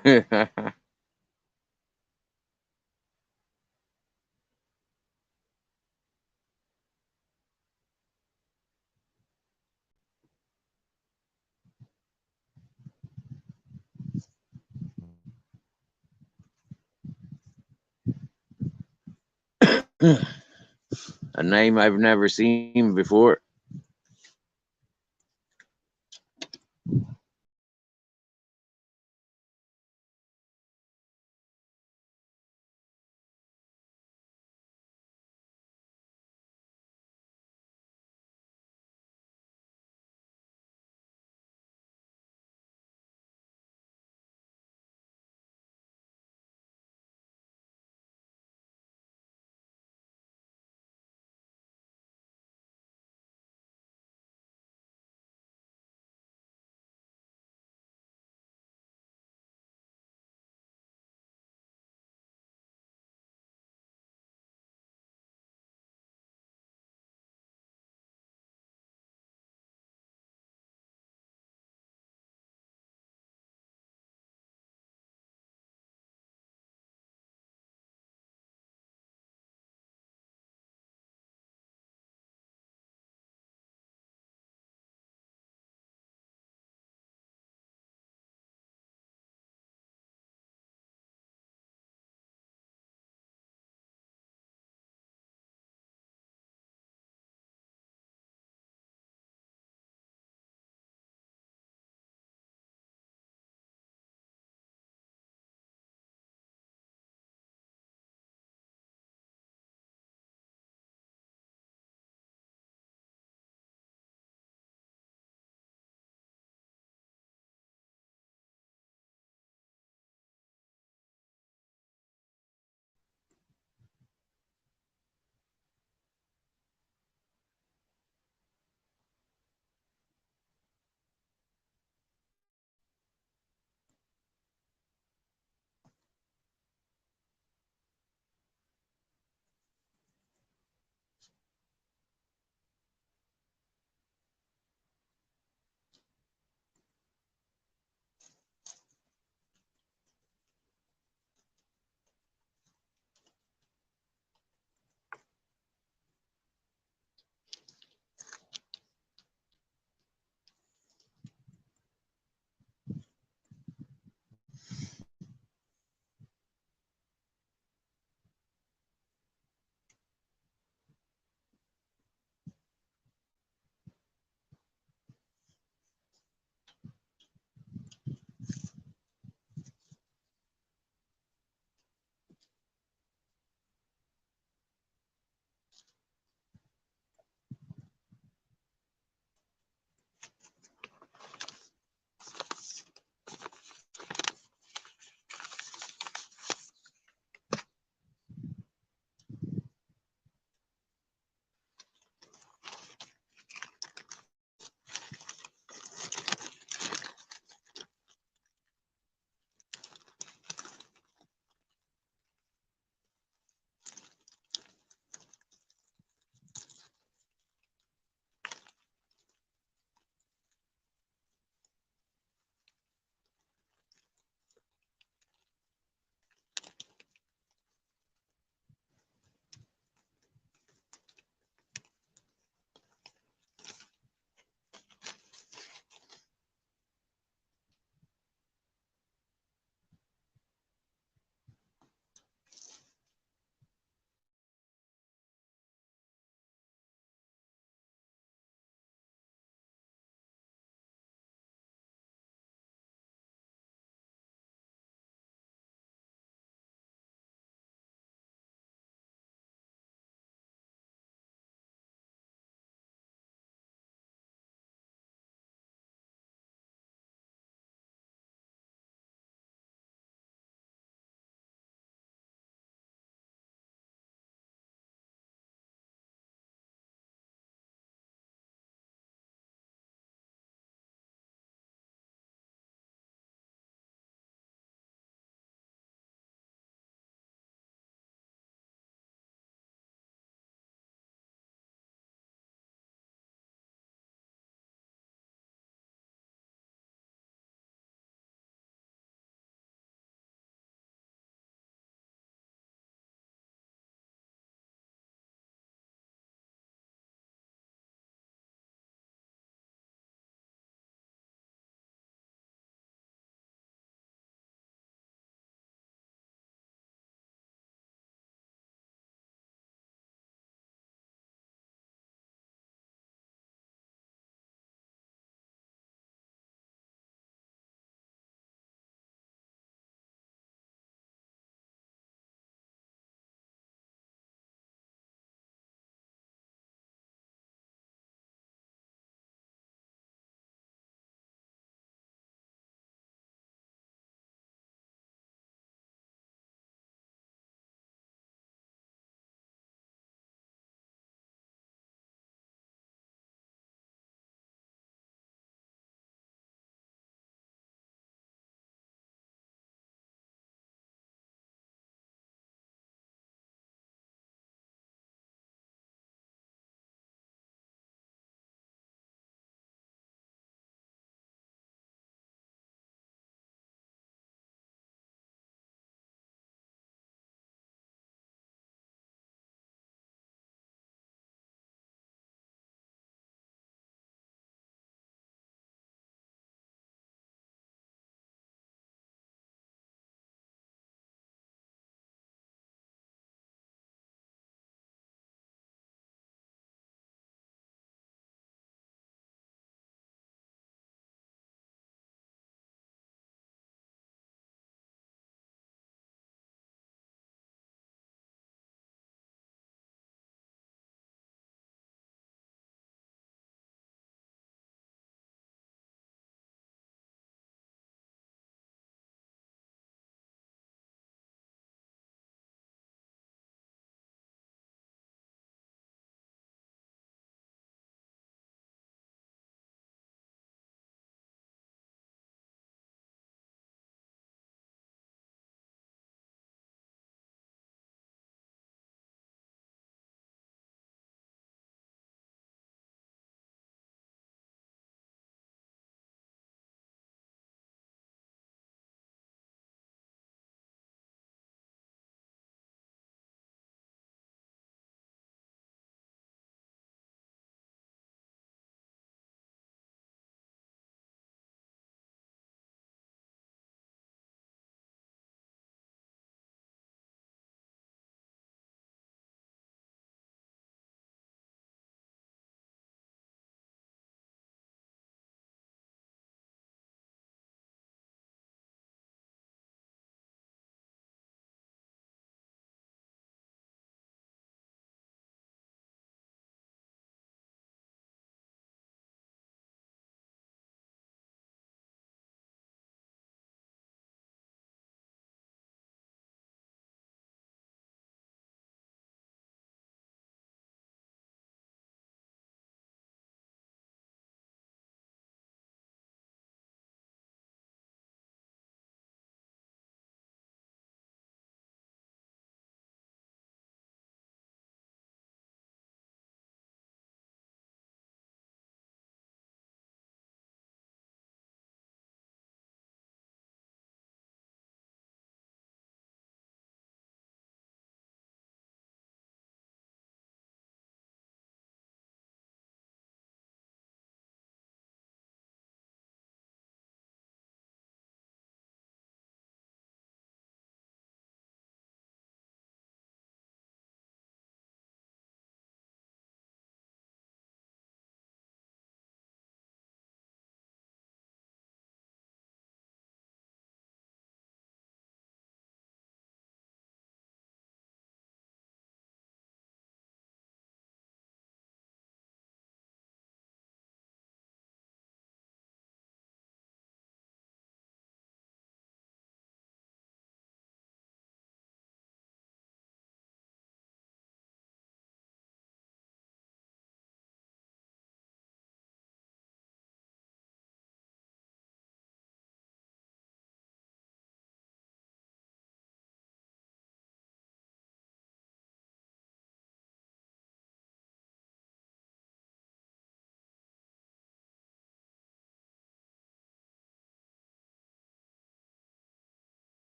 name I've never seen before.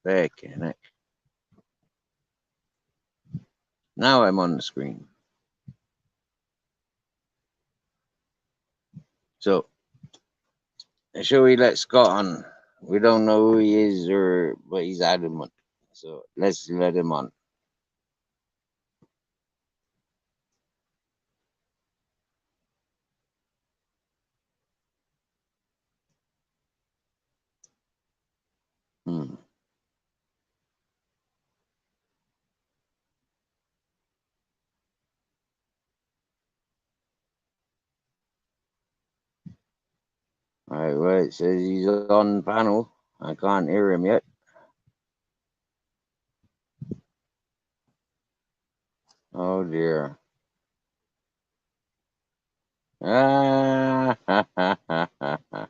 Fucking heck. Now I'm on the screen. So, shall we let Scott on? We don't know who he is but he's adamant. So let's let him on. Hmm. All right, well, it says he's on panel. I can't hear him yet. Oh dear. Ah, ha, ha, ha, ha, ha.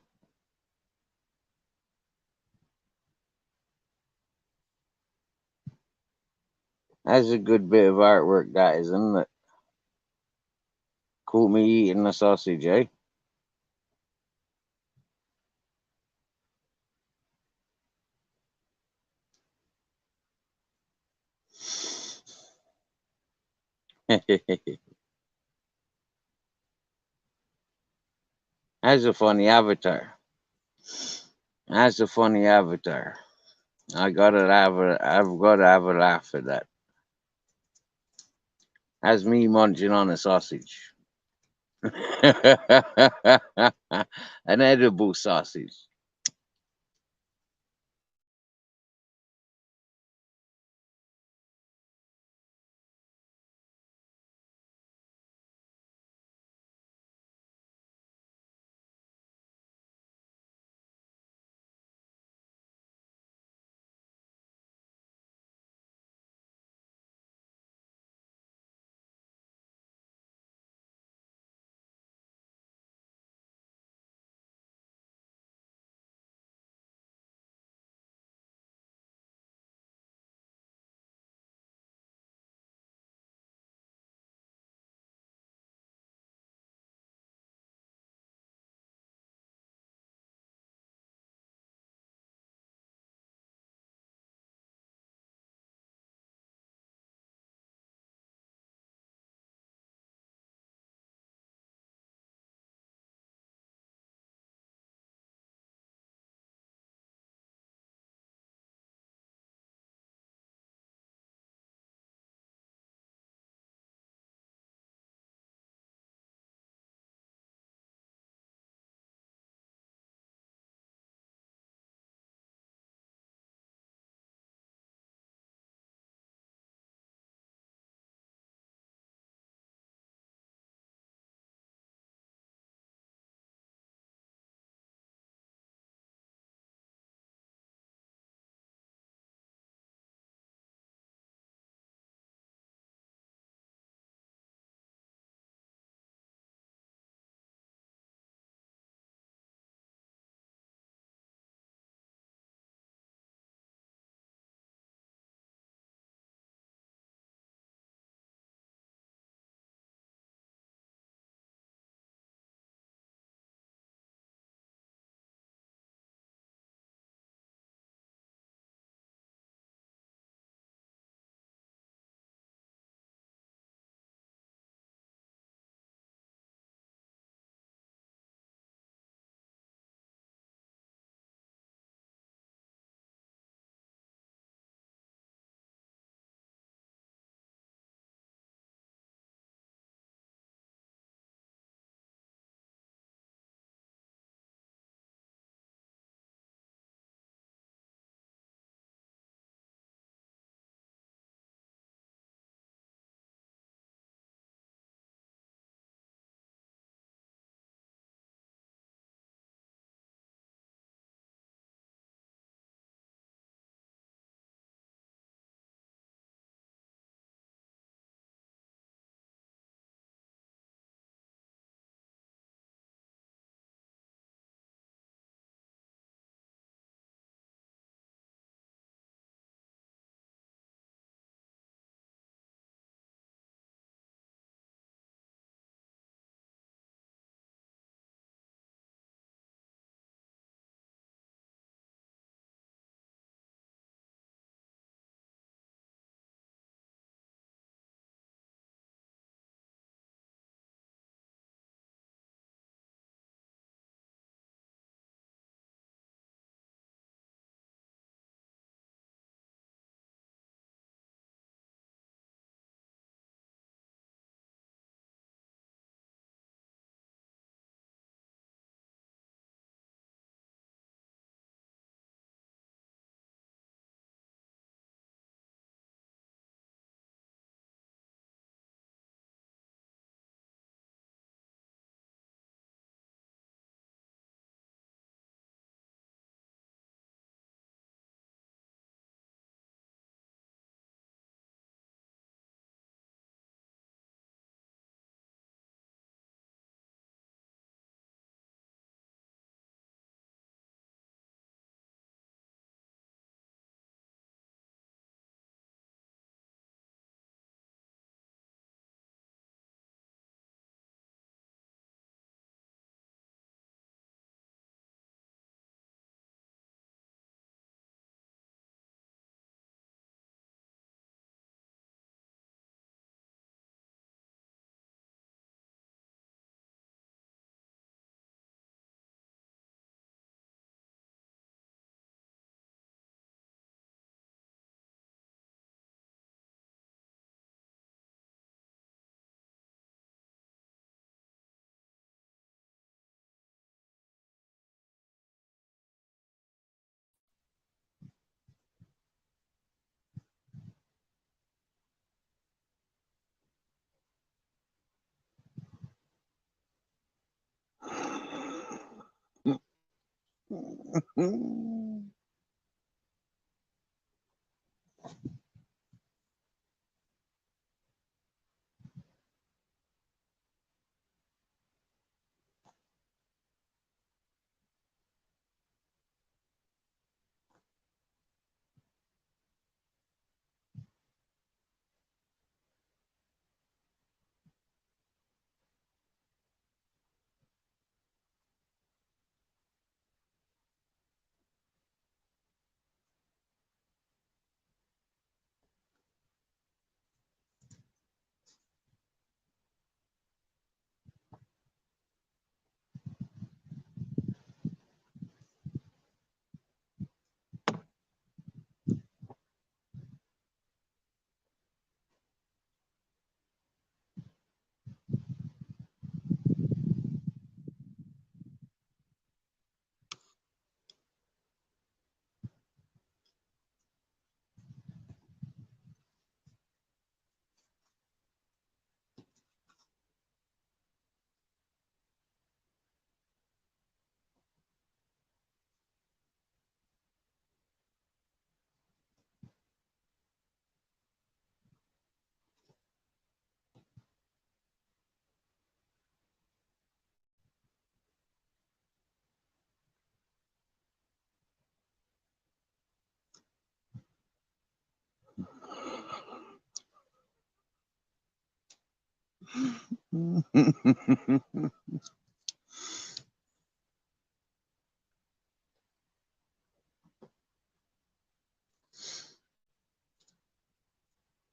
That's a good bit of artwork, that is, isn't it? Caught me eating a sausage, eh? That's a funny avatar. That's a funny avatar. I've got to have a laugh at that. That's me munching on a sausage. An edible sausage.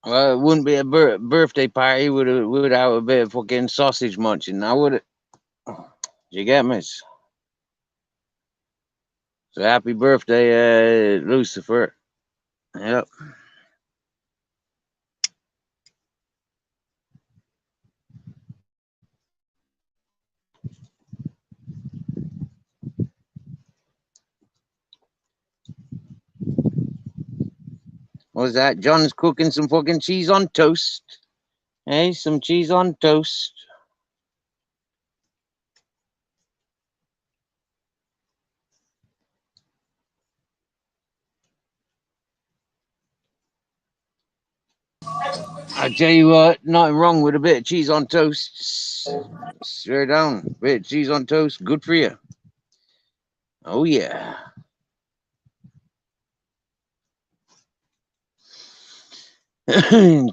Well, it wouldn't be a birthday party without a bit of fucking sausage munching, now would it? You get me? So happy birthday, Lucifer. Yep. What's that? John's cooking some fucking cheese on toast. Hey, some cheese on toast. I tell you what, nothing wrong with a bit of cheese on toast. Straight down. Bit of cheese on toast, good for you. Oh yeah.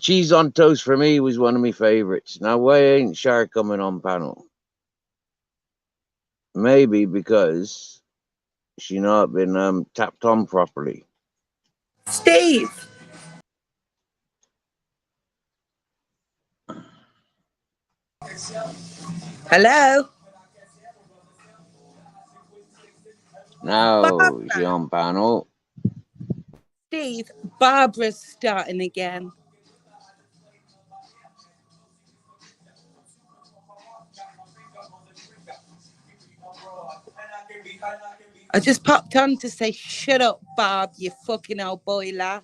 Cheese on toast for me was one of my favorites. Now why ain't Shar coming on panel? Maybe because she not been tapped on properly. Steve. Hello. Now she on panel. Steve, Barbara's starting again. I just popped on to say, shut up, Barb, you fucking old boiler.